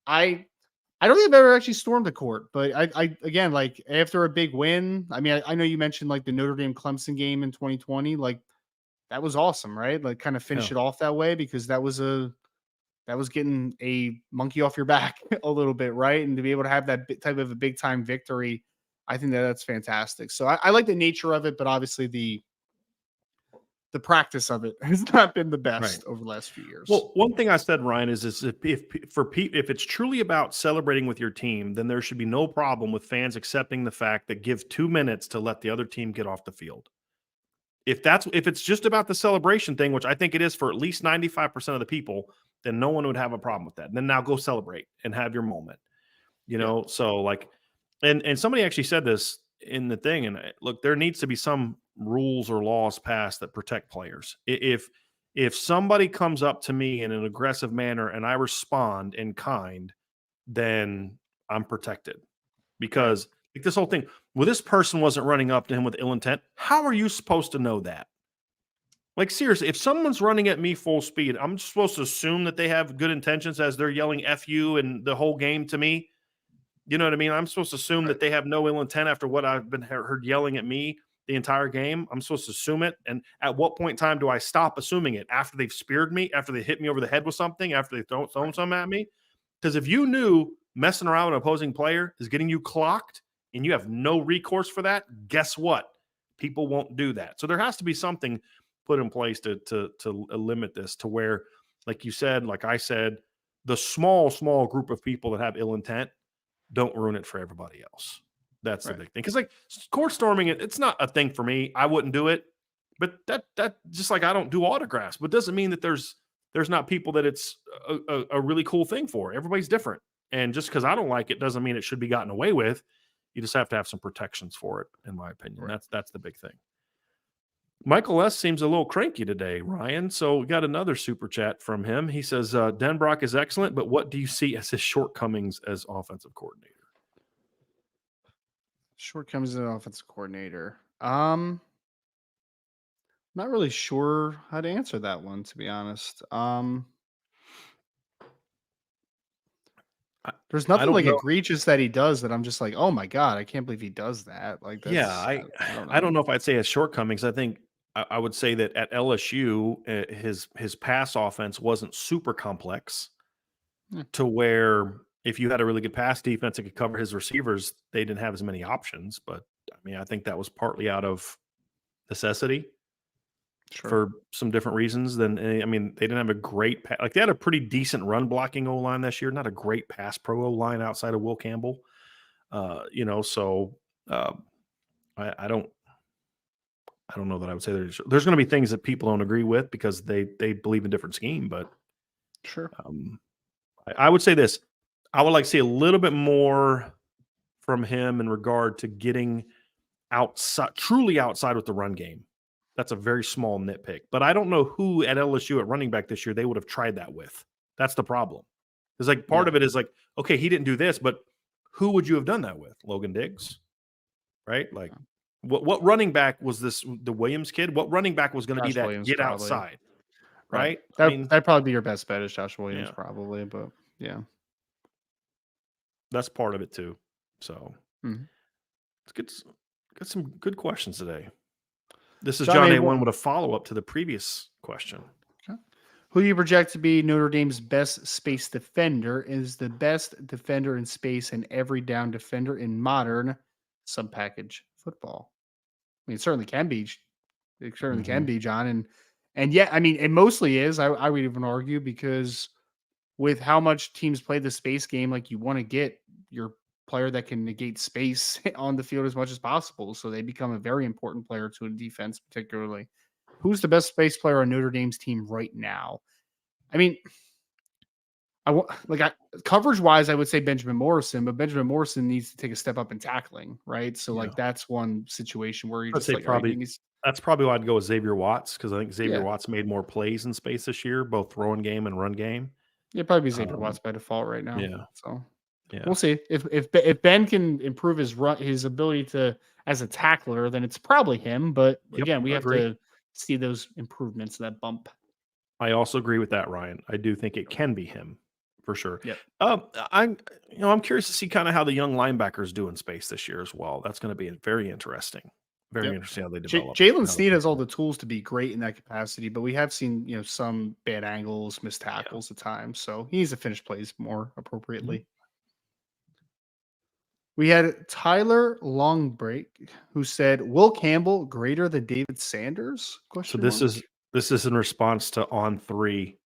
I don't think I've ever actually stormed a court, but I again, like after a big win, I mean, I know you mentioned like the Notre Dame Clemson game in 2020, like that was awesome, right? Like kind of finish Yeah. it off that way, because that was getting a monkey off your back a little bit, right? And to be able to have that type of a big time victory, I think that that's fantastic. So I like the nature of it, but obviously the practice of it has not been the Right. best over the last few years. Well, one thing I said, Ryan, is if it's truly about celebrating with your team, then there should be no problem with fans accepting the fact that give 2 minutes to let the other team get off the field. If it's just about the celebration thing, which I think it is for at least 95% of the people, then no one would have a problem with that. And then now go celebrate and have your moment. Yeah. So like, and somebody actually said this in the thing, and look, there needs to be some rules or laws passed that protect players. If somebody comes up to me in an aggressive manner and I respond in kind, then I'm protected. Right. Because like this whole thing, well, this person wasn't running up to him with ill intent. How are you supposed to know that? Like seriously, if someone's running at me full speed, I'm supposed to assume that they have good intentions as they're yelling "F you" and the whole game to me. You know what I mean? I'm supposed to assume Right. that they have no ill intent after what I've been heard yelling at me the entire game. I'm supposed to assume it. And at what point in time do I stop assuming it? After they've speared me, after they hit me over the head with something, after they've thrown Right. something at me? Because if you knew messing around with an opposing player is getting you clocked and you have no recourse for that, guess what? People won't do that. So there has to be something put in place to limit this to where, like you said, like I said, the small group of people that have ill intent don't ruin it for everybody else. That's the Right. big thing. Because like court storming, it's not a thing for me. I wouldn't do it. But that just like I don't do autographs, but doesn't mean that there's not people that it's a really cool thing for. Everybody's different. And just because I don't like it doesn't mean it should be gotten away with. You just have to have some protections for it, in my opinion. Right. That's the big thing. Michael S. seems a little cranky today, Ryan. So we got another super chat from him. He says, Denbrock is excellent, but what do you see as his shortcomings as offensive coordinator? Shortcomings as an offensive coordinator. Not really sure how to answer that one, to be honest. I, There's I nothing don't like know. egregious that he does that I'm just like, oh my god, I can't believe he does that. Like Yeah, that's I don't I know. don't know if I'd say his shortcomings. I think I would say that at LSU, his pass offense wasn't super complex Yeah, to where if you had a really good pass defense that could cover his receivers, they didn't have as many options. But I mean, I think that was partly out of necessity sure. for some different reasons. I mean, they didn't have a great like they had a pretty decent run blocking O line this year, not a great pass pro O line outside of Will Campbell. So uh, I don't. I don't know that I would say there's going to be things that people don't agree with because they believe in different scheme, but Sure. um, I would say this: I would like to see a little bit more from him in regard to getting outside, truly outside with the run game. That's a very small nitpick, but I don't know who at LSU at running back this year they would have tried that with. That's the problem. Because like part Yeah. of it is like, okay, he didn't do this, but who would you have done that with? Logan Diggs, right? Like, what running back was this? The Williams kid? What running back was going to be Josh that Williams get probably. outside, Right. right? I That mean, that'd probably be your best bet is Josh Williams, yeah, probably, but yeah. that's part of it too. So Mhm. it's good. Got some good questions today. This is John John A. A1 with a follow up to the previous question. Okay. Who do you project to be Notre Dame's best space defender? Is the best defender in space and every down defender in modern sub-package football? I mean, it certainly can be. It certainly can Mhm. be, John. And yeah, I mean, it mostly is. I would even argue because with how much teams play the space game, like you want to get your player that can negate space on the field as much as possible. So they become a very important player to a defense, particularly. Who's the best space player on Notre Dame's team right now? I mean, coverage wise, I would say Benjamin Morrison, but Benjamin Morrison needs to take a step up in tackling, right? So Yeah. like that's one situation where you're I'd just say like, all right, he probably needs, that's probably why I'd go with Xavier Watts because I think Xavier yeah, Watts made more plays in space this year, both throwing game and run game. it'd probably be Xavier Um, Watts by default right now. yeah, So yeah. we'll see if Ben can improve his ability to as a tackler, then it's probably him. But Yep, again, we I have agree. to see those improvements, that bump. I also agree with that, Ryan. I do think it can be him for sure. Yep. I'm I'm curious to see kind of how the young linebackers do in space this year as well. That's going to be very interesting. Very Yep. interesting how they develop. Jalen How they Sneed has all perform. the tools to be great in that capacity, but we have seen some bad angles, missed Yeah. tackles at times. So he needs to finish plays more Mhm. appropriately. We had Tyler Longbreak who said, "Will Campbell greater than David Sanders?" So Question this mark. is in response to on three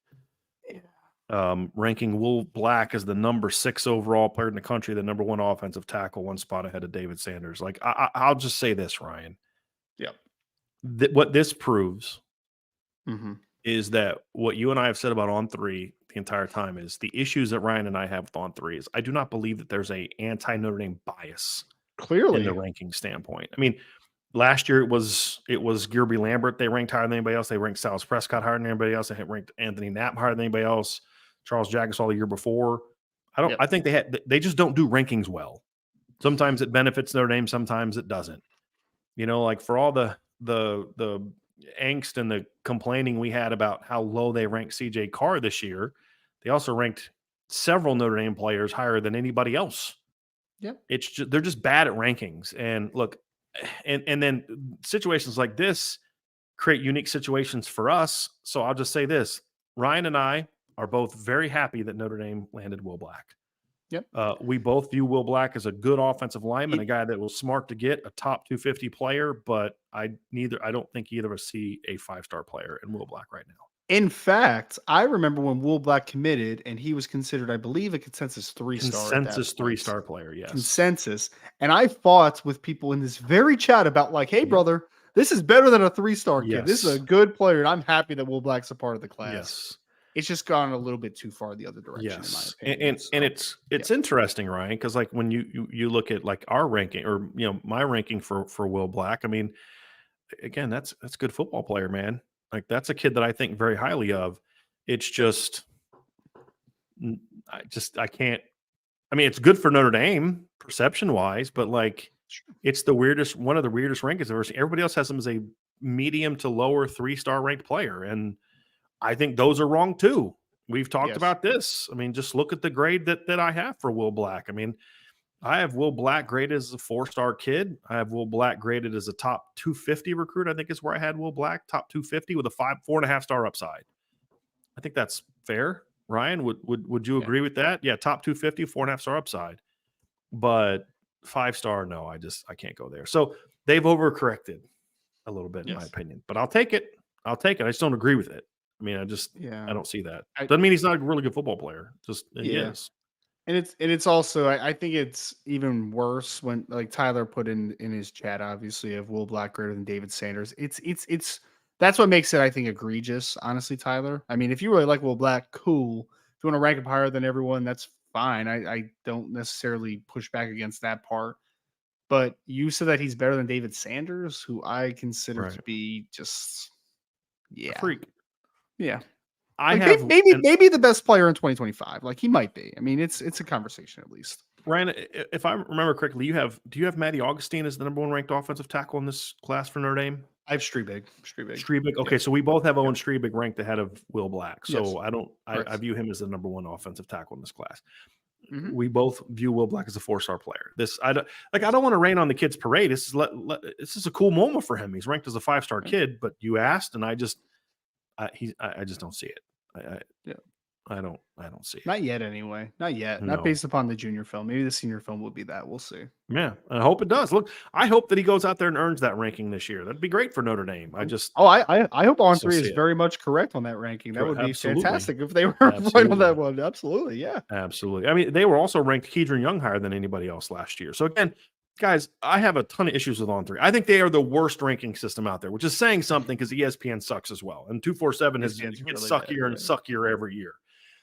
Yeah. ranking Will Black as the number 6 overall player in the country, the number 1 offensive tackle, 1 spot ahead of David Sanders. Like I'll just say this, Ryan. Yep. What this proves Hmm. is that what you and I have said about on three the entire time is the issues that Ryan and I have with on three is I do not believe that there's a anti Notre Dame bias in the Clearly. ranking standpoint. I mean, last year it was Gilby Lambert they ranked higher than anybody else. They ranked Silas Prescott higher than anybody else. They had ranked Anthony Knapp higher than anybody else. Charles Jagusah the year before. Yep. I think they just don't do rankings well. Sometimes it benefits Notre Dame, sometimes it doesn't. Like for all the angst and the complaining we had about how low they ranked CJ Carr this year, they also ranked several Notre Dame players higher than anybody else. Yep. They're just bad at rankings. And look, and then situations like this create unique situations for us. So I'll just say this: Ryan and I are both very happy that Notre Dame landed Will Black. Yep. We both view Will Black as a good offensive lineman, a It, guy that was smart to get, a top 250 player, but I don't think either of us see a 5-star player in Will Black right now. in fact, I remember when Will Black committed, and he was considered, I believe, a consensus 3-star at that Consensus point. 3-star player, yes. Consensus. And I fought with people in this very chat about like, hey, Yep. brother, this is better than a 3-star kid. This is a Yes. good player, and I'm happy that Will Black's a part of the class. Yes. It's just gone a little bit too far the other direction, in my Yes. opinion. And So, it's interesting, Ryan, because like when you look at like our ranking or my ranking for Will Black, I mean, again, that's a good football player, man. Like that's a kid that I think very highly of. It's just I can't. I mean, it's good for Notre Dame perception wise, but like it's one of the weirdest rankings I've ever seen. Everybody else has him as a medium to lower 3-star ranked player, and I think those are wrong too. We've talked yes. about this. I mean, just look at the grade that I have for Will Black. I mean, I have Will Black graded as a 4-star kid. I have Will Black graded as a top 250 recruit. I think is where I had Will Black, top 250 with a 4.5-star upside. I think that's fair. Ryan, would you Yeah. agree with that? Yeah, top 250, 4.5-star upside. But 5-star, no, I can't go there. So they've overcorrected a little bit, in my Yes. opinion. But I'll take it. I just don't agree with it. I mean, I Yeah. don't see that. I, Doesn't mean he's not a really good football player. Just he yeah. is. And it's also I think it's even worse when like Tyler put in his chat obviously of Will Black greater than David Sanders. It's that's what makes it I think egregious, honestly, Tyler. I mean, if you really like Will Black, cool. If you want to rank him higher than everyone, that's fine. I don't necessarily push back against that part. But you said that he's better than David Sanders, who I consider to Right. be just A yeah. freak. Yeah. I Like have maybe the best player in 2025. Like he might be. I mean, it's a conversation at least. Ryan, if I remember correctly, do you have Matty Augustine as the number 1 ranked offensive tackle in this class for Notre Dame? I have Streebig. Streebig. Yep. Okay, so we both have Owen Yep. Streebig ranked ahead of Will Black. Yes. So I Correct. view him as the number 1 offensive tackle in this class. Mhm. We both view Will Black as a 4-star player. I don't want to rain on the kid's parade. This is a cool moment for him. He's ranked as a 5-star kid, but you asked, and I just don't see it. Yeah. I don't see it. Not yet, anyway. Not yet. Not No. based upon the junior film. Maybe the senior film will be that. We'll see. Yeah, I hope it does. Look, I hope that he goes out there and earns that ranking this year. That'd be great for Notre Dame. I hope On still Three see is it. very much correct on that ranking. That would be Absolutely. fantastic if they were right on Absolutely. that one. Absolutely, yeah. Absolutely. I mean, they were also ranked Kedron Young higher than anybody else last year. So again, guys, I have a ton of issues with On Three. I think they are the worst ranking system out there, which is saying something because ESPN sucks as well. And 247 ESPN's gets really suckier bad, and suckier every year.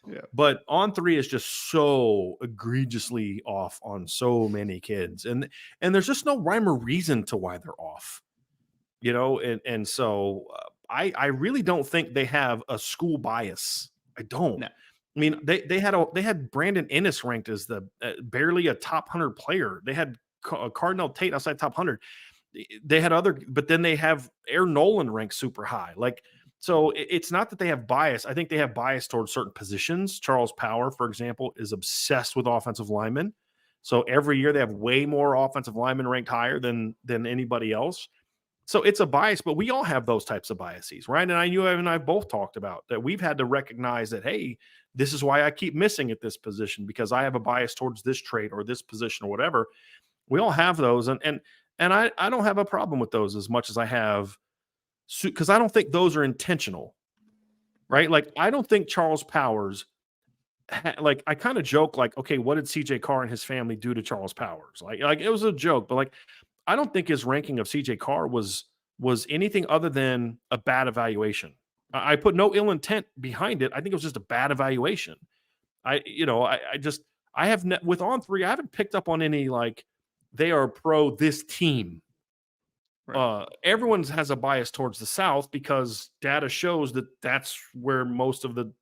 Yeah. But On Three is just so egregiously off on so many kids. And there's just no rhyme or reason to why they're off. You know, and so I really don't think they have a school bias. I don't. No. I mean, they had Brandon Ennis ranked as the barely a top 100 player. They had Cardinal Tate outside top 100. They had other, but then they have Air Nolan ranked super high. Like, so it's not that they have bias. I think they have bias towards certain positions. Charles Power, for example, is obsessed with offensive linemen. So every year they have way more offensive linemen ranked higher than anybody else. So it's a bias, but we all have those types of biases, right? And you and I both talked about that. We've had to recognize that, hey, this is why I keep missing at this position because I have a bias towards this trait or this position or whatever. We all have those, and I don't have a problem with those as much as I have, because I don't think those are intentional, right? Like I don't think Charles Powers, like I kind of joke, like, okay, what did CJ Carr and his family do to Charles Powers? Like it was a joke, but like I don't think his ranking of CJ Carr was anything other than a bad evaluation. I put no ill intent behind it. I think it was just a bad evaluation. I have with On Three, I haven't picked up on any like they are pro this team. Right. Everyone has a bias towards the South because data shows that that's where most of the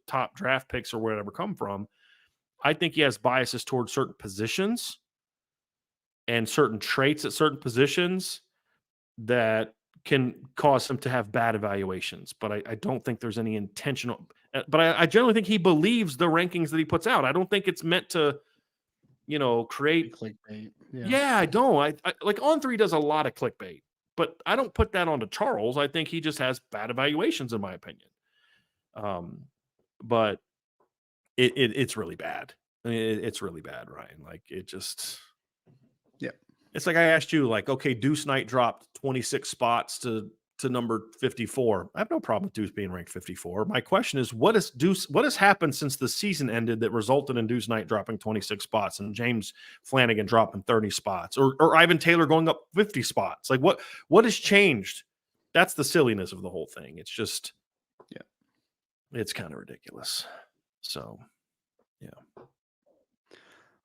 top draft picks or whatever come from. I think he has biases towards certain positions and certain traits at certain positions that can cause him to have bad evaluations. But I don't think there's any intentional. But I generally think he believes the rankings that he puts out. I don't think it's meant to, create clickbait. Yeah, I don't. I like On Three does a lot of clickbait, but I don't put that onto Charles. I think he just has bad evaluations, in my opinion. But it's really bad. I mean, it's really bad, Ryan. Like it just. Yeah. It's like I asked you, like, okay, Deuce Knight dropped 26 spots to number 54. I have no problem with Deuce being ranked 54. My question is, what has happened since the season ended that resulted in Deuce Knight dropping 26 spots and James Flanagan dropping 30 spots or Ivan Taylor going up 50 spots? Like what has changed? That's the silliness of the whole thing. It's just, it's kind of ridiculous. So, yeah.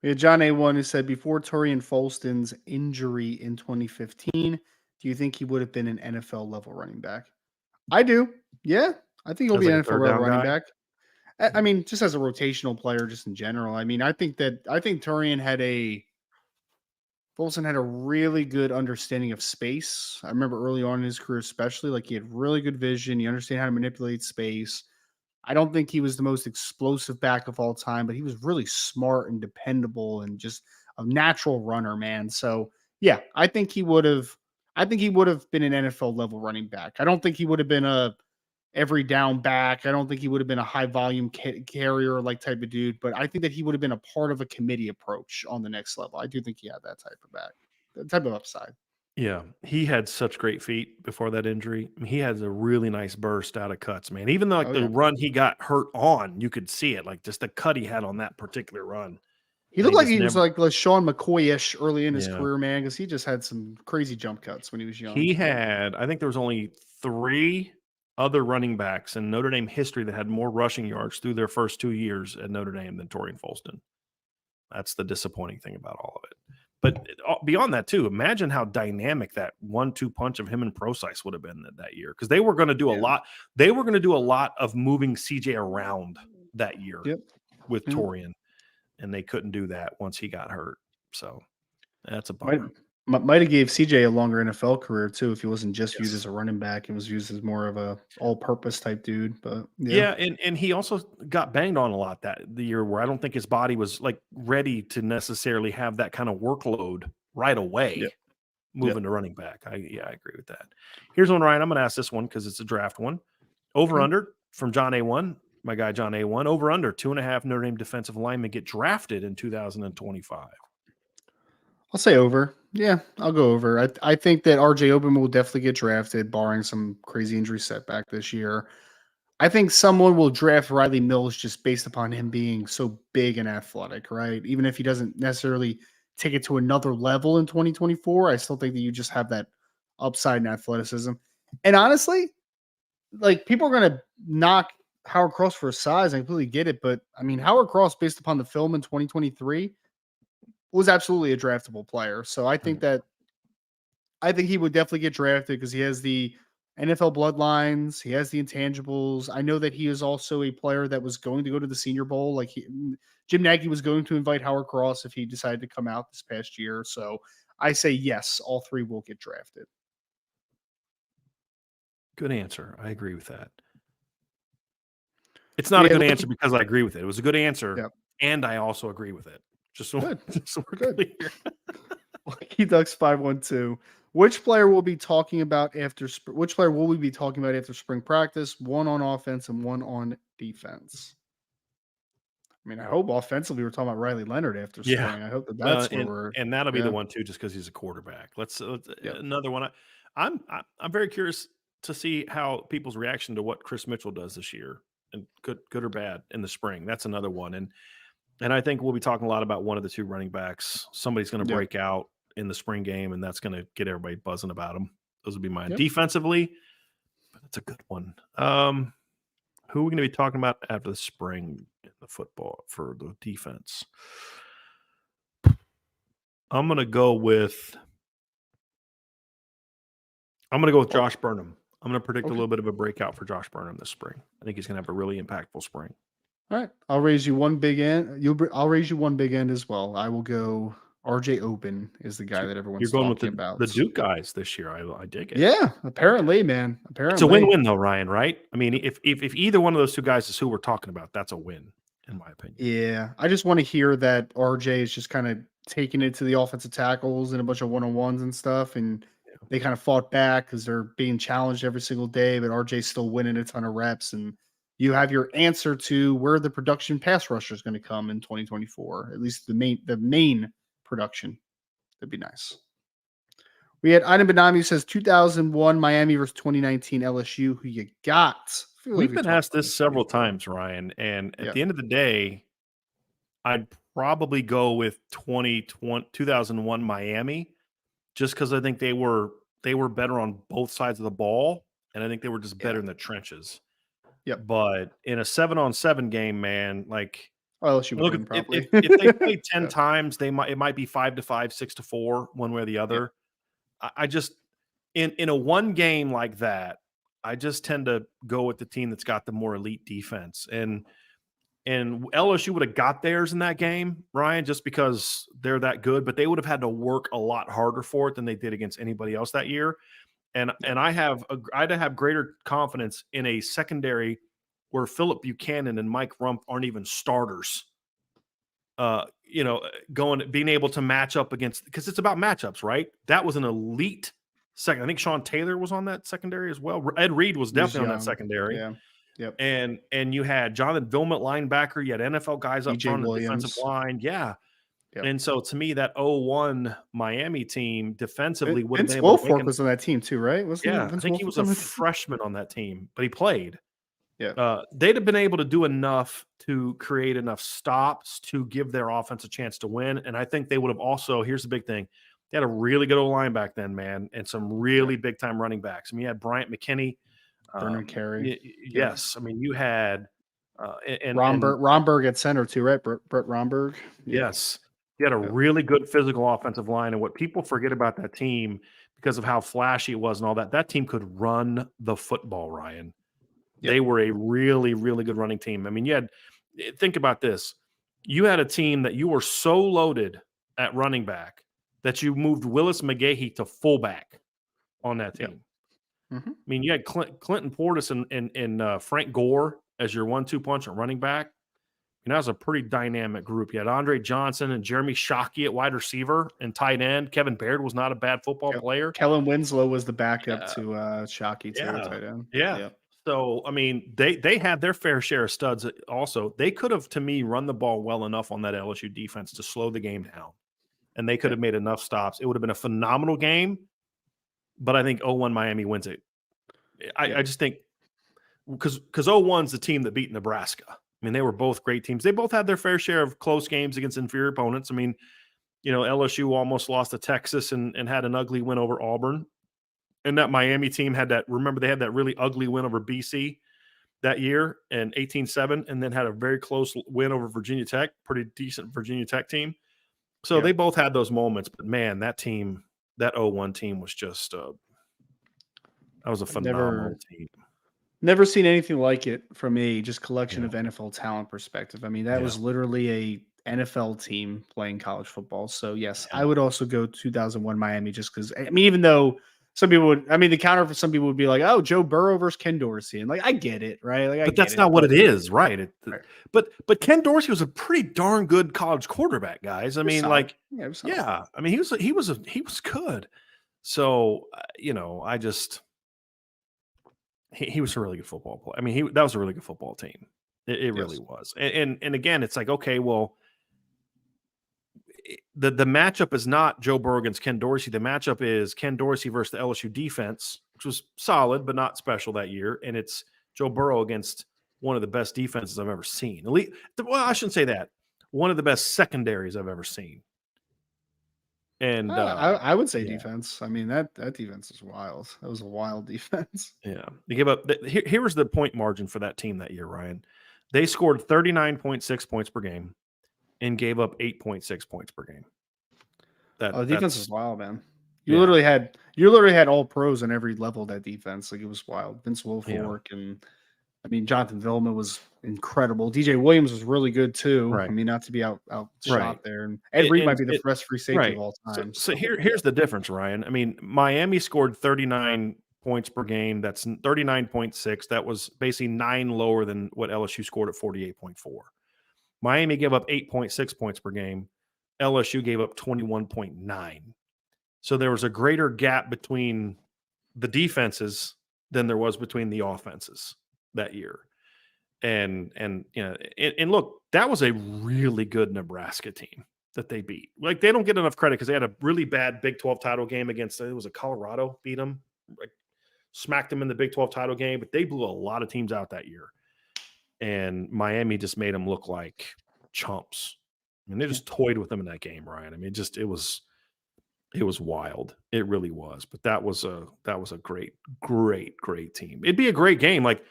We had John A1 who said, before Torian Folston's injury in 2015, do you think he would have been an NFL level running back? I do. Yeah. I think he'll be an NFL level running back. I mean, just as a rotational player, just in general. I mean, I think Torian Folston had a really good understanding of space. I remember early on in his career, especially, like he had really good vision. He understood how to manipulate space. I don't think he was the most explosive back of all time, but he was really smart and dependable and just a natural runner, man. So yeah, I think he would have been an NFL level running back. I don't think he would have been a every down back. I don't think he would have been a high volume carrier like type of dude, but I think that he would have been a part of a committee approach on the next level. I do think he had that type of back, that type of upside. Yeah, he had such great feet before that injury. I mean, he has a really nice burst out of cuts, man. Even though the run he got hurt on, you could see it, like just the cut he had on that particular run. He looked like he was like Sean McCoy-ish early in his career, man, because he just had some crazy jump cuts when he was young. He had, I think there was only 3 other running backs in Notre Dame history that had more rushing yards through their first 2 years at Notre Dame than Torian Folston. That's the disappointing thing about all of it. But beyond that, too, imagine how dynamic that 1-2 punch of him and Procise would have been that year, because they were going to do a lot. They were going to do a lot of moving CJ around that year with Torian, and they couldn't do that once he got hurt. So that's a bummer. Might have gave CJ a longer NFL career too if he wasn't just viewed as a running back and was used as more of a all-purpose type dude. But and he also got banged on a lot the year where I don't think his body was like ready to necessarily have that kind of workload right away. Moving to running back. I agree with that. Here's one, Ryan. I'm going to ask this one because it's a draft one. Over under from John A1. my guy John A1. Over under 2.5 Notre Dame defensive linemen get drafted in 2025. I'll say over. Yeah, I'll go over. I think that RJ Open will definitely get drafted, barring some crazy injury setback this year. I think someone will draft Riley Mills just based upon him being so big and athletic, right? Even if he doesn't necessarily take it to another level in 2024, I still think that you just have that upside in athleticism. And honestly, like people are going to knock Howard Cross for his size. I completely get it. But I mean, Howard Cross, based upon the film in 2023, was absolutely a draftable player. So I think he would definitely get drafted because he has the NFL bloodlines. He has the intangibles. I know that he is also a player that was going to go to the Senior Bowl. Like Jim Nagy was going to invite Howard Cross if he decided to come out this past year. So I say yes, all three will get drafted. Good answer. I agree with that. It's not a good answer because I agree with it. It was a good answer, and I also agree with it. Just so we're clear. Lucky Ducks 512. Which player will be talking about after? Which player will we be talking about after spring practice? One on offense and one on defense. I mean, I hope offensively we're talking about Riley Leonard after spring. I hope that's where we're. And that'll be the one too, just because he's a quarterback. Let's another one. I'm very curious to see how people's reaction to what Chris Mitchell does this year, and good or bad in the spring. That's another one, and I think we'll be talking a lot about one of the two running backs. Somebody's going to break out in the spring game, and that's going to get everybody buzzing about him. Those would be mine. Defensively, but it's a good one. Who are we going to be talking about after the spring in the football for the defense? I'm going to go with Josh Burnham. I'm going to predict a little bit of a breakout for Josh Burnham this spring. I think he's going to have a really impactful spring. All right. I'll raise you one big end. I'll raise you one big end as well. I will go RJ Open is the guy that everyone's talking about. The Duke guys this year. I dig it. Yeah, apparently, man. Apparently. It's a win-win though, Ryan, right? I mean, if either one of those two guys is who we're talking about, that's a win, in my opinion. Yeah. I just want to hear that RJ is just kind of taking it to the offensive tackles and a bunch of one-on-ones and stuff. And they kind of fought back because they're being challenged every single day, but RJ's still winning a ton of reps. And you have your answer to where the production pass rusher is going to come in 2024, at least the main production. That'd be nice. We had Item Benami who says 2001 Miami versus 2019 LSU. Who you got? We've been asked this several times, Ryan, and at the end of the day, I'd probably go with 2001 Miami, just because I think they were better on both sides of the ball, and I think they were just better in the trenches. Yep. But in a 7-on-7 game, man, like LSU look, if they play 10 times, it might be 5-5, 6-4, one way or the other. I just in a one game like that, I just tend to go with the team that's got the more elite defense. And LSU would have got theirs in that game, Ryan, just because they're that good, but they would have had to work a lot harder for it than they did against anybody else that year. And I'd have greater confidence in a secondary where Phillip Buchanan and Mike Rumpf aren't even starters. Being able to match up against, because it's about matchups, right? That was an elite second. I think Sean Taylor was on that secondary as well. Ed Reed was definitely on that secondary. Yeah. Yep. And you had Jonathan Vilmot, linebacker. You had NFL guys up front on the defensive line. Yeah. Yep. And so to me, that 01 Miami team defensively would have been able to Wolford was on that team too, right? I think he was a freshman on that team, but he played. Yeah. They'd have been able to do enough to create enough stops to give their offense a chance to win. And I think they would have also, here's the big thing, they had a really good O-line back then, man, and some really big-time running backs. I mean, you had Bryant McKinney. Bernard Carey. Yes. I mean, you had Romberg at center too, right? Brett Romberg. Yes. You had a really good physical offensive line. And what people forget about that team, because of how flashy it was and all that team could run the football, Ryan. Yep. They were a really, really good running team. I mean, think about this. You had a team that you were so loaded at running back that you moved Willis McGahee to fullback on that team. Yep. Mm-hmm. I mean, you had Clinton Portis and Frank Gore as your 1-2 punch at running back. And that was a pretty dynamic group. You had Andre Johnson and Jeremy Shockey at wide receiver and tight end. Kevin Baird was not a bad football player. Kellen Winslow was the backup to Shockey too, at tight end. Yeah. So, I mean, they had their fair share of studs also. They could have, to me, run the ball well enough on that LSU defense to slow the game down, and they could have made enough stops. It would have been a phenomenal game, but I think 0-1 Miami wins it. I just think because 0-1's the team that beat Nebraska. I mean, they were both great teams. They both had their fair share of close games against inferior opponents. I mean, LSU almost lost to Texas and had an ugly win over Auburn. And that Miami team had that, remember, they had that really ugly win over BC that year and 18-7, and then had a very close win over Virginia Tech, pretty decent Virginia Tech team. So they both had those moments, but man, that team, that 0-1 team was just that was a phenomenal team. Never seen anything like it from a just collection of NFL talent perspective. I mean, that was literally a NFL team playing college football. So yes, I would also go 2001 Miami just because, I mean, even though some people would, I mean, the counter for some people would be like, oh, Joe Burrow versus Ken Dorsey. And like, I get it, right? Like, but that's not what it is, right? But Ken Dorsey was a pretty darn good college quarterback, guys. I mean, like, I mean, he was good. So, I just, he was a really good football player. I mean, that was a really good football team. It really was. And again, it's like, okay, well, the matchup is not Joe Burrow against Ken Dorsey. The matchup is Ken Dorsey versus the LSU defense, which was solid but not special that year, and it's Joe Burrow against one of the best defenses I've ever seen. Well, I shouldn't say that. One of the best secondaries I've ever seen. And I would say defense. I mean, that defense is wild. That was a wild defense. Yeah, they give up. Here was the point margin for that team that year, Ryan. They scored 39.6 points per game and gave up 8.6 points per game. The defense is wild, man. You literally had all pros on every level of that defense. Like, it was wild. Vince Wilfork and I mean, Jonathan Vilma was incredible. DJ Williams was really good too. Right. I mean, not to be outshot there. And Ed Reed might be the best free safety of all time. So here's the difference, Ryan. I mean, Miami scored 39 points per game. That's 39.6. That was basically 9 lower than what LSU scored at 48.4. Miami gave up 8.6 points per game. LSU gave up 21.9. So there was a greater gap between the defenses than there was between the offenses that year. And look, that was a really good Nebraska team that they beat. Like, they don't get enough credit because they had a really bad Big 12 title game against, it was a Colorado, beat them, like, smacked them in the Big 12 title game, but they blew a lot of teams out that year. And Miami just made them look like chumps. I mean, they just toyed with them in that game, Ryan. I mean, it was wild. It really was. But that was a great team. It'd be a great game. Like,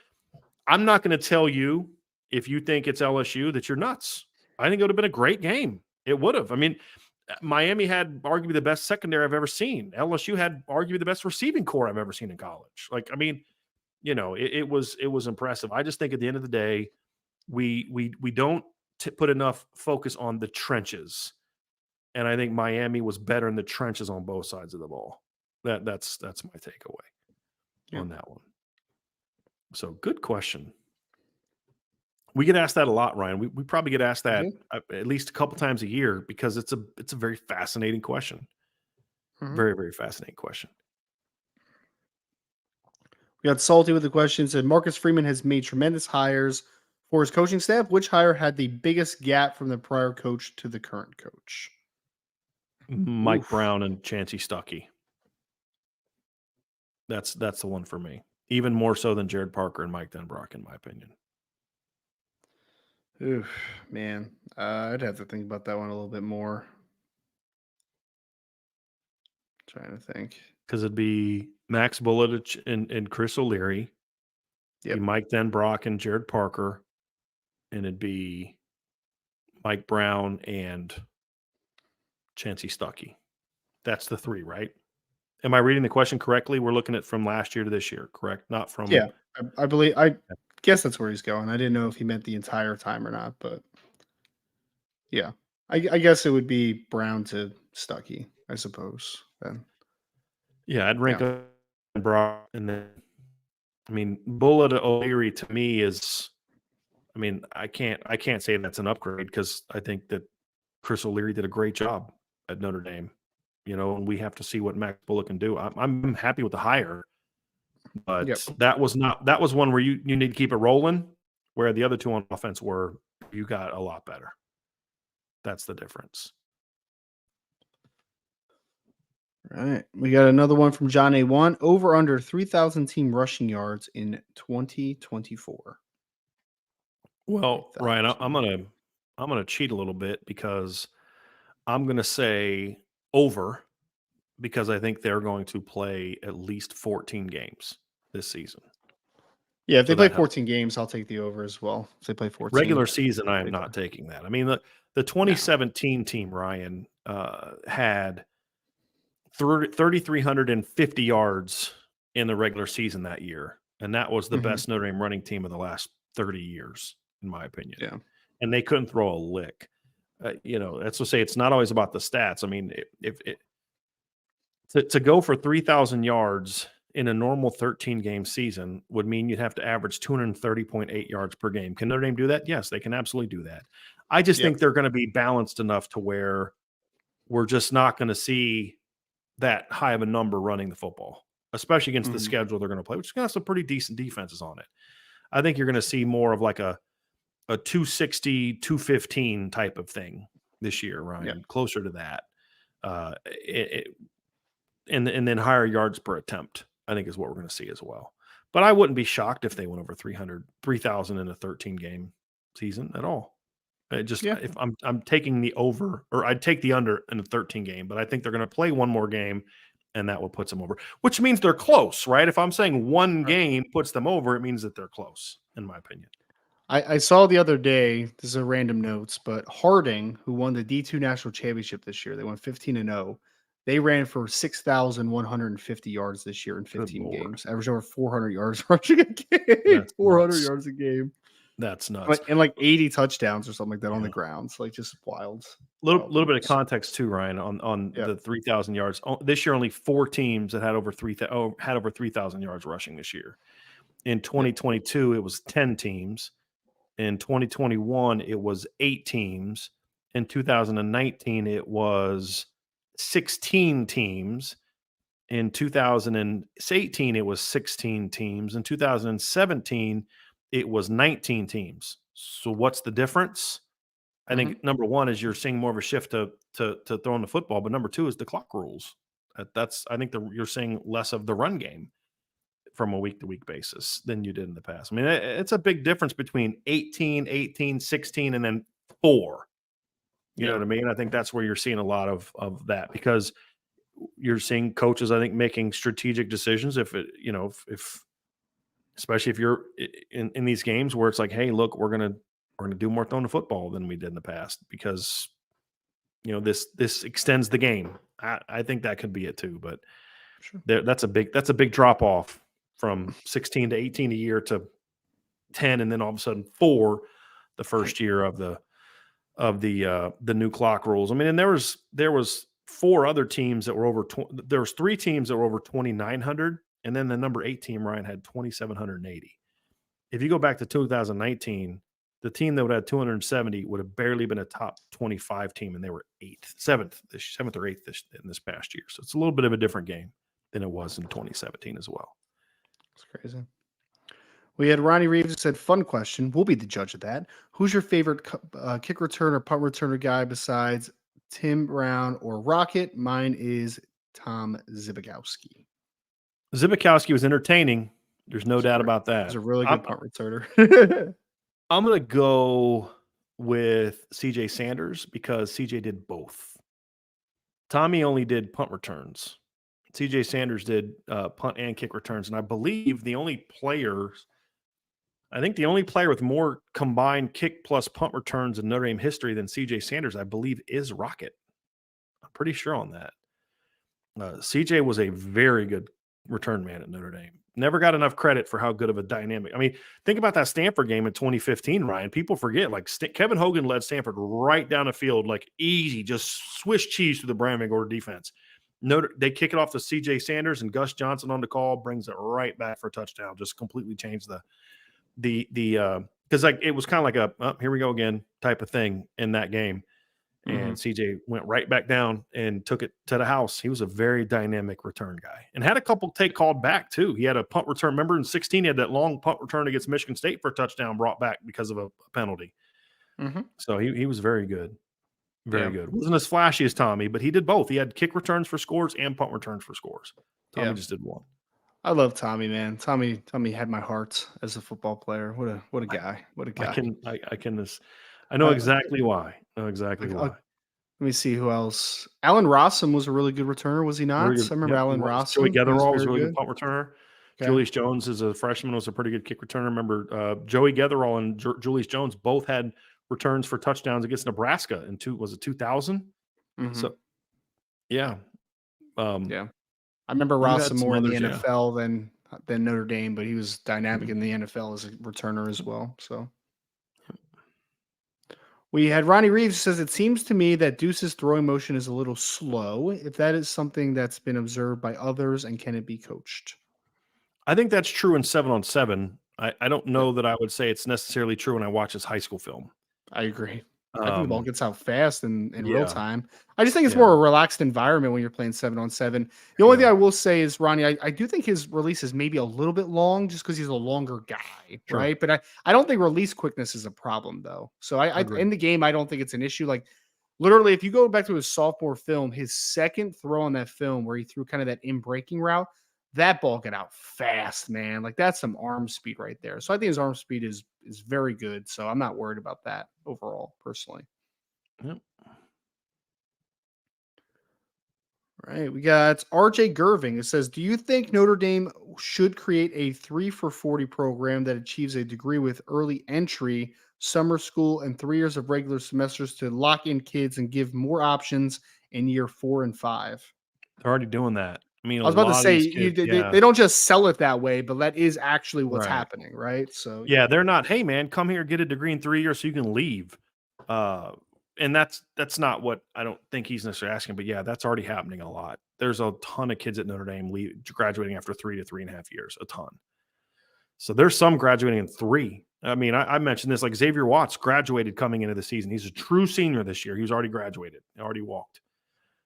I'm not going to tell you, if you think it's LSU, that you're nuts. I think it would have been a great game. It would have. I mean, Miami had arguably the best secondary I've ever seen. LSU had arguably the best receiving core I've ever seen in college. Like, I mean, it was impressive. I just think at the end of the day, we don't put enough focus on the trenches. And I think Miami was better in the trenches on both sides of the ball. That's my takeaway on that one. So, good question. We get asked that a lot, Ryan. We probably get asked that at least a couple times a year because it's a very fascinating question. Mm-hmm. Very, very fascinating question. We got Salty with the question. Said Marcus Freeman has made tremendous hires for his coaching staff. Which hire had the biggest gap from the prior coach to the current coach? Mike Brown and Chancey Stuckey. That's the one for me. Even more so than Jared Parker and Mike Denbrock, in my opinion. Oof, man. I'd have to think about that one a little bit more. Trying to think. Because it'd be Max Bullitt and Chris O'Leary. Yep. Mike Denbrock and Jared Parker. And it'd be Mike Brown and Chancey Stuckey. That's the three, right? Am I reading the question correctly? We're looking at from last year to this year, correct? Not from... Yeah, I believe... I guess that's where he's going. I didn't know if he meant the entire time or not, but... Yeah. I guess it would be Brown to Stuckey, I suppose, then. Yeah, I'd rank Brown, and then... I mean, Bullitt O'Leary to me is... I mean, I can't say that's an upgrade because I think that Chris O'Leary did a great job at Notre Dame. And we have to see what Max Bullitt can do. I'm happy with the hire. But that was one where you need to keep it rolling, where the other two on offense you got a lot better. That's the difference. All right. We got another one from John A1. Over under 3,000 team rushing yards in 2024. Well, Ryan, I'm gonna cheat a little bit because I'm gonna say over, because I think they're going to play at least 14 games this season. Yeah, if they play 14 games, I'll take the over as well. If they play 14. Regular season, I am not taking that. I mean, the 2017 team, Ryan, had 3,350 yards in the regular season that year, and that was the best Notre Dame running team of the last 30 years, in my opinion. Yeah. And they couldn't throw a lick. That's to say it's not always about the stats. I mean, to go for 3,000 yards in a normal 13-game season would mean you'd have to average 230.8 yards per game. Can Notre Dame do that? Yes, they can absolutely do that. I just think they're going to be balanced enough to where we're just not going to see that high of a number running the football, especially against the schedule they're going to play, which is going to have some pretty decent defenses on it. I think you're going to see more of like a 260, 215 type of thing this year, Ryan, closer to that. And then higher yards per attempt, I think, is what we're going to see as well. But I wouldn't be shocked if they went over 3,000 in a 13-game season at all. If I'm taking the over, or I'd take the under in a 13-game, but I think they're going to play one more game, and that will put them over, which means they're close, right? If I'm saying one game puts them over, it means that they're close, in my opinion. I saw the other day, this is a random notes, but Harding, who won the D2 National Championship this year, they went 15-0. They ran for 6,150 yards this year in 15 games, averaged over 400 yards rushing a game. 400 yards a game. That's nuts. And like 80 touchdowns or something like that on the ground. It's like just wild. Little bit of context too, Ryan, on the 3,000 yards. This year, only 4 teams that had over 3,000 yards rushing this year. In 2022, it was 10 teams. In 2021, it was 8 teams. In 2019, it was 16 teams. In 2018, it was 16 teams. In 2017, it was 19 teams. So what's the difference? I think number one is you're seeing more of a shift to throwing the football, but number two is the clock rules. I think you're seeing less of the run game from a week-to-week basis than you did in the past. I mean, it's a big difference between 18, 16, and then 4. You know what I mean? I think that's where you're seeing a lot of that, because you're seeing coaches, I think, making strategic decisions. If especially if you're in these games where it's like, hey, look, we're gonna do more throwing the football than we did in the past, because this extends the game. I think that could be it too, but that's a big drop off from 16 to 18 a year to 10, and then all of a sudden 4 the first year of the new clock rules. I mean, and there was 4 other teams that were over. There was 3 teams that were over 2,900, and then the number 8 team, Ryan, had 2,780. If you go back to 2019, the team that would have 270 would have barely been a top 25 team, and they were 7th or 8th in this past year. So it's a little bit of a different game than it was in 2017 as well. It's crazy. We had Ronnie Reeves who said, fun question. We'll be the judge of that. Who's your favorite kick returner, punt returner guy besides Tim Brown or Rocket? Mine is Tom Zibikowski. Zibikowski was entertaining. There's no doubt about that. He's a really good punt returner. I'm going to go with CJ Sanders, because CJ did both. Tommy only did punt returns. CJ Sanders did punt and kick returns. And I believe the only player with more combined kick plus punt returns in Notre Dame history than CJ Sanders, I believe, is Rocket. I'm pretty sure on that. CJ was a very good return man at Notre Dame. Never got enough credit for how good of a dynamic. I mean, think about that Stanford game in 2015, Ryan. People forget, like, Kevin Hogan led Stanford right down the field, like easy, just Swiss cheese through the Brandon Gore defense. They kick it off to CJ Sanders, and Gus Johnson on the call brings it right back for a touchdown. Just completely changed because like it was kind of like here we go again type of thing in that game. And CJ went right back down and took it to the house. He was a very dynamic return guy and had a couple take called back too. He had a punt return. Remember in 16, he had that long punt return against Michigan State for a touchdown brought back because of a penalty. So he was very good. Very good. Wasn't as flashy as Tommy, but he did both. He had kick returns for scores and punt returns for scores. Tommy just did one. I love Tommy, man. Tommy had my heart as a football player. What a guy. What a guy. I know exactly why. Let me see who else. Allen Rossum was a really good returner, was he not? I remember Allen Rossum. Joey Getherall was a really good punt returner. Okay. Julius Jones is a freshman, was a pretty good kick returner. Remember, Joey Getherall and Julius Jones both had returns for touchdowns against Nebraska in 2000? So, yeah. I remember Rossum more in the NFL than Notre Dame, but he was dynamic in the NFL as a returner as well. So we had Ronnie Reeves says, it seems to me that Deuce's throwing motion is a little slow. If that is something that's been observed by others, and can it be coached? I think that's true in 7-on-7. I don't know that I would say it's necessarily true when I watch his high school film. I agree. I think the ball gets out fast in real time. I just think it's more a relaxed environment when you're playing 7-on-7. The only thing I will say is, Ronnie, I do think his release is maybe a little bit long just because he's a longer guy, right? But I don't think release quickness is a problem, though. So I in the game, I don't think it's an issue. Like, literally, if you go back to his sophomore film, his second throw on that film where he threw kind of that in-breaking route, that ball got out fast, man. Like, that's some arm speed right there. So I think his arm speed is very good. So I'm not worried about that overall, personally. Yep. All right. We got RJ Gerving. It says, do you think Notre Dame should create a 3-for-40 program that achieves a degree with early entry, summer school, and 3 years of regular semesters to lock in kids and give more options in year 4 and 5? They're already doing that. I mean, I was about to say, they don't just sell it that way, but that is actually what's happening, right? So they're not, hey man, come here, get a degree in 3 years so you can leave. And that's not what I don't think he's necessarily asking, but that's already happening a lot. There's a ton of kids at Notre Dame graduating after 3 to 3.5 years, a ton. So there's some graduating in 3. I mean, I mentioned this, like Xavier Watts graduated coming into the season. He's a true senior this year. He was already graduated, already walked.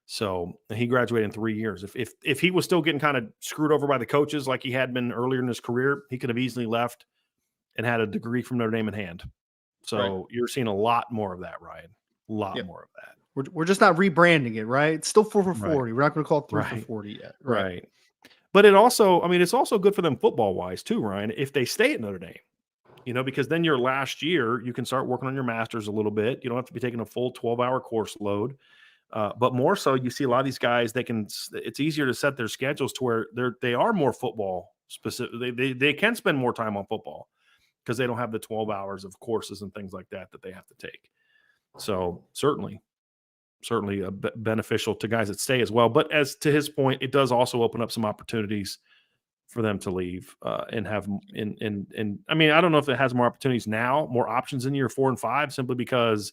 So he graduated in 3 years. If he was still getting kind of screwed over by the coaches like he had been earlier in his career, he could have easily left and had a degree from Notre Dame in hand. So you're seeing a lot more of that, Ryan. A lot more of that. We're just not rebranding it, right? It's still 4 for 40. We're not going to call it 3 for 40 yet. Right. But it's also good for them football wise too, Ryan, if they stay at Notre Dame, because then your last year, you can start working on your master's a little bit. You don't have to be taking a full 12-hour course load. But more so, you see a lot of these guys, it's easier to set their schedules to where they are more football specific. They can spend more time on football because they don't have the 12 hours of courses and things like that they have to take. So certainly beneficial to guys that stay as well. But as to his point, it does also open up some opportunities for them to leave and have I mean, I don't know if it has more opportunities now, more options in year 4 and 5, simply because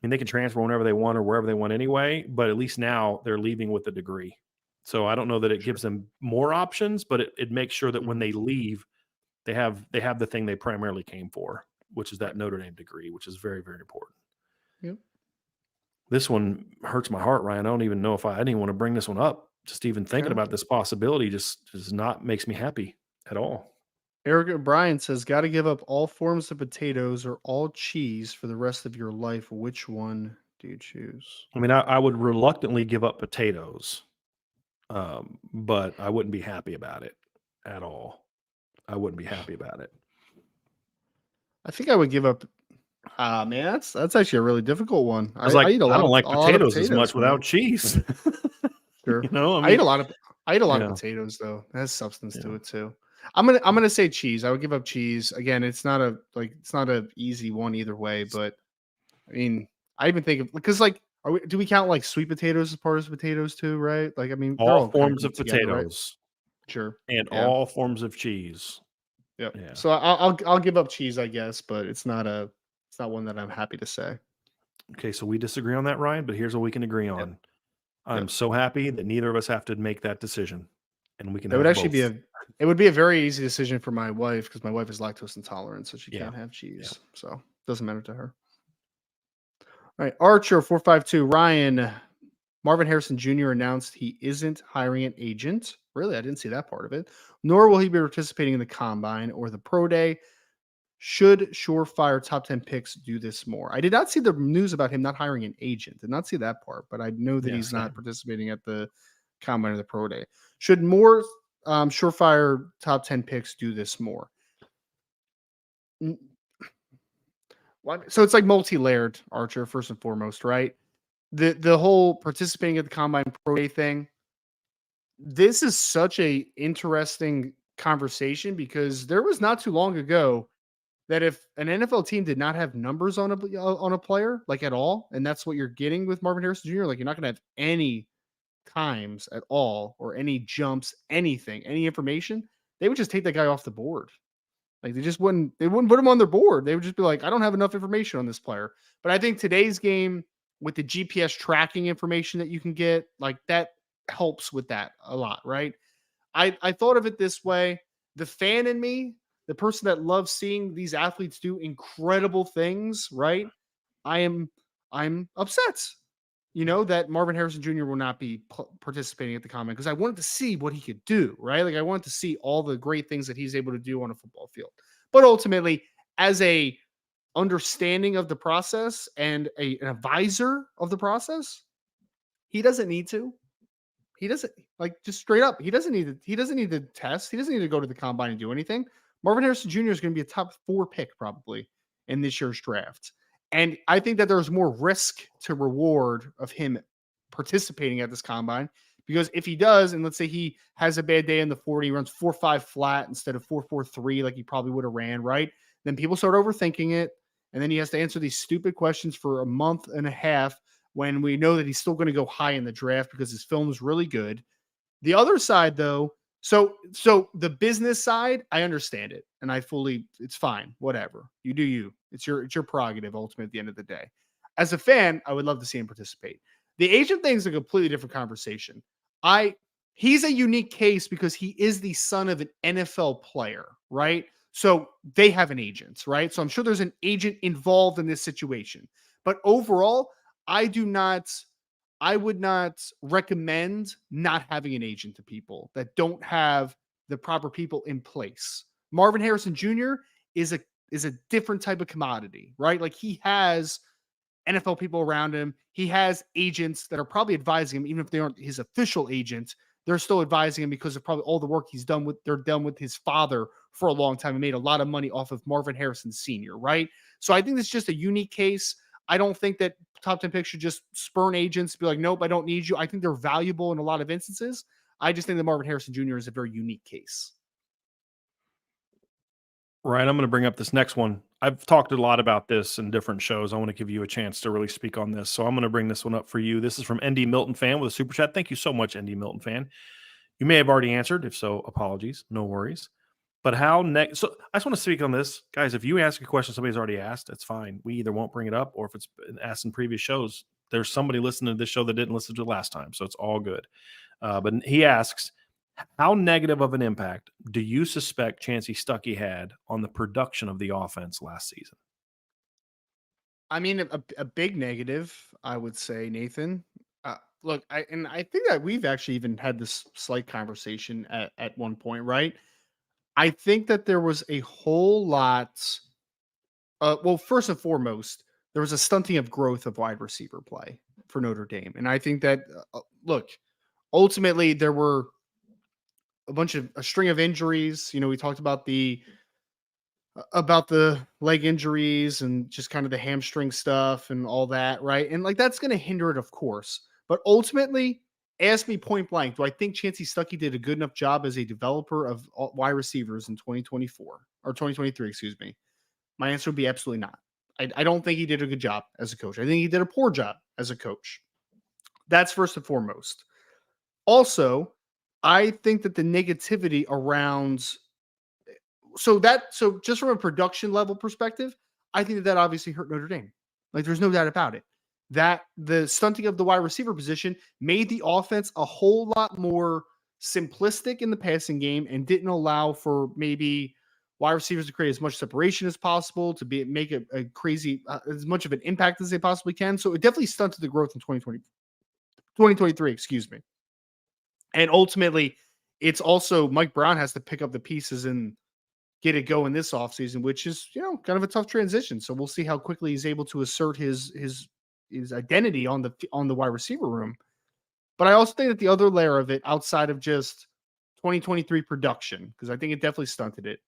they can transfer whenever they want or wherever they want anyway, but at least now they're leaving with a degree. So I don't know that it gives them more options, but it makes sure that when they leave, they have the thing they primarily came for, which is that Notre Dame degree, which is very, very important. Yep. This one hurts my heart, Ryan. I don't even know if I didn't even want to bring this one up. Just even thinking about this possibility just not makes me happy at all. Eric O'Brien says, got to give up all forms of potatoes or all cheese for the rest of your life. Which one do you choose? I mean, I would reluctantly give up potatoes, but I wouldn't be happy about it at all. I wouldn't be happy about it. I think I would give up. Man, that's actually a really difficult one. I don't like potatoes as much without cheese. Sure. I eat a lot of potatoes though. It has substance to it too. I'm gonna say cheese. I would give up cheese. Again, it's not a easy one either way, but I mean, I even think of, because do we count like sweet potatoes as part of potatoes too, right? Like, I mean, all forms of potatoes. Together, right? Sure. And all forms of cheese. Yep. Yeah. So I'll give up cheese, I guess, but it's not one that I'm happy to say. Okay, so we disagree on that, Ryan, but here's what we can agree on. Yep. I'm so happy that neither of us have to make that decision. And we can have both. It would be a very easy decision for my wife, because my wife is lactose intolerant, so she can't have cheese. Yeah. So it doesn't matter to her. All right, Archer 452 Ryan. Marvin Harrison Jr. announced he isn't hiring an agent. Really, I didn't see that part of it. Nor will he be participating in the combine or the pro day. Should surefire top 10 picks do this more? I did not see the news about him not hiring an agent. Did not see that part, but I know that Yeah, he's not same. participating at the combine or the pro day. Should more surefire top 10 picks do this more? So it's like multi-layered, Archer, first and foremost, right? The whole participating at the combine pro day thing. This is such a interesting conversation because there was not too long ago that if an NFL team did not have numbers on a player like at all, and that's what you're getting with Marvin Harrison Jr., like you're not going to have any times at all or any jumps, anything, any information, they would just take that guy off the board. Like they wouldn't put him on their board. They would just be like, I don't have enough information on this player. But I think today's game with the GPS tracking information that you can get, like that helps with that a lot, right? I thought of it this way. The fan in me, the person that loves seeing these athletes do incredible things, right? I am I'm upset, that Marvin Harrison Jr. will not be participating at the combine because I wanted to see what he could do, right? Like I wanted to see all the great things that he's able to do on a football field. But ultimately, as a understanding of the process and an advisor of the process, he doesn't need to. He doesn't like just straight up. He doesn't need to test. He doesn't need to go to the combine and do anything. Marvin Harrison Jr. is going to be a top 4 pick probably in this year's draft. And I think that there's more risk to reward of him participating at this combine because if he does, and let's say he has a bad day in the 40, he runs 4.5 flat instead of 4.43 like he probably would have ran, right? Then people start overthinking it. And then he has to answer these stupid questions for a month and a half when we know that he's still going to go high in the draft because his film is really good. The other side, though, so the business side, I understand it, and it's fine, whatever you do, it's your prerogative. Ultimately, at the end of the day, as a fan, I would love to see him participate. The agent thing is a completely different conversation. He's a unique case because he is the son of an NFL player, right? So they have an agent, right? So I'm sure there's an agent involved in this situation, but overall, I would not recommend not having an agent to people that don't have the proper people in place. Marvin Harrison Jr. is a different type of commodity, right? Like he has NFL people around him. He has agents that are probably advising him, even if they aren't his official agent. They're still advising him because of probably all the work they're done with his father for a long time and made a lot of money off of Marvin Harrison Sr., right? So I think this is just a unique case. I don't think that top 10 picks should just spurn agents, be like, nope, I don't need you. I think they're valuable in a lot of instances. I just think that Marvin Harrison Jr. is a very unique case. Right. I'm going to bring up this next one. I've talked a lot about this in different shows. I want to give you a chance to really speak on this. So I'm going to bring this one up for you. This is from ND Milton Fan with a super chat. Thank you so much, ND Milton Fan. You may have already answered. If so, apologies. No worries. But so I just want to speak on this. Guys, if you ask a question somebody's already asked, that's fine. We either won't bring it up or if it's been asked in previous shows, there's somebody listening to this show that didn't listen to it last time. So it's all good. But he asks, how negative of an impact do you suspect Chancey Stuckey had on the production of the offense last season? I mean, a big negative, I would say, Nathan. Look, I think that we've actually even had this slight conversation at one point, right? I think that there was a whole lot. Well, first and foremost, there was a stunting of growth of wide receiver play for Notre Dame, and I think that look, ultimately there were a string of injuries. We talked about the leg injuries and just kind of the hamstring stuff and all that, right? And like that's going to hinder it, of course. But ultimately, ask me point blank, do I think Chancey Stuckey did a good enough job as a developer of wide receivers in 2024 or 2023, excuse me? My answer would be absolutely not. I don't think he did a good job as a coach. I think he did a poor job as a coach. That's first and foremost. Also, I think that the negativity around so just from a production level perspective, I think that obviously hurt Notre Dame. Like there's no doubt about it. That the stunting of the wide receiver position made the offense a whole lot more simplistic in the passing game and didn't allow for maybe wide receivers to create as much separation as possible, to make a crazy, as much of an impact as they possibly can. So it definitely stunted the growth in 2023, excuse me. And ultimately, it's also Mike Brown has to pick up the pieces and get it going this offseason, which is, kind of a tough transition. So we'll see how quickly he's able to assert his identity on the wide receiver room. But I also think that the other layer of it, outside of just 2023 production, because I think it definitely stunted it,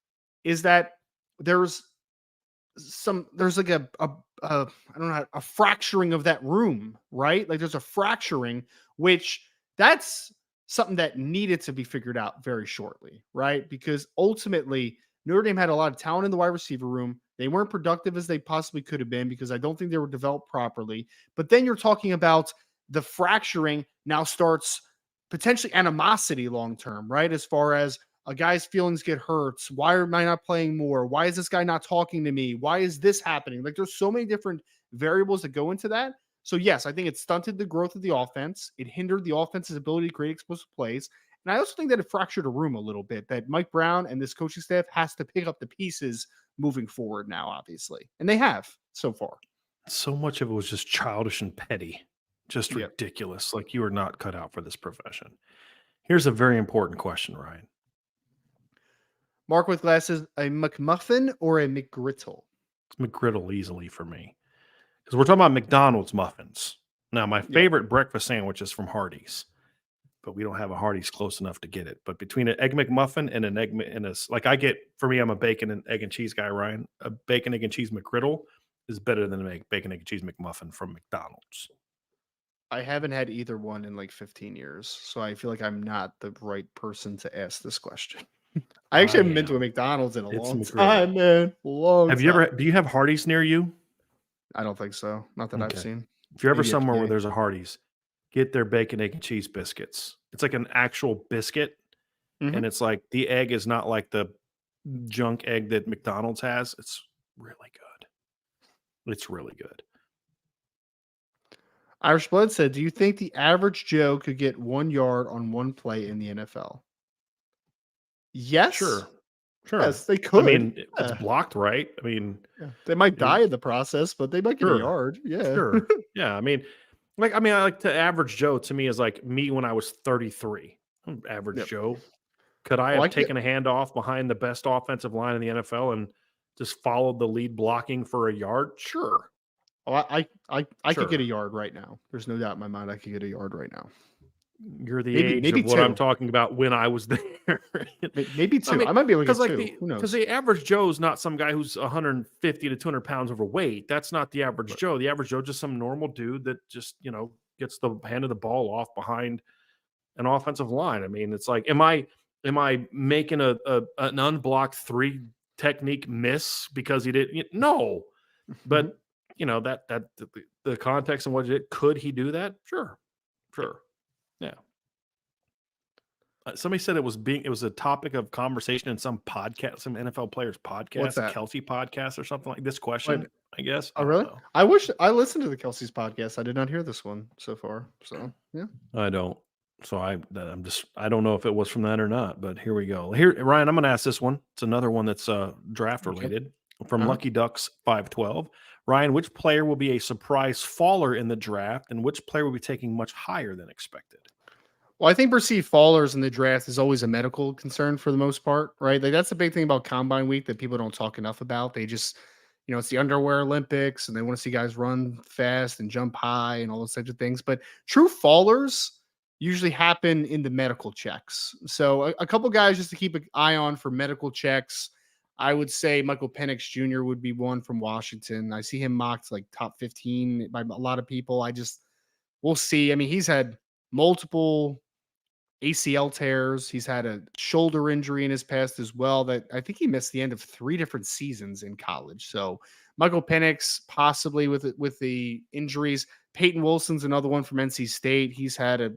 is that there's like a I don't know, a fracturing of that room, right? Like there's a fracturing, which that's something that needed to be figured out very shortly, right? Because ultimately Notre Dame had a lot of talent in the wide receiver room. They weren't productive as they possibly could have been because I don't think they were developed properly. But then you're talking about the fracturing now starts potentially animosity long term, right? As far as a guy's feelings get hurt. Why am I not playing more? Why is this guy not talking to me? Why is this happening? Like there's so many different variables that go into that. So yes, I think it stunted the growth of the offense. It hindered the offense's ability to create explosive plays. And I also think that it fractured a room a little bit, that Mike Brown and this coaching staff has to pick up the pieces moving forward now, obviously. And they have so far. So much of it was just childish and petty, just Yep. ridiculous. Like you are not cut out for this profession. Here's a very important question, Ryan. Mark with glasses, a McMuffin or a McGriddle? It's McGriddle easily for me. Because we're talking about McDonald's muffins. Now, my favorite breakfast sandwich is from Hardee's, but we don't have a Hardee's close enough to get it. But between an Egg McMuffin and an egg and a, like I get, for me, I'm a bacon and egg and cheese guy, Ryan. A bacon, egg, and cheese McGriddle is better than a bacon, egg, and cheese McMuffin from McDonald's. I haven't had either one in like 15 years, so I feel like I'm not the right person to ask this question. I actually haven't been to a McDonald's in a long time, man. Have you ever? Do you have Hardee's near you? I don't think so. Not that I've seen. If you're ever somewhere where there's a Hardee's, get their bacon, egg, and cheese biscuits. It's like an actual biscuit, and it's like the egg is not like the junk egg that McDonald's has. It's really good. It's really good. Irish Blood said, do you think the average Joe could get 1 yard on one play in the NFL? Yes. Sure. Yes, they could. I mean, it's blocked, right? I mean, they might die in the process, but they might get a yard. Yeah. Sure. Yeah. I mean, I like to average Joe to me is like me when I was 33. Average Joe. Could I have taken a handoff behind the best offensive line in the NFL and just followed the lead blocking for a yard? Sure. Oh, I could get a yard right now. There's no doubt in my mind I could get a yard right now. You're the age of what I'm talking about when I was there. Maybe two. I might be able to get two. Who knows? Because the average Joe is not some guy who's 150 to 200 pounds overweight. That's not the average Joe. The average Joe is just some normal dude that just, gets the hand of the ball off behind an offensive line. I mean, it's like, am I making an unblocked 3 technique miss because he didn't? No. But, that the context and what it could he do that? Sure. Yeah. Somebody said it was a topic of conversation in some podcast, some NFL players podcast, What's that? Kelsey podcast or something like this question, I guess. Oh, really? I wish I listened to the Kelsey's podcast. I did not hear this one so far. So, yeah. I don't. So I don't know if it was from that or not, but here we go. Here, Ryan, I'm going to ask this one. It's another one that's draft related from Lucky Ducks 512. Ryan, which player will be a surprise faller in the draft and which player will be taking much higher than expected? Well, I think perceived fallers in the draft is always a medical concern for the most part, right? Like that's the big thing about Combine Week that people don't talk enough about. They just, it's the underwear Olympics and they want to see guys run fast and jump high and all those types of things. But true fallers usually happen in the medical checks. So a couple guys just to keep an eye on for medical checks. I would say Michael Penix Jr. would be one from Washington. I see him mocked like top 15 by a lot of people. We'll see. I mean, he's had multiple ACL tears. He's had a shoulder injury in his past as well that I think he missed the end of 3 different seasons in college. So Michael Penix possibly with the injuries. Peyton Wilson's another one from NC State. He's had a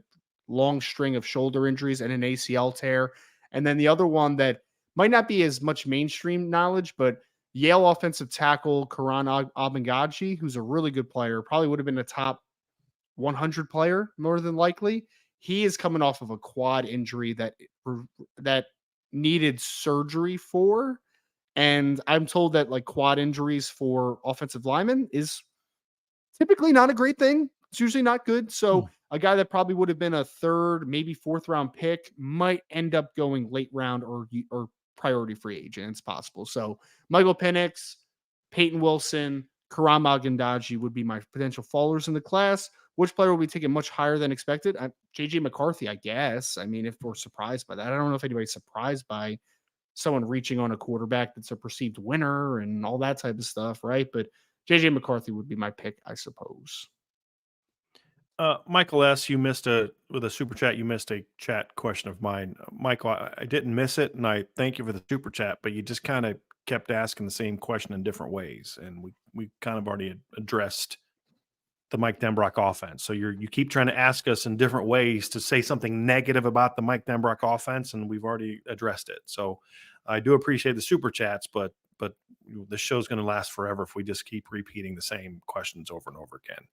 long string of shoulder injuries and an ACL tear. And then the other one that might not be as much mainstream knowledge, but Yale offensive tackle Karan Abangaji, who's a really good player, probably would have been a top 100 player more than likely. He is coming off of a quad injury that needed surgery for. And I'm told that like quad injuries for offensive linemen is typically not a great thing. It's usually not good. So a guy that probably would have been a third, maybe fourth round pick might end up going late round or priority free agent. It's possible. So Michael Penix, Peyton Wilson, Karam Agandaji would be my potential fallers in the class. Which player will be taken much higher than expected? JJ McCarthy, I guess. I mean, if we're surprised by that, I don't know if anybody's surprised by someone reaching on a quarterback that's a perceived winner and all that type of stuff, right? But JJ McCarthy would be my pick, I suppose. Michael S., you missed with a super chat. You missed a chat question of mine, Michael. I didn't miss it, and I thank you for the super chat. But you just kind of kept asking the same question in different ways, and we kind of already addressed the Mike Denbrock offense. So you keep trying to ask us in different ways to say something negative about the Mike Denbrock offense, and we've already addressed it. So I do appreciate the super chats, but the show's going to last forever if we just keep repeating the same questions over and over again.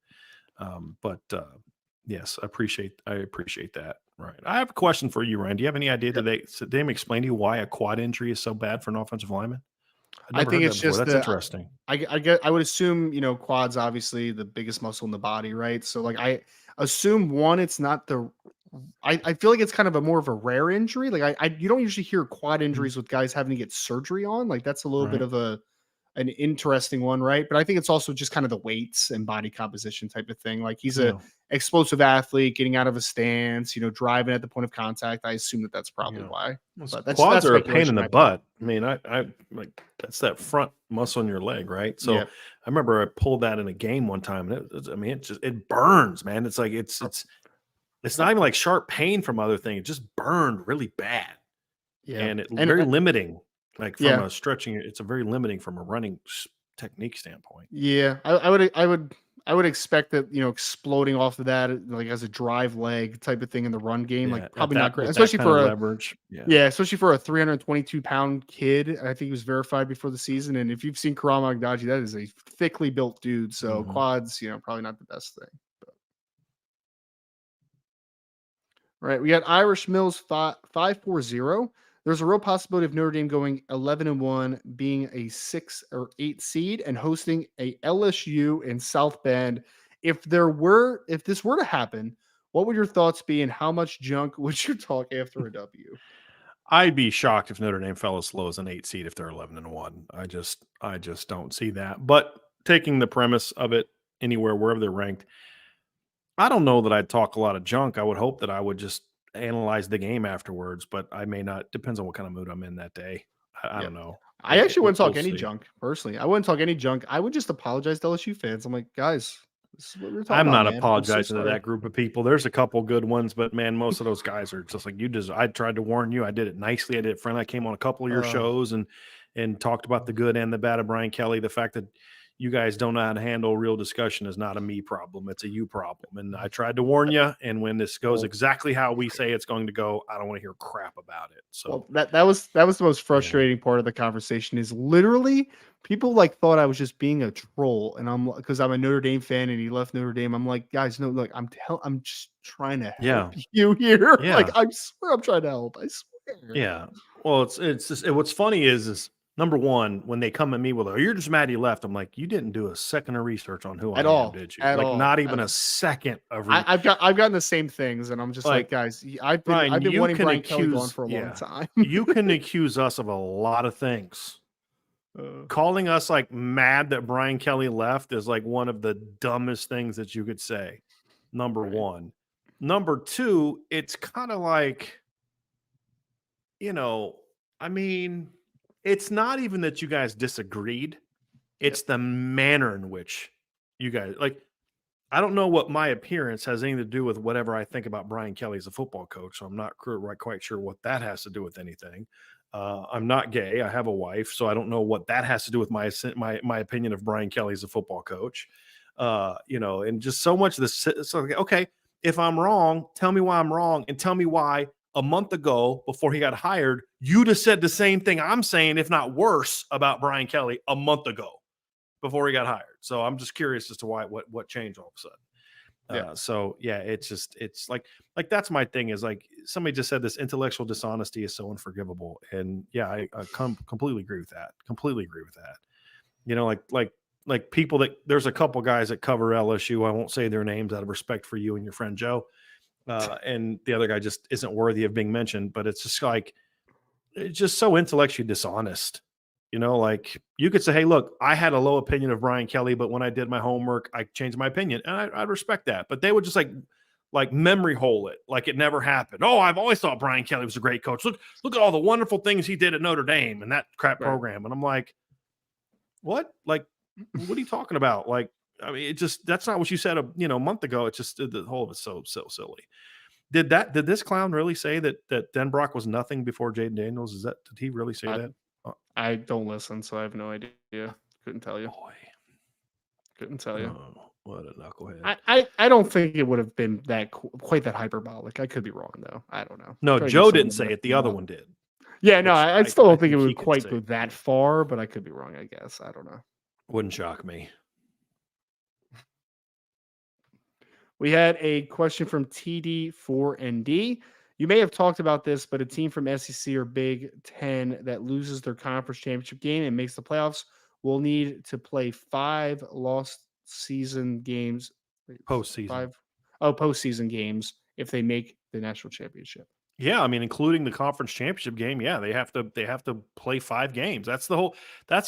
Yes, I appreciate that. Right. I have a question for you, Ryan. Do you have any idea? Did they explain to you why a quad injury is so bad for an offensive lineman? I think it's just that's interesting. I would assume, quads obviously the biggest muscle in the body, right? So like I assume one, it's not I feel like it's kind of a more of a rare injury. Like you don't usually hear quad injuries with guys having to get surgery on. Like that's a little bit of an interesting one, right? But I think it's also just kind of the weights and body composition type of thing. Like he's a explosive athlete, getting out of a stance, driving at the point of contact. I assume that's probably why. But quads are a pain in the butt. I mean, I like that's that front muscle in your leg, right? So I remember I pulled that in a game one time, and it burns, man. It's like it's not even like sharp pain from other things. It just burned really bad. Yeah, and very limiting. Like from a stretching, it's a very limiting from a running technique standpoint. Yeah, I would expect that exploding off of that like as a drive leg type of thing in the run game, like probably not great, especially for a leverage. Yeah, especially for a 322-pound kid. I think he was verified before the season, and if you've seen Karam Agandaji, that is a thickly built dude. So quads, probably not the best thing. But. Right, we got Irish Mills 540. There's a real possibility of Notre Dame going 11-1, being a 6 or 8 seed, and hosting a LSU in South Bend. If this were to happen, what would your thoughts be, and how much junk would you talk after a W? I'd be shocked if Notre Dame fell as low as an 8 seed if they're 11-1. I just don't see that. But taking the premise of it wherever they're ranked, I don't know that I'd talk a lot of junk. I would hope that I would just analyze the game afterwards, but I may not. Depends on what kind of mood I'm in that day. I don't know. I actually wouldn't talk any junk personally. I wouldn't talk any junk. I would just apologize to LSU fans. I'm like, guys, this is what we're talking about. I'm not apologizing to that group of people. There's a couple good ones, but man, most of those guys are just like I tried to warn you. I did it nicely. I did it friendly. I came on a couple of your shows and talked about the good and the bad of Brian Kelly. The fact that you guys don't know how to handle real discussion is not a me problem. It's a you problem. And I tried to warn you. And when this goes exactly how we say it's going to go, I don't want to hear crap about it. So that was the most frustrating part of the conversation is literally people like thought I was just being a troll. And because I'm a Notre Dame fan and he left Notre Dame. I'm like, guys, no, look, I'm just trying to help you here. Yeah. Like, I swear I'm trying to help. I swear. Yeah. Well, it's just, what's funny is number one, when they come at me with, "Oh, you're just mad he left," I'm like, you didn't do a second of research on who I am, did you? Like, not even a second of research. I've gotten the same things, and I'm just like guys, I've been wanting Brian Kelly gone for a long time. You can accuse us of a lot of things. Calling us like mad that Brian Kelly left is like one of the dumbest things that you could say. Number one. Number two, it's kind of like, I mean, it's not even that you guys disagreed. It's the manner in which you guys I don't know what my appearance has anything to do with whatever I think about Brian Kelly as a football coach. So I'm not quite sure what that has to do with anything. I'm not gay. I have a wife, so I don't know what that has to do with my opinion of Brian Kelly as a football coach. And just so much of this. So, okay, if I'm wrong, tell me why I'm wrong, and tell me why a month ago, before he got hired, you'd have said the same thing I'm saying, if not worse, about Brian Kelly a month ago before he got hired. So I'm just curious as to what changed all of a sudden. Yeah. So yeah, it's like that's my thing is like somebody just said this intellectual dishonesty is so unforgivable. And yeah, I completely agree with that. Completely agree with that. You know, like people that there's a couple guys that cover LSU. I won't say their names out of respect for you and your friend Joe. And the other guy just isn't worthy of being mentioned, but it's just like it's just so intellectually dishonest. You know, like you could say, "Hey, look, I had a low opinion of Brian Kelly, but when I did my homework, I changed my opinion," and I respect that. But they would just like memory hole it, like it never happened. Oh, I've always thought Brian Kelly was a great coach. Look at all the wonderful things he did at Notre Dame and that crap Right. program. And I'm like, what? Like, what are you talking about? Like, I mean, it just that's not what you said a month ago. It's just the whole of it's so silly. Did this clown really say that Denbrock was nothing before Jaden Daniels? Did he really say that? I don't listen, so I have no idea. Couldn't tell you. Boy, Couldn't tell you. what a knucklehead! I don't think it would have been that quite that hyperbolic. I could be wrong though. I don't know. No, Joe didn't say it. The other one did. Yeah, no, I still don't think it would he could quite say go it. that far, but I could be wrong. I guess I don't know. Wouldn't shock me. We had a question from TD4ND. You may have talked about this, but a team from SEC or Big Ten that loses their conference championship game and makes the playoffs will need to play 5 lost season games. Postseason. Postseason games if they make the national championship. Yeah, I mean, including the conference championship game. Yeah, they have to play 5 games. That's the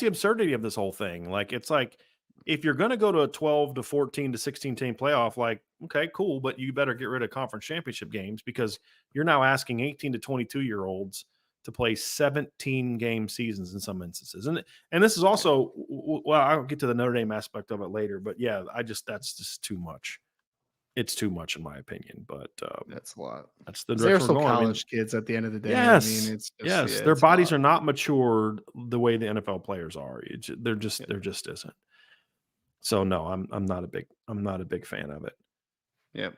absurdity of this whole thing. Like, it's like if you're going to go to a 12 to 14 to 16 team playoff, like, okay, cool, but you better get rid of conference championship games because you're now asking 18 to 22-year-olds to play 17 game seasons in some instances. And this is also, well, I'll get to the Notre Dame aspect of it later, but yeah, that's just too much. It's too much in my opinion, but that's a lot. That's the They're direction still we're going. college kids at the end of the day. Yes, I mean, it's just, yes, yeah, their it's bodies are not matured the way the NFL players are. There just isn't. So no, I'm not a big fan of it. Yep.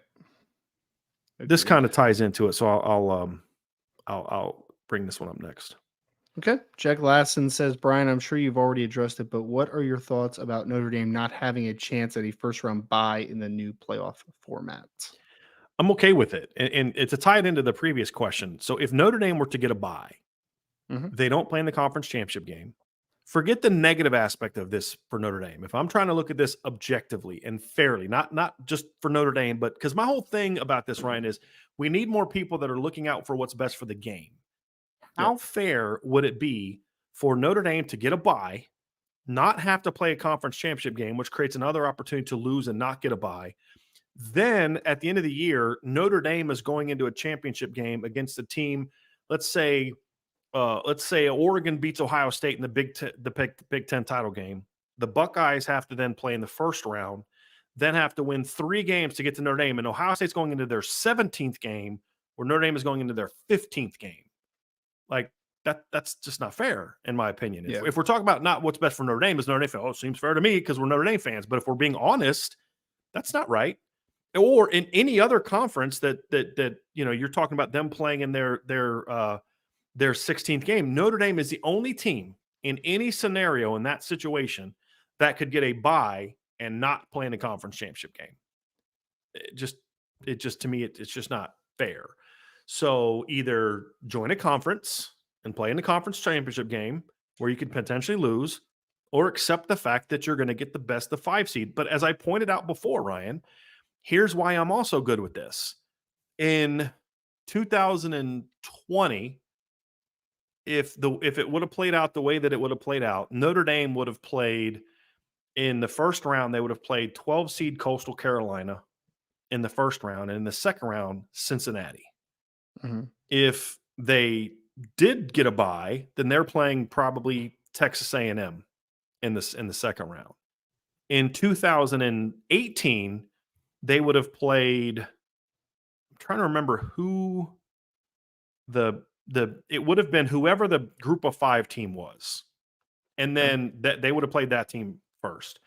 This kind of ties into it, so I'll bring this one up next. Okay. Jack Lassen says, Brian, I'm sure you've already addressed it, but what are your thoughts about Notre Dame not having a chance at a first round bye in the new playoff format? I'm okay with it. And to tie it into the previous question. So if Notre Dame were to get a bye, they don't play in the conference championship game. Forget the negative aspect of this for Notre Dame. If I'm trying to look at this objectively and fairly, not just for Notre Dame, but because my whole thing about this, Ryan, is we need more people that are looking out for what's best for the game. How fair would it be for Notre Dame to get a bye, not have to play a conference championship game, which creates another opportunity to lose and not get a bye? Then at the end of the year, Notre Dame is going into a championship game against a team, let's say Oregon beats Ohio State in the Big Ten title game. The Buckeyes have to then play in the first round, then have to win 3 games to get to Notre Dame. And Ohio State's going into their 17th game, where Notre Dame is going into their 15th game. Like that's just not fair, in my opinion. If we're talking about not what's best for Notre Dame, is Notre Dame, it seems fair to me because we're Notre Dame fans. But if we're being honest, that's not right. Or in any other conference that you're talking about them playing in their 16th game, Notre Dame is the only team in any scenario in that situation that could get a bye and not play in a conference championship game. It just to me, it's just not fair. So either join a conference and play in the conference championship game where you could potentially lose, or accept the fact that you're going to get the best of 5 seed. But as I pointed out before, Ryan, here's why I'm also good with this. In 2020, if it would have played out the way that it would have played out, Notre Dame would have played in the first round. They would have played 12 seed Coastal Carolina in the first round, and in the second round, Cincinnati. If they did get a bye, then they're playing probably Texas A&M in the second round. In 2018, they would have played. I'm trying to remember who it would have been whoever the group of 5 team was. And then they would have played that team first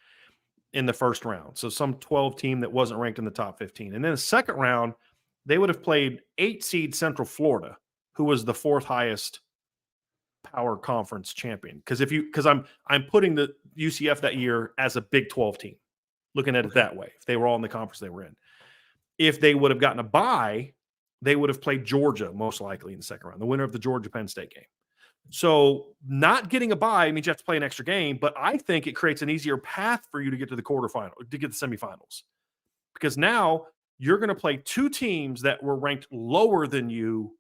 in the first round. So some 12 team that wasn't ranked in the top 15. And then the second round, they would have played 8 seed Central Florida, who was the 4th highest power conference champion. Because I'm putting the UCF that year as a Big 12 team. looking at it that way, if they were all in the conference they were in. If they would have gotten a bye, they would have played Georgia most likely in the second round, the winner of the Georgia-Penn State game. So not getting a bye means you have to play an extra game, but I think it creates an easier path for you to get to the quarterfinal, to get the semifinals. Because now you're going to play two teams that were ranked lower than you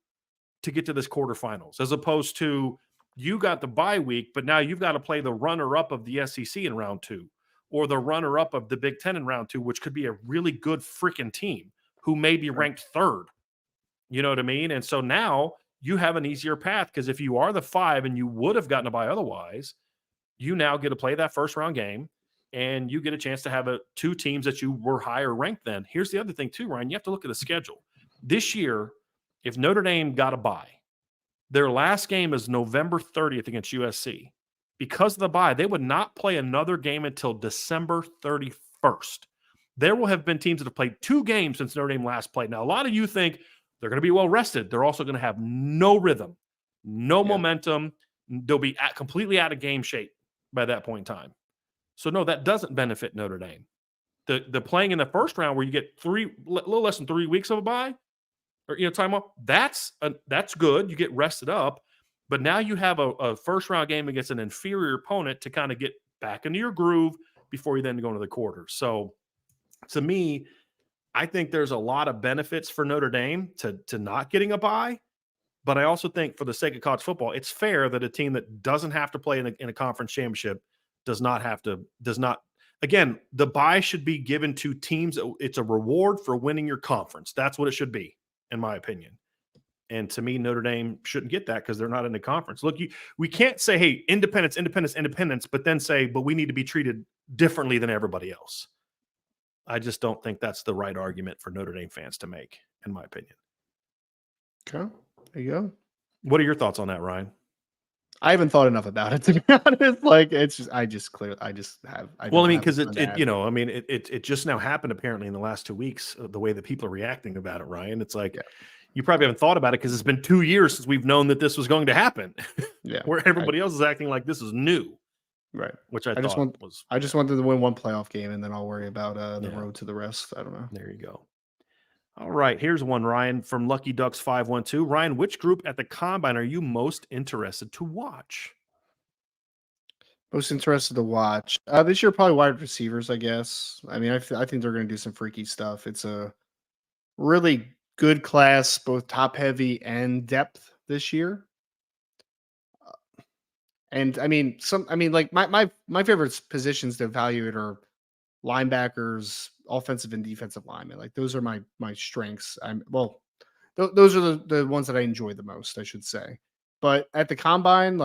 to get to this quarterfinals, as opposed to you got the bye week, but now you've got to play the runner-up of the SEC in round 2 or the runner-up of the Big Ten in round 2, which could be a really good freaking team who may be ranked third. You know what I mean? And so now you have an easier path, because if you are the 5 and you would have gotten a bye otherwise, you now get to play that first round game and you get a chance to have two teams that you were higher ranked than. Here's the other thing too, Ryan. You have to look at the schedule. This year, if Notre Dame got a bye, their last game is November 30th against USC. Because of the bye, they would not play another game until December 31st. There will have been teams that have played 2 games since Notre Dame last played. Now, a lot of you think they're going to be well rested. They're also going to have no rhythm, no momentum. They'll be completely out of game shape by that point in time. So, no, that doesn't benefit Notre Dame. The playing in the first round where you get a little less than 3 weeks of a bye, or time off, that's good. You get rested up, but now you have a first round game against an inferior opponent to kind of get back into your groove before you then go into the quarters. So, to me, I think there's a lot of benefits for Notre Dame to not getting a bye, but I also think for the sake of college football, it's fair that a team that doesn't have to play in a conference championship does not. Again, the bye should be given to teams. It's a reward for winning your conference. That's what it should be, in my opinion. And to me, Notre Dame shouldn't get that because they're not in the conference. Look, we can't say, hey, independence, but then say, but we need to be treated differently than everybody else. I just don't think that's the right argument for Notre Dame fans to make, in my opinion. Okay, there you go. What are your thoughts on that, Ryan? I haven't thought enough about it, to be honest. Like, it's just, because it just now happened apparently in the last 2 weeks, the way that people are reacting about it, Ryan. It's like, you probably haven't thought about it because it's been 2 years since we've known that this was going to happen. Yeah. Where everybody else is acting like this is new. Right. Which I just wanted to win one playoff game, and then I'll worry about the road to the rest. I don't know. There you go. All right. Here's one, Ryan, from Lucky Ducks 512. Ryan, which group at the Combine are you most interested to watch? Most interested to watch this year, probably wide receivers, I guess. I mean, I think they're going to do some freaky stuff. It's a really good class, both top heavy and depth this year. And I mean, like my favorite positions to evaluate are linebackers, offensive and defensive linemen. Like, those are my strengths. Those are the ones that I enjoy the most, I should say. But at the Combine,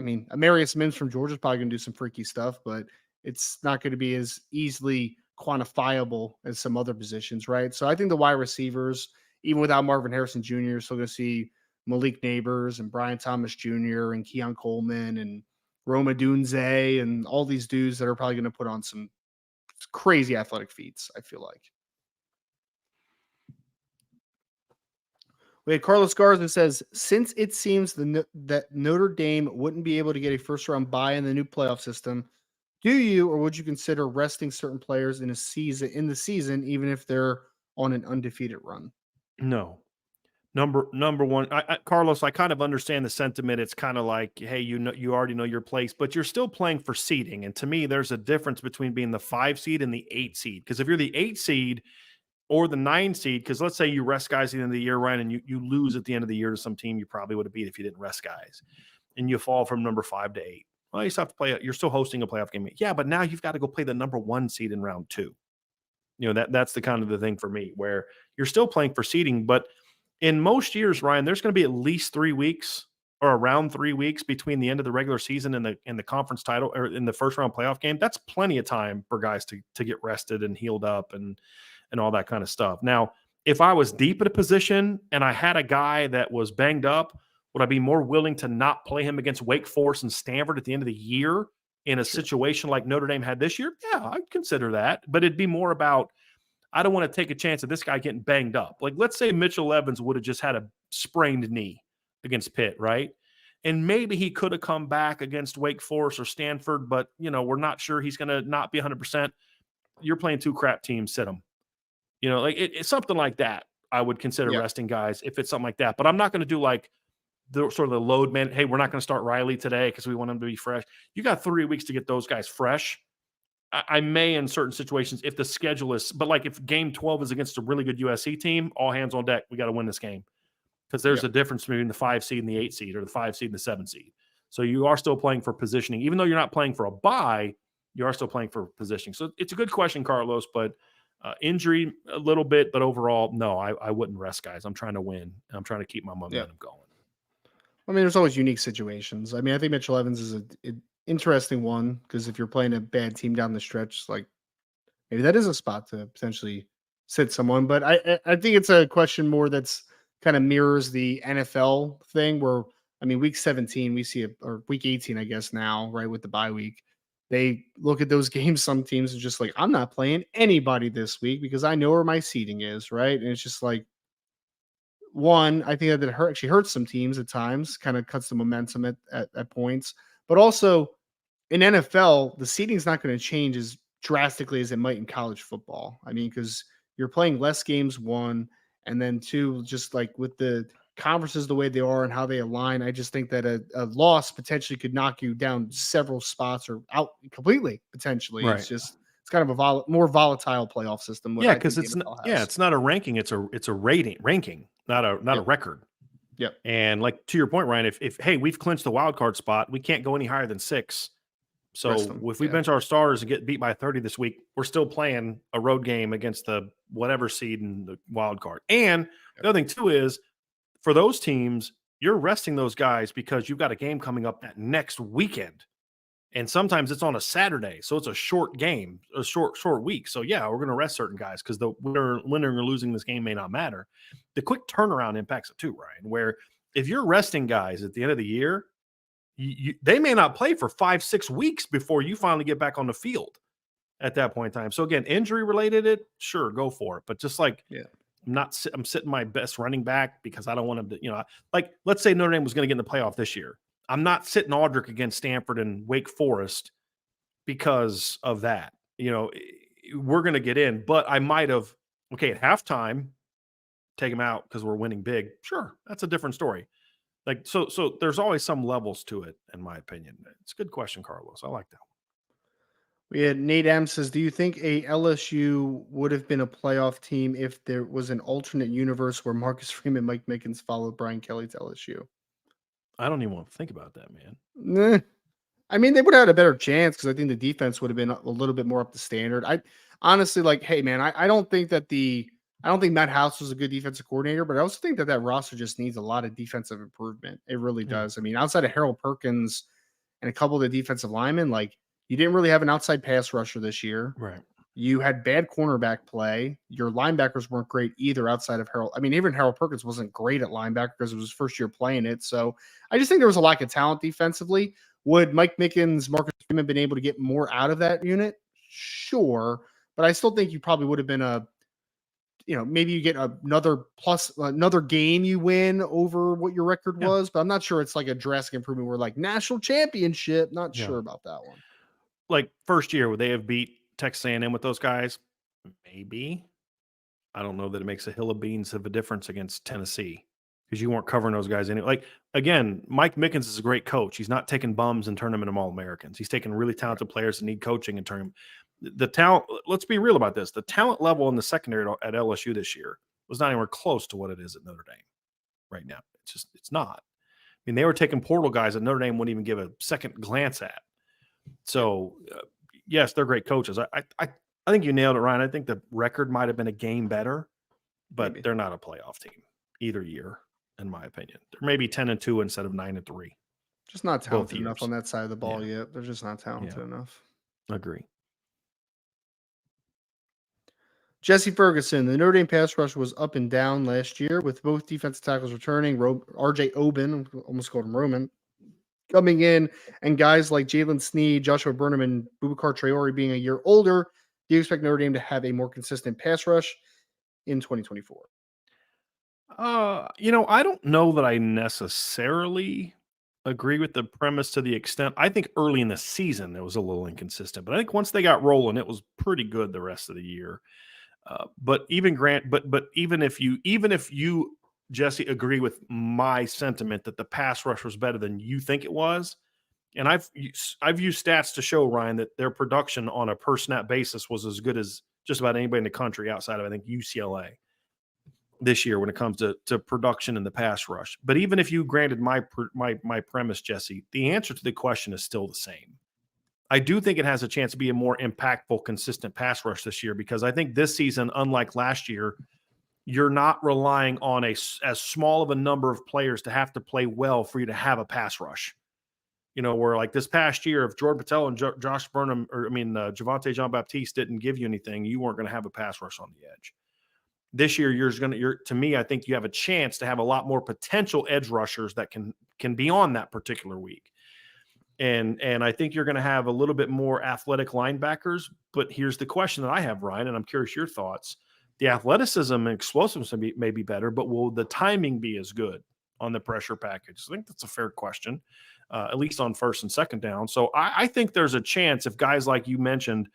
Amarius Mims from Georgia is probably going to do some freaky stuff, but it's not going to be as easily quantifiable as some other positions, right? So I think the wide receivers, even without Marvin Harrison Jr., you're still going to see Malik Neighbors and Brian Thomas Jr. and Keon Coleman and Roma Dunze and all these dudes that are probably going to put on some crazy athletic feats, I feel like. We had Carlos Garza says, since it seems that Notre Dame wouldn't be able to get a first-round bye in the new playoff system, do you or would you consider resting certain players in the season, even if they're on an undefeated run? No. Number one, Carlos, I kind of understand the sentiment. It's kind of like, hey, you already know your place, but you're still playing for seeding. And to me, there's a difference between being the 5 seed and the 8 seed. Because if you're the 8 seed or the 9 seed, because let's say you rest guys at the end of the year, Ryan, and you lose at the end of the year to some team you probably would have beat if you didn't rest guys, and you fall from number 5 to 8. Well, you still have to play. You're still hosting a playoff game. Yeah, but now you've got to go play the number 1 seed in round 2. That's the kind of the thing for me, where you're still playing for seeding. But in most years, Ryan, there's going to be at least 3 weeks or around 3 weeks between the end of the regular season and the conference title or in the first round playoff game. That's plenty of time for guys to get rested and healed up and all that kind of stuff. Now, if I was deep at a position and I had a guy that was banged up, would I be more willing to not play him against Wake Forest and Stanford at the end of the year in a situation like Notre Dame had this year? Yeah, I'd consider that. But it'd be more about, I don't want to take a chance of this guy getting banged up. Like, let's say Mitchell Evans would have just had a sprained knee against Pitt, right? And maybe he could have come back against Wake Forest or Stanford, but, we're not sure he's going to not be 100%. you're playing 2 crap teams, sit them. Like it's something like that. I would consider resting guys if it's something like that. But I'm not going to do like the sort of the load man. Hey, we're not going to start Riley today because we want him to be fresh. You got 3 weeks to get those guys fresh. I may in certain situations if the schedule is, but like if game 12 is against a really good USC team, all hands on deck. We got to win this game because there's a difference between the 5 seed and the 8 seed or the 5 seed and the 7 seed. So you are still playing for positioning, even though you're not playing for a bye. You are still playing for positioning. So it's a good question, Carlos, but injury a little bit, but overall, no, I wouldn't rest guys. I'm trying to win. And I'm trying to keep my momentum going. I mean, there's always unique situations. I mean, I think Mitchell Evans is an interesting one because if you're playing a bad team down the stretch, like maybe that is a spot to potentially sit someone. But I think it's a question more that's kind of mirrors the NFL thing where, I mean, week 17, we see or week 18, I guess now, right, with the bye week. They look at those games. Some teams are just like, I'm not playing anybody this week because I know where my seating is, right? And it's just like, one, I think that it actually hurts some teams at times, kind of cuts the momentum at points. But also in NFL, the seating is not going to change as drastically as it might in college football. I mean, because you're playing less games, one, and then two, just like with the conferences the way they are and how they align, I just think that a loss potentially could knock you down several spots or out completely. Potentially, Right. it's kind of a more volatile playoff system. Yeah, because it's not a ranking; it's a ranking, not a record. Yep. And like to your point, Ryan, if hey, we've clinched the wild card spot, we can't go any higher than 6. So if we bench our starters and get beat by 30 this week, we're still playing a road game against the whatever seed in the wild card. And the other thing too is for those teams, you're resting those guys because you've got a game coming up that next weekend. And sometimes it's on a Saturday. So it's a short game, a short week. So yeah, we're going to rest certain guys because the winning or losing this game may not matter. The quick turnaround impacts it too, Ryan, where if you're resting guys at the end of the year, they may not play for 5-6 weeks before you finally get back on the field at that point in time. So again, injury related, sure, go for it. But just like, I'm sitting my best running back because I don't want him to, like let's say Notre Dame was going to get in the playoff this year. I'm not sitting Aldrich against Stanford and Wake Forest because of that. We're going to get in, but I might have, at halftime, take him out because we're winning big. Sure, that's a different story. Like so there's always some levels to it, in my opinion. It's a good question, Carlos. I like that one. We had Nate M says, do you think a LSU would have been a playoff team if there was an alternate universe where Marcus Freeman, Mike Mickens followed Brian Kelly to LSU? I don't even want to think about that, man. Nah. I mean, they would have had a better chance because I think the defense would have been a little bit more up to standard. I honestly hey, man, I don't think Matt House was a good defensive coordinator, but I also think that roster just needs a lot of defensive improvement. It really does. I mean, outside of Harold Perkins and a couple of the defensive linemen, like you didn't really have an outside pass rusher this year. Right. You had bad cornerback play. Your linebackers weren't great either outside of Harold. I mean, even Harold Perkins wasn't great at linebacker because it was his first year playing it. So I just think there was a lack of talent defensively. Would Mike Mickens, Marcus Freeman been able to get more out of that unit? Sure. But I still think you probably would have been maybe you get another game you win over what your record was. But I'm not sure it's like a drastic improvement. We're like national championship. Not sure about that one. Like first year, would they have beat Texas A&M with those guys? Maybe. I don't know that it makes a hill of beans of a difference against Tennessee because you weren't covering those guys anyway. Like again, Mike Mickens is a great coach. He's not taking bums and turning them into All-Americans. He's taking really talented players that need coaching and turning the talent. Let's be real about this. The talent level in the secondary at LSU this year was not anywhere close to what it is at Notre Dame right now. It's not. I mean, they were taking portal guys that Notre Dame wouldn't even give a second glance at. So yes, they're great coaches. I think you nailed it, Ryan. I think the record might have been a game better, but they're not a playoff team either year, in my opinion. They're maybe 10-2 instead of 9-3. Just not talented enough on that side of the ball yet. They're just not talented enough. Agree. Jesse Ferguson, the Notre Dame pass rush was up and down last year with both defensive tackles returning. RJ Oben, almost called him Roman, coming in, and guys like Jalen Sneed, Joshua Burnham, and Boubacar Traore being a year older. Do you expect Notre Dame to have a more consistent pass rush in 2024? I don't know that I necessarily agree with the premise to the extent. I think early in the season it was a little inconsistent, but I think once they got rolling, it was pretty good the rest of the year. But even if you Jesse agree with my sentiment that the pass rush was better than you think it was, and I've used stats to show, Ryan, that their production on a per snap basis was as good as just about anybody in the country outside of I think UCLA this year when it comes to production in the pass rush. But even if you granted my premise, Jesse, the answer to the question is still the same. I do think it has a chance to be a more impactful, consistent pass rush this year because I think this season, unlike last year, you're not relying on as small of a number of players to have to play well for you to have a pass rush. Where like this past year, if Jordan Patel and Josh Burnham, Javonte Jean-Baptiste didn't give you anything, you weren't going to have a pass rush on the edge. This year, to me, I think you have a chance to have a lot more potential edge rushers that can be on that particular week. And I think you're going to have a little bit more athletic linebackers. But here's the question that I have, Ryan, and I'm curious your thoughts. The athleticism and explosiveness may be better, but will the timing be as good on the pressure package? I think that's a fair question, at least on first and second down. So I think there's a chance if guys like you mentioned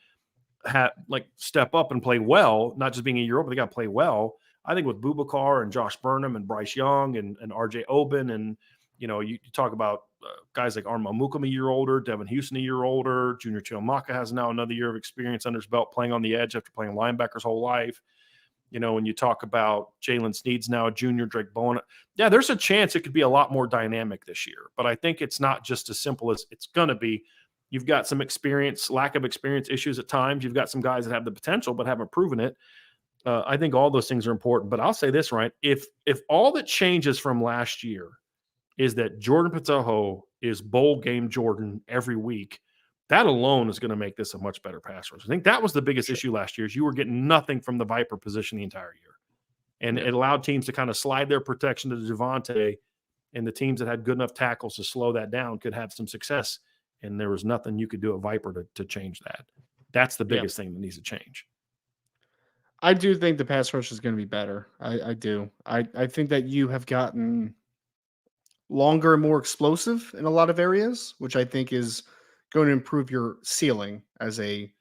step up and play well, not just being a year old, but they got to play well. I think with Boubacar and Josh Burnham and Bryce Young and RJ Oben and you talk about guys like Armand Mukum a year older, Devin Houston a year older, Junior Chiamaka has now another year of experience under his belt playing on the edge after playing linebacker his whole life. When you talk about Jalen Sneed's now a junior, Drake Bowen, yeah, there's a chance it could be a lot more dynamic this year. But I think it's not just as simple as it's going to be. You've got some lack of experience issues at times. You've got some guys that have the potential but haven't proven it. I think all those things are important. But I'll say this, Ryan, if all that changes from last year is that Jordan Patojo is bowl game Jordan every week, that alone is going to make this a much better pass rush. I think that was the biggest issue last year is you were getting nothing from the Viper position the entire year. And it allowed teams to kind of slide their protection to Javonte, and the teams that had good enough tackles to slow that down could have some success. And there was nothing you could do at Viper to change that. That's the biggest thing that needs to change. I do think the pass rush is going to be better. I do. I think that you have gotten longer and more explosive in a lot of areas, which I think is going to improve your ceiling as a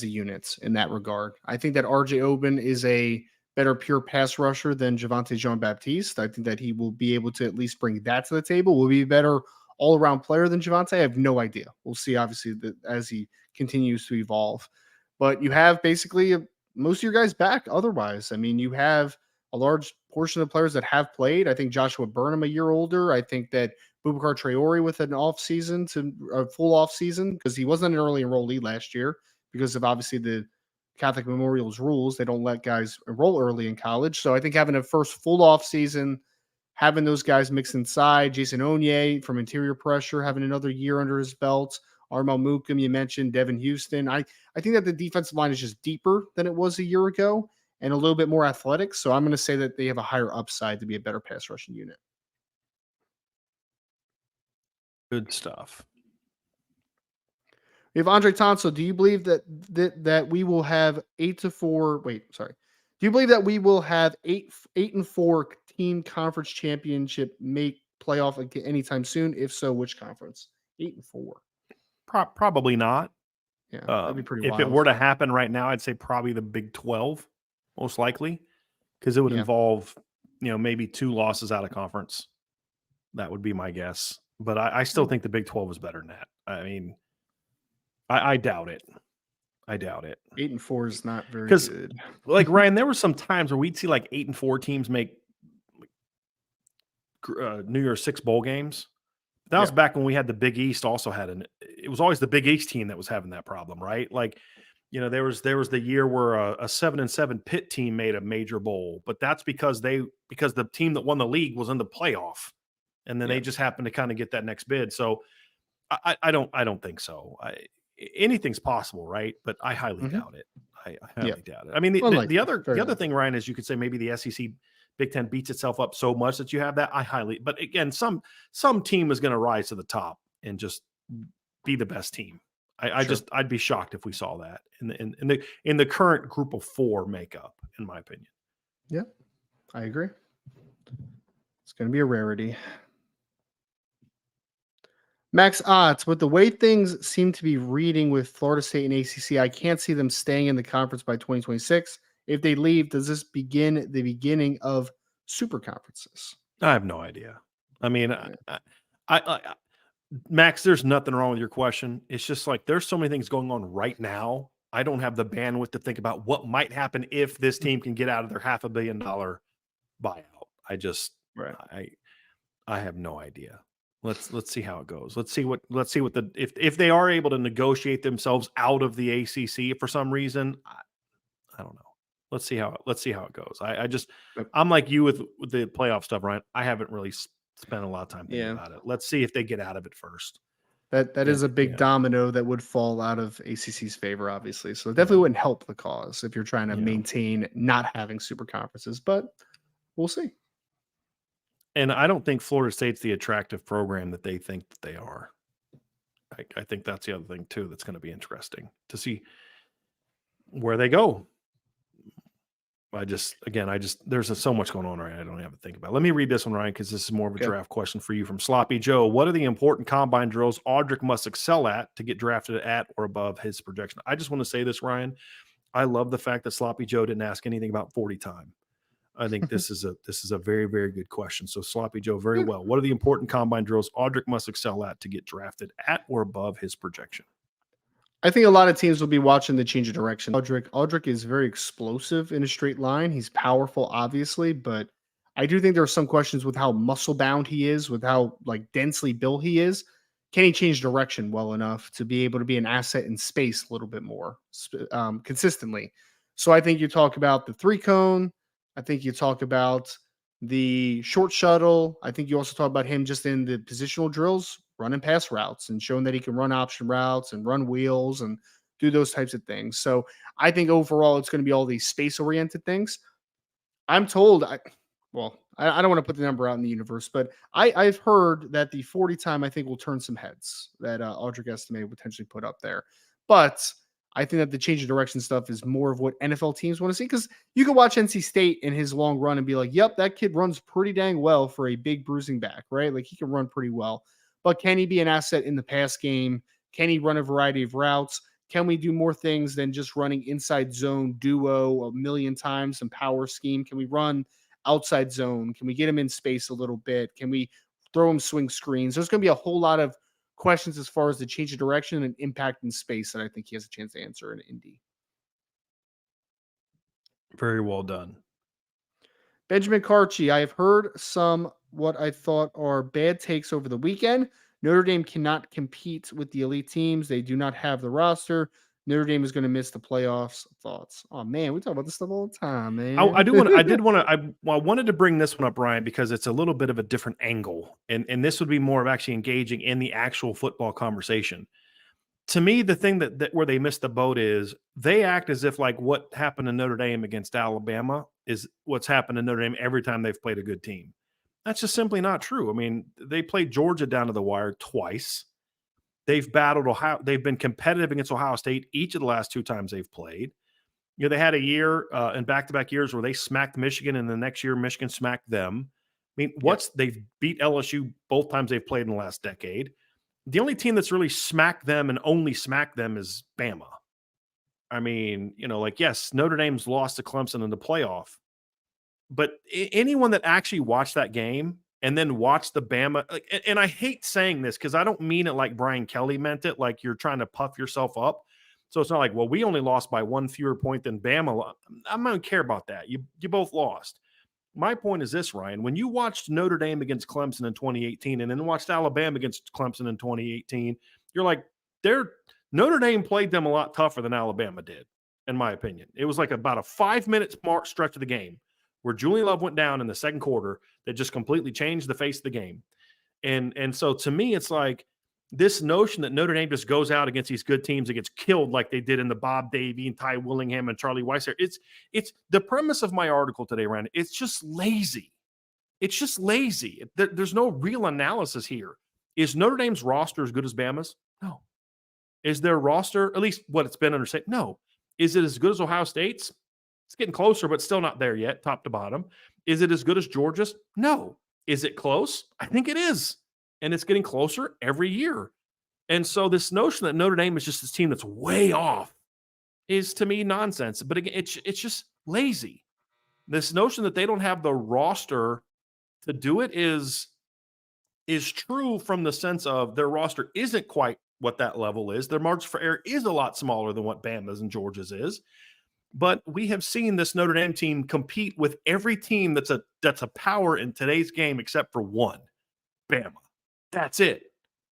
unit in that regard. I think that RJ Oben is a better pure pass rusher than Javonte Jean-Baptiste. I think that he will be able to at least bring that to the table. Will be a better all-around player than Javonte? I have no idea. We'll see, obviously, as he continues to evolve. But you have basically most of your guys back otherwise. I mean, you have a large portion of the players that have played. I think Joshua Burnham a year older. I think that Boubacar Traore with an full off season because he wasn't an early enrollee last year because of obviously the Catholic Memorial's rules. They don't let guys enroll early in college. So I think having a first full off season, having those guys mixed inside, Jason Onye from interior pressure, having another year under his belt, Armand Mukum, you mentioned Devin Houston. I think that the defensive line is just deeper than it was a year ago and a little bit more athletic. So I'm going to say that they have a higher upside to be a better pass rushing unit. Good stuff. We have Andre Tonso. Do you believe that we will have 8-4? Wait, sorry. Do you believe that we will have 8-4 team conference championship make playoff anytime soon? If so, which conference? 8-4. Probably not. Yeah, that'd be pretty wild. If it were to happen right now, I'd say probably the Big 12, most likely, because it would involve, maybe 2 losses out of conference. That would be my guess. But I still think the Big 12 is better than that. I mean, I doubt it. 8-4 is not very good. Like Ryan, there were some times where we'd see like 8-4 teams make New Year's 6 bowl games. That was back when we had the Big East also it was always the Big East team that was having that problem, right? Like, there was the year where a 7-7 Pitt team made a major bowl, but that's because the team that won the league was in the playoff, and then they just happened to kind of get that next bid. So I don't think so. Anything's possible, right? But I highly doubt it. I highly doubt it. I mean, the other thing, Ryan, is you could say maybe the SEC Big Ten beats itself up so much that you have that. But again, some team is going to rise to the top and just be the best team. I'd be shocked if we saw that in the current group of 4 makeup, in my opinion. Yeah, I agree. It's going to be a rarity. Max odds, with the way things seem to be reading with Florida State and ACC, I can't see them staying in the conference by 2026. If they leave, does this begin the beginning of super conferences? I have no idea. I mean, Yeah. I Max, there's nothing wrong with your question. It's just like there's so many things going on right now. I don't have the bandwidth to think about what might happen if this team can get out of their $500 million buyout. I just Right. I I have no idea. Let's see how it goes. Let's see what the if they are able to negotiate themselves out of the ACC for some reason. I don't know. Let's see how it goes. I just Yep. I'm like you with the playoff stuff, Ryan. I haven't really spent a lot of time thinking Yeah. about it. Let's see if they get out of it first. That is And a big yeah, domino that would fall out of ACC's favor, obviously. So it definitely yeah, wouldn't help the cause if you're trying to yeah. maintain not having super conferences, but we'll see. And I don't think Florida State's the attractive program that they think that they are. I think that's the other thing too that's going to be interesting to see where they go. There's so much going on right now. I don't have to think about it. Let me read this one, Ryan, because this is more of a Okay. draft question for you from Sloppy Joe. What are the important combine drills Audric must excel at to get drafted at or above his projection? I just want to say this, Ryan. I love the fact that Sloppy Joe didn't ask anything about 40 time. I think this is a very, very good question. So Sloppy Joe, very Yeah. well. What are the important combine drills Audric must excel at to get drafted at or above his projection? I think a lot of teams will be watching the change of direction. Aldrich is very explosive in a straight line. He's powerful, obviously, but I do think there are some questions with how muscle bound he is, with how like densely built he is. Can he change direction well enough to be able to be an asset in space a little bit more consistently? So I think you talk about the three cone. I think you talk about the short shuttle. I think you also talk about him just in the positional drills, running pass routes and showing that he can run option routes and run wheels and do those types of things. So I think overall it's going to be all these space oriented things. I'm told, I don't want to put the number out in the universe, but I've heard that the 40 time I think will turn some heads that Audric Estimate potentially put up there. But I think that the change of direction stuff is more of what NFL teams want to see because you can watch NC State in his long run and be like, yep, that kid runs pretty dang well for a big bruising back, right? Like he can run pretty well. But can he be an asset in the pass game? Can he run a variety of routes? Can we do more things than just running inside zone duo a million times and power scheme? Can we run outside zone? Can we get him in space a little bit? Can we throw him swing screens? There's going to be a whole lot of questions as far as the change of direction and impact in space that I think he has a chance to answer in Indy. Very well done. Benjamin Carchi, I have heard some what I thought are bad takes over the weekend. Notre Dame cannot compete with the elite teams. They do not have the roster. Notre Dame is going to miss the playoffs. Thoughts? Oh man, we talk about this stuff all the time, man. I wanted to bring this one up, Ryan, because it's a little bit of a different angle, and this would be more of actually engaging in the actual football conversation. To me, the thing that where they missed the boat is they act as if like what happened to Notre Dame against Alabama is what's happened to Notre Dame every time they've played a good team. That's just simply not true. I mean, they played Georgia down to the wire twice. They've battled Ohio. They've been competitive against Ohio State each of the last two times they've played. You know, they had a year in back-to-back years where they smacked Michigan, and the next year Michigan smacked them. I mean, they've beat LSU both times they've played in the last decade. The only team that's really smacked them and only smacked them is Bama. I mean, you know, like, yes, Notre Dame's lost to Clemson in the playoff, but anyone that actually watched that game and then watched the Bama, like, and I hate saying this because I don't mean it like Brian Kelly meant it, like you're trying to puff yourself up. So it's not like, well, we only lost by one fewer point than Bama. I don't care about that. You both lost. My point is this, Ryan. When you watched Notre Dame against Clemson in 2018 and then watched Alabama against Clemson in 2018, you're like, Notre Dame played them a lot tougher than Alabama did, in my opinion. It was like about a 5-minute stretch of the game where Julian Love went down in the second quarter that just completely changed the face of the game. And so to me, it's like this notion that Notre Dame just goes out against these good teams and gets killed like they did in the Bob Davie and Ty Willingham and Charlie Weiss. It's the premise of my article today, Ryan. It's just lazy. It's just lazy. There's no real analysis here. Is Notre Dame's roster as good as Bama's? No. Is their roster, at least what it's been under state? No. Is it as good as Ohio State's? It's getting closer, but still not there yet, top to bottom. Is it as good as Georgia's? No. Is it close? I think it is. and it's getting closer every year. And so this notion that Notre Dame is just this team that's way off is to me nonsense. But again, it's just lazy. This notion that they don't have the roster to do it is true from the sense of their roster isn't quite what that level is. Their margin for error is a lot smaller than what Bama's and Georgia's is. But we have seen this Notre Dame team compete with every team that's a power in today's game except for one, Bama. That's it.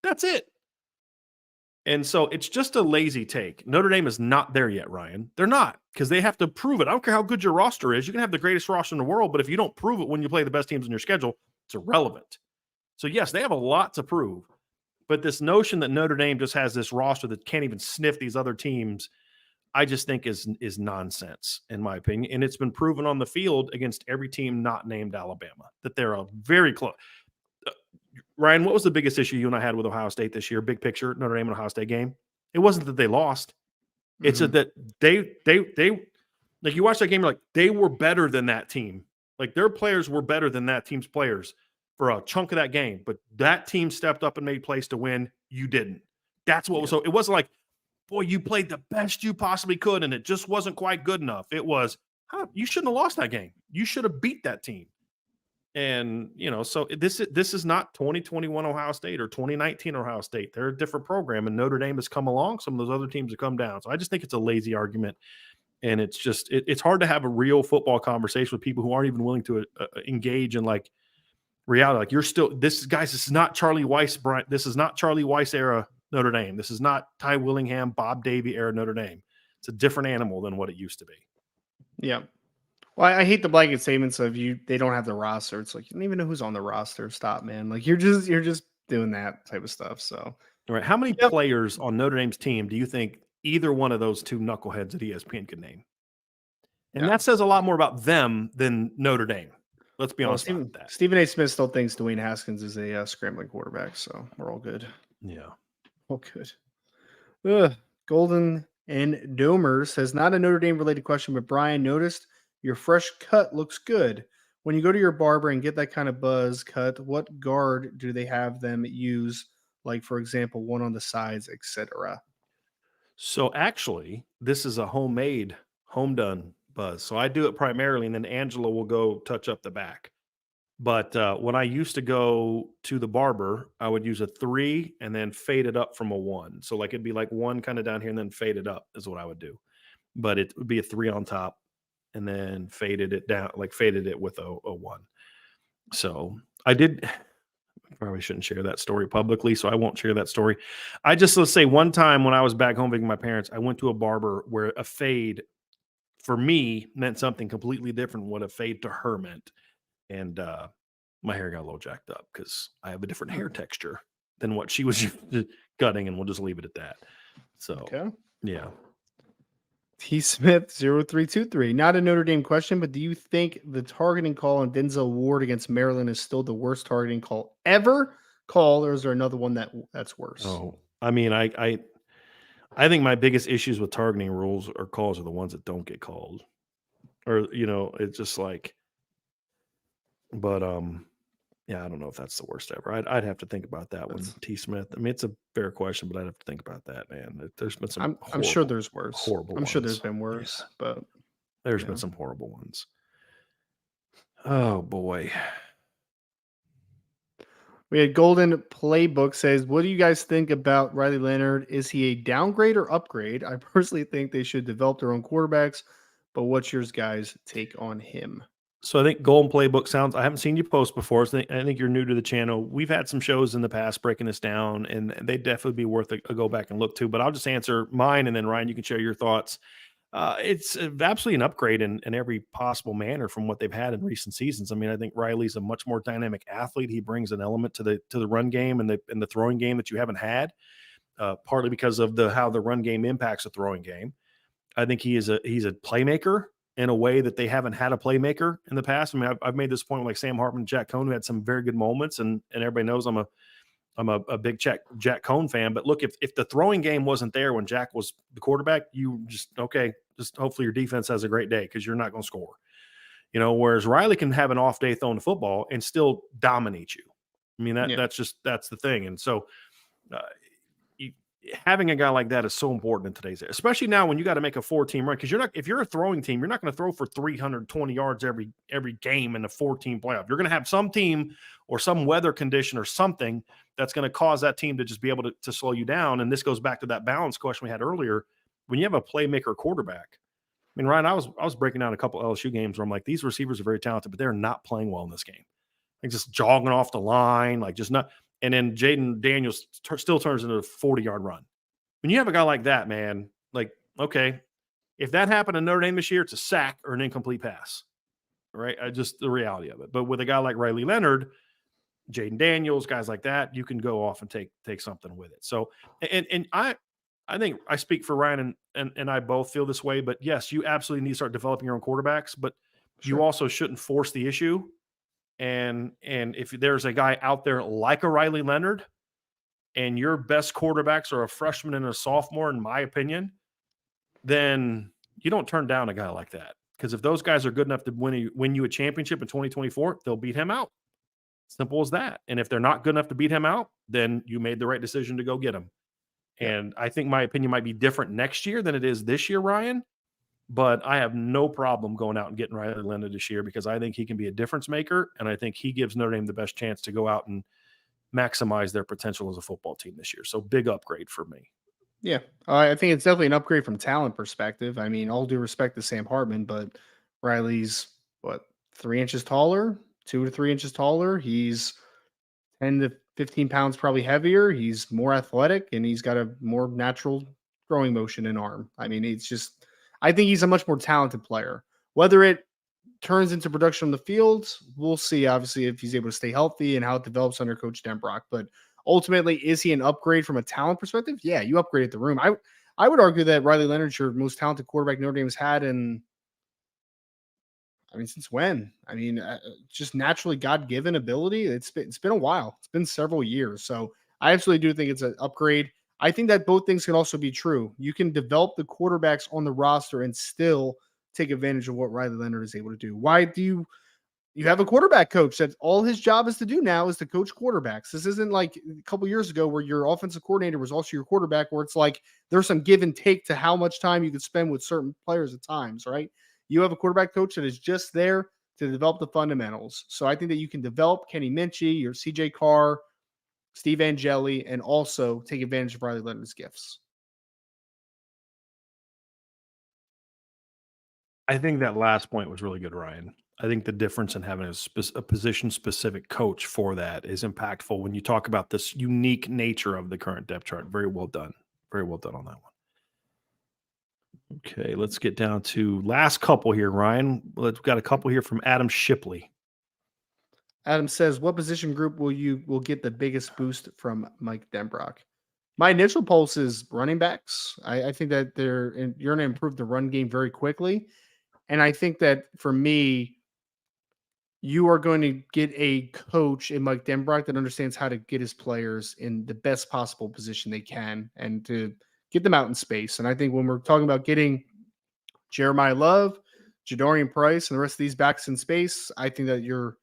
That's it. And so it's just a lazy take. Notre Dame is not there yet, Ryan. They're not, because they have to prove it. I don't care how good your roster is. You can have the greatest roster in the world, but if you don't prove it when you play the best teams in your schedule, it's irrelevant. So, yes, they have a lot to prove. But this notion that Notre Dame just has this roster that can't even sniff these other teams, I just think is nonsense, in my opinion. And it's been proven on the field against every team not named Alabama, that they're a very close. Ryan, what was the biggest issue you and I had with Ohio State this year? Big picture, Notre Dame and Ohio State game. It wasn't that they lost. It's that they like, you watch that game, you're like, they were better than that team. Like, their players were better than that team's players for a chunk of that game. But that team stepped up and made plays to win. You didn't. That's what was so. It wasn't like, boy, you played the best you possibly could, and it just wasn't quite good enough. It was, you shouldn't have lost that game. You should have beat that team. And, so this is not 2021 Ohio State or 2019 Ohio State. They're a different program, and Notre Dame has come along. Some of those other teams have come down. So I just think it's a lazy argument. And it's just, it's hard to have a real football conversation with people who aren't even willing to engage in like reality. Like, this is not Charlie Weiss, Brian. This is not Charlie Weiss era Notre Dame. This is not Ty Willingham, Bob Davie era Notre Dame. It's a different animal than what it used to be. Yeah. Well, I hate the blanket statements of they don't have the roster. It's like, you don't even know who's on the roster. Stop, man. Like, you're just doing that type of stuff. So, all right. How many players on Notre Dame's team do you think either one of those two knuckleheads at ESPN could name? And that says a lot more about them than Notre Dame. Let's be honest about that. Stephen A. Smith still thinks Dwayne Haskins is a scrambling quarterback, so we're all good. Yeah. All good. Golden and Domer says, not a Notre Dame related question, but Brian, noticed your fresh cut looks good. When you go to your barber and get that kind of buzz cut, what guard do they have them use? Like, for example, one on the sides, etc. So actually, this is a homemade, home done buzz. So I do it primarily, and then Angela will go touch up the back. But when I used to go to the barber, I would use a 3 and then fade it up from a 1. So like, it'd be like 1 kind of down here and then fade it up is what I would do. But it would be a 3 on top and then faded it down, like faded it with a 1. So I probably shouldn't share that story publicly, so I won't share that story. Let's say one time when I was back home visiting my parents, I went to a barber where a fade for me meant something completely different than what a fade to her meant. And my hair got a little jacked up because I have a different hair texture than what she was cutting, and we'll just leave it at that. So, yeah. T. Smith 0323. Not a Notre Dame question, but do you think the targeting call on Denzel Ward against Maryland is still the worst targeting call ever called, or is there another one that's worse? Oh, I mean, I think my biggest issues with targeting rules or calls are the ones that don't get called, or it's just like. But yeah, I don't know if that's the worst ever. I'd have to think about that one, T. Smith. I mean, it's a fair question, but I'd have to think about that, man. There's been some. I'm sure there's worse. Horrible. I'm sure there's been worse, but there's been some horrible ones. Oh boy. We had Golden Playbook says, what do you guys think about Riley Leonard? Is he a downgrade or upgrade? I personally think they should develop their own quarterbacks, but what's your guys' take on him? So I think Golden Playbook I haven't seen you post before. So I think you're new to the channel. We've had some shows in the past breaking this down, and they'd definitely be worth a go back and look to. But I'll just answer mine, and then Ryan, you can share your thoughts. It's absolutely an upgrade in every possible manner from what they've had in recent seasons. I mean, I think Riley's a much more dynamic athlete. He brings an element to the run game and the throwing game that you haven't had, partly because of how the run game impacts the throwing game. I think he's a playmaker in a way that they haven't had a playmaker in the past. I mean, I've made this point with like Sam Hartman and Jack Cohn, who had some very good moments, and everybody knows I'm a big Jack Cohn fan. But look, if the throwing game wasn't there when Jack was the quarterback, you just hopefully your defense has a great day because you're not going to score. Whereas Riley can have an off day throwing the football and still dominate you. I mean, Yeah. that's the thing. And so uh, you, having a guy like that is so important in today's day, especially now when you got to make a 4-team run. Because if you're a throwing team, you're not going to throw for 320 yards every game in a 4-team playoff. You're going to have some team or some weather condition or something that's going to cause that team to just be able to slow you down. And this goes back to that balance question we had earlier. When you have a playmaker quarterback, I mean, Ryan, I was breaking down a couple LSU games where I'm like, these receivers are very talented, but they're not playing well in this game. Like just jogging off the line, like just not. And then Jaden Daniels still turns into a 40-yard run. When you have a guy like that, man, like, okay, if that happened in Notre Dame this year, it's a sack or an incomplete pass, right? Just the reality of it. But with a guy like Riley Leonard, Jaden Daniels, guys like that, you can go off and take something with it. So, and I think I speak for Ryan and I both feel this way. But yes, you absolutely need to start developing your own quarterbacks, but you also shouldn't force the issue. And if there's a guy out there like a Riley Leonard, and your best quarterbacks are a freshman and a sophomore, in my opinion, then you don't turn down a guy like that. Because if those guys are good enough to win you a championship in 2024, they'll beat him out. Simple as that. And if they're not good enough to beat him out, then you made the right decision to go get him. Yeah. And I think my opinion might be different next year than it is this year, Ryan. But I have no problem going out and getting Riley Leonard this year because I think he can be a difference maker. And I think he gives Notre Dame the best chance to go out and maximize their potential as a football team this year. So big upgrade for me. Yeah. I think it's definitely an upgrade from talent perspective. I mean, all due respect to Sam Hartman, but Riley's 3 inches taller, 2 to 3 inches taller. He's 10 to 15 pounds probably heavier. He's more athletic and he's got a more natural throwing motion and arm. I mean, I think he's a much more talented player. Whether it turns into production on the field, we'll see, obviously, if he's able to stay healthy and how it develops under Coach Denbrock. But ultimately, is he an upgrade from a talent perspective? Yeah, you upgraded the room. I would argue that Riley Leonard's your most talented quarterback Notre Dame's had since when? Just naturally God-given ability. It's been a while. It's been several years. So I absolutely do think it's an upgrade. I think that both things can also be true. You can develop the quarterbacks on the roster and still take advantage of what Riley Leonard is able to do. Why do you have a quarterback coach that all his job is to do now is to coach quarterbacks? This isn't like a couple years ago where your offensive coordinator was also your quarterback, where it's like there's some give and take to how much time you could spend with certain players at times, right? You have a quarterback coach that is just there to develop the fundamentals. So I think that you can develop Kenny Minchie, your CJ Carr, Steve Angeli, and also take advantage of Riley Leonard's gifts. I think that last point was really good, Ryan. I think the difference in having a position-specific coach for that is impactful when you talk about this unique nature of the current depth chart. Very well done. Very well done on that one. Okay, let's get down to last couple here, Ryan. We've got a couple here from Adam Shipley. Adam says, what position group will get the biggest boost from Mike Denbrock? My initial pulse is running backs. I think that you're going to improve the run game very quickly. And I think that for me, you are going to get a coach in Mike Denbrock that understands how to get his players in the best possible position they can and to get them out in space. And I think when we're talking about getting Jeremiah Love, Jadarian Price, and the rest of these backs in space, I think that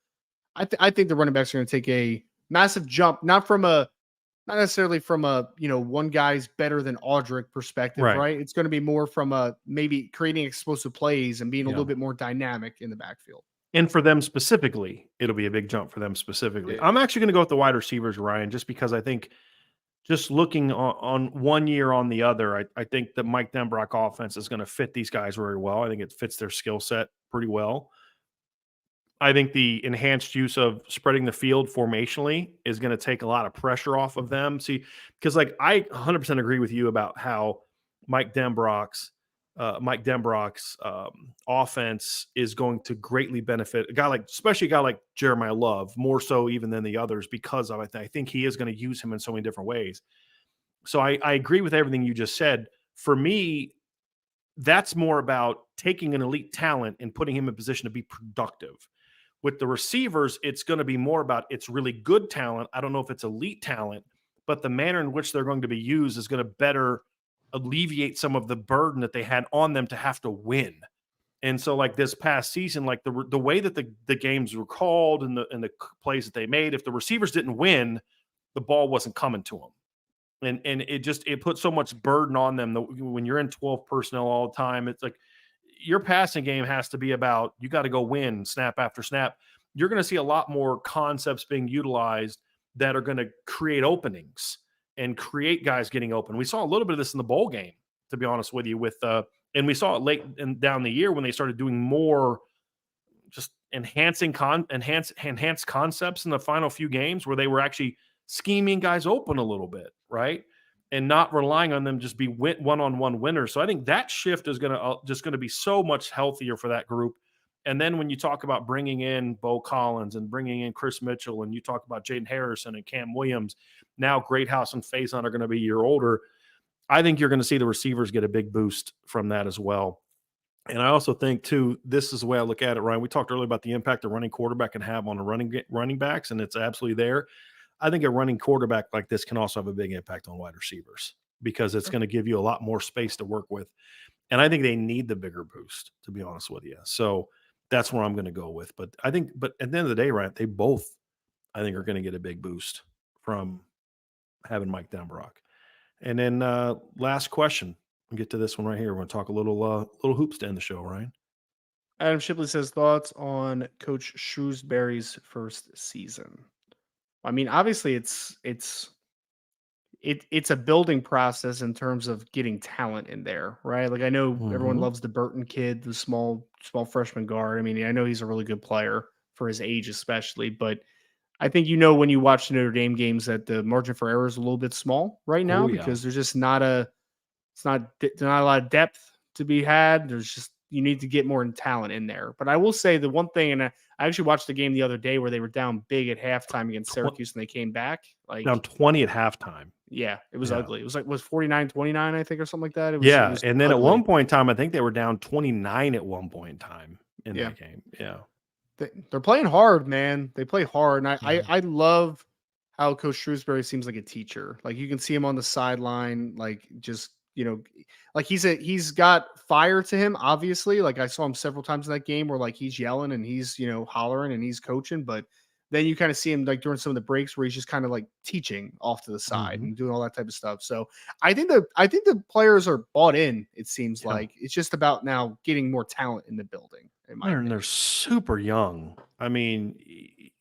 I think the running backs are going to take a massive jump, not necessarily from a, one guy's better than Audric perspective, right? It's going to be more from a maybe creating explosive plays and being a little bit more dynamic in the backfield. And for them specifically, it'll be a big jump for them specifically. Yeah. I'm actually going to go with the wide receivers, Ryan, just because I think just looking on one year on the other, I think the Mike Denbrock offense is going to fit these guys very well. I think it fits their skill set pretty well. I think the enhanced use of spreading the field formationally is going to take a lot of pressure off of them. See, because I 100% agree with you about how Mike Denbrock's offense is going to greatly benefit especially a guy like Jeremiah Love, more so even than the others, because of I think he is going to use him in so many different ways. So I agree with everything you just said. For me, that's more about taking an elite talent and putting him in a position to be productive. With the receivers, it's going to be more about it's really good talent. I don't know if it's elite talent, but the manner in which they're going to be used is going to better alleviate some of the burden that they had on them to have to win. And so like this past season, like the way that the games were called and the plays that they made, if the receivers didn't win, the ball wasn't coming to them. And it put so much burden on them that when you're in 12 personnel all the time, it's like your passing game has to be about, you got to go win snap after snap. You're going to see a lot more concepts being utilized that are going to create openings and create guys getting open. We saw a little bit of this in the bowl game, to be honest with you, and we saw it late and down the year when they started doing more just enhanced concepts in the final few games where they were actually scheming guys open a little bit, right? And not relying on them just be one-on-one winners. So I think that shift is going to be so much healthier for that group. And then when you talk about bringing in Bo Collins and bringing in Chris Mitchell, and you talk about Jaden Harrison and Cam Williams, now Greathouse and Faison are going to be a year older. I think you're going to see the receivers get a big boost from that as well. And I also think, too, this is the way I look at it, Ryan. We talked earlier about the impact a running quarterback can have on the running backs, and it's absolutely there. I think a running quarterback like this can also have a big impact on wide receivers because it's going to give you a lot more space to work with. And I think they need the bigger boost, to be honest with you. So that's where I'm going to go with. But at the end of the day, Ryan, they both, I think, are going to get a big boost from having Mike Denbrock. And then last question. We'll get to this one right here. We're going to talk a little hoops to end the show, Ryan. Adam Shipley says thoughts on Coach Shrewsbury's first season. I mean, obviously, it's a building process in terms of getting talent in there, right? Like I know everyone loves the Burton kid, the small freshman guard. I mean, I know he's a really good player for his age, especially. But I think when you watch the Notre Dame games that the margin for error is a little bit small right now because there's just not a lot of depth to be had. You need to get more talent in there. But I will say the one thing, and I actually watched the game the other day where they were down big at halftime against Syracuse and they came back. Like down 20 at halftime. Yeah, it was ugly. It was 49-29, I think, or something like that. It was and then ugly. at one point in time, I think they were down 29 at one point in time in that game. Yeah. They're playing hard, man. They play hard. And I love how Coach Shrewsbury seems like a teacher. Like you can see him on the sideline, like just like he's got fire to him, obviously. Like I saw him several times in that game where like he's yelling and he's, hollering and he's coaching, but then you kind of see him like during some of the breaks where he's just kind of like teaching off to the side and doing all that type of stuff. So I think the players are bought in. It seems like it's just about now getting more talent in the building. And they're super young. I mean,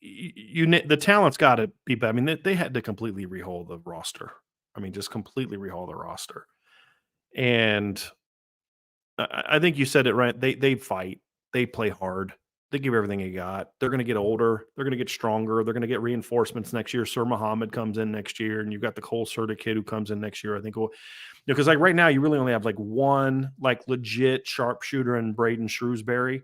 the talent's got to be better. I mean, they had to completely rehaul the roster. I mean, just completely rehaul the roster. And I think you said it right. They fight. They play hard. They give everything they got. They're going to get older. They're going to get stronger. They're going to get reinforcements next year. Sir Muhammad comes in next year, and you've got the Cole Serta kid who comes in next year. I think because like right now you really only have like one like legit sharpshooter in Braden Shrewsbury.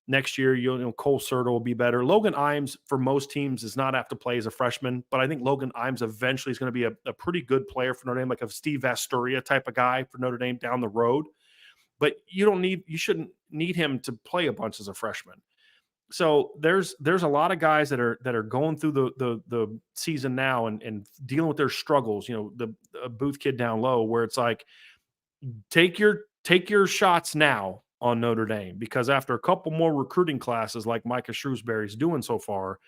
Next year, Cole Serta will be better. Logan Imes, for most teams, does not have to play as a freshman, but I think Logan Imes eventually is going to be a pretty good player for Notre Dame, like a Steve Asturia type of guy for Notre Dame down the road. But you shouldn't need him to play a bunch as a freshman. So there's a lot of guys that are going through the season now and dealing with their struggles. The Booth kid down low, where it's like take your shots now on Notre Dame, because after a couple more recruiting classes like Micah Shrewsbury's doing so far,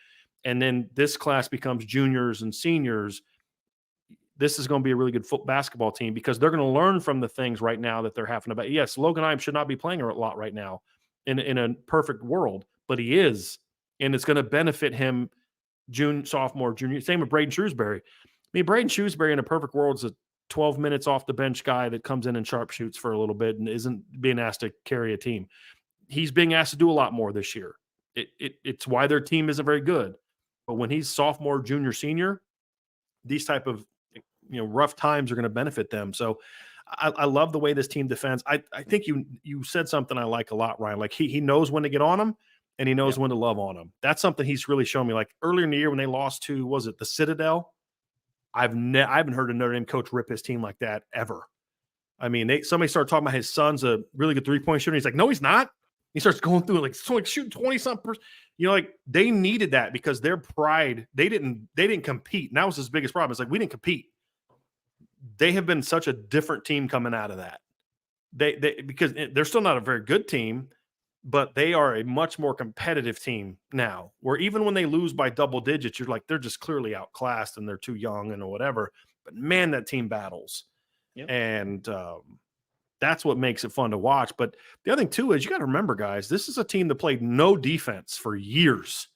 and then this class becomes juniors and seniors, this is going to be a really good basketball team because they're going to learn from the things right now that they're having about. Yes, Logan Imes should not be playing a lot right now in a perfect world, but he is, and it's going to benefit him sophomore, junior. Same with Braden Shrewsbury. I mean, Braden Shrewsbury in a perfect world is a 12 minutes off the bench guy that comes in and sharpshoots for a little bit and isn't being asked to carry a team. He's being asked to do a lot more this year. It's why their team isn't very good. But when he's sophomore, junior, senior, these type of rough times are going to benefit them. So I love the way this team defends. I think you said something I like a lot, Ryan. Like he knows when to get on them and he knows when to love on them. That's something he's really shown me. Like earlier in the year when they lost to, was it the Citadel? I haven't heard a Notre Dame coach rip his team like that ever. I mean, somebody started talking about his son's a really good three-point shooter. He's like, no, he's not. He starts going through it like shooting 20-something%. Like they needed that because their pride, they didn't compete. And that was his biggest problem. It's like, we didn't compete. They have been such a different team coming out of that. Because they're still not a very good team, but they are a much more competitive team now, where even when they lose by double digits, you're like, they're just clearly outclassed and they're too young and or whatever. But man, that team battles. Yep. And that's what makes it fun to watch. But the other thing too is you got to remember, guys, this is a team that played no defense for years.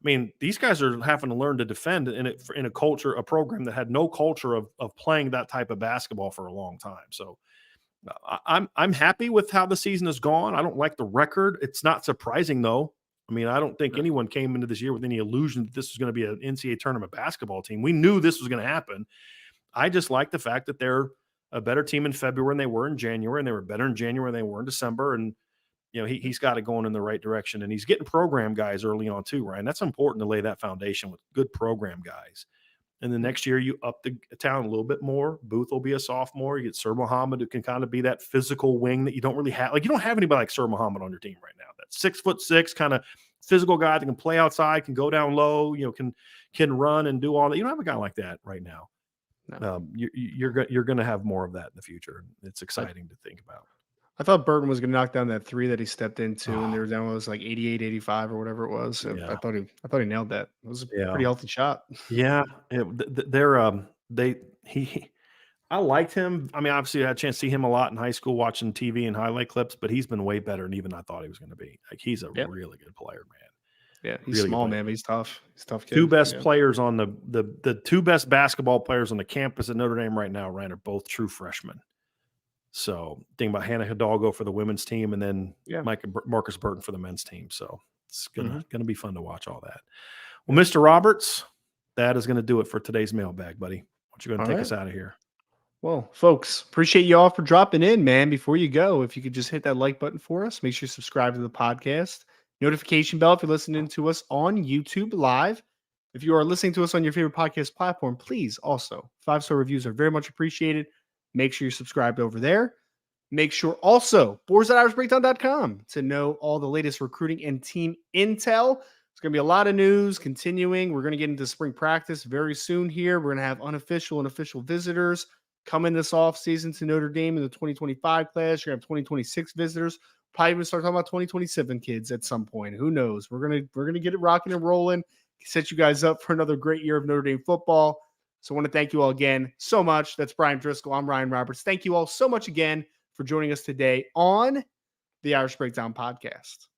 I mean, these guys are having to learn to defend in a culture, a program that had no culture of playing that type of basketball for a long time. So I'm happy with how the season has gone. I don't like the record. It's not surprising though. I mean, I don't think anyone came into this year with any illusion that this was going to be an NCAA tournament basketball team. We knew this was going to happen. I just like the fact that they're a better team in February than they were in January, and they were better in January than they were in December. And he's got it going in the right direction, and he's getting program guys early on too, Ryan. That's important to lay that foundation with good program guys. And then next year you up the talent a little bit more. Booth will be a sophomore. You get Sir Muhammad, who can kind of be that physical wing that you don't really have. Like, you don't have anybody like Sir Muhammad on your team right now. That 6'6" kind of physical guy that can play outside, can go down low, can run and do all that. You don't have a guy like that right now. No. You're going to have more of that in the future. It's exciting to think about. I thought Burton was going to knock down that three that he stepped into, and they were down, it was like 88, 85 or whatever it was. So yeah. I thought he nailed that. It was a pretty healthy shot. Yeah, I liked him. I mean, obviously I had a chance to see him a lot in high school watching TV and highlight clips, but he's been way better than even I thought he was going to be. Like, he's a really good player, man. Yeah, he's really small, man, but he's tough. He's a tough kid. Two best players on the two best basketball players on the campus at Notre Dame right now, Ryan, are both true freshmen. So think about Hannah Hidalgo for the women's team, and then Marcus Burton for the men's team. So it's gonna be fun to watch all that. Well, Mr. Roberts, that is going to do it for today's mailbag, buddy. Why don't you go and take us out of here? Well, folks, appreciate you all for dropping in, man. Before you go, if you could just hit that like button for us, make sure you subscribe to the podcast. Notification bell if you're listening to us on YouTube Live. If you are listening to us on your favorite podcast platform, please also 5-star reviews are very much appreciated. Make sure you're subscribed over there. Make sure also boards.irishbreakdown.com to know all the latest recruiting and team intel. There's going to be a lot of news continuing. We're going to get into spring practice very soon here. We're going to have unofficial and official visitors coming this offseason to Notre Dame in the 2025 class. You're going to have 2026 visitors. Probably even start talking about 2027 kids at some point. Who knows? We're gonna get it rocking and rolling. Set you guys up for another great year of Notre Dame football. So I want to thank you all again so much. That's Brian Driscoll. I'm Ryan Roberts. Thank you all so much again for joining us today on the Irish Breakdown Podcast.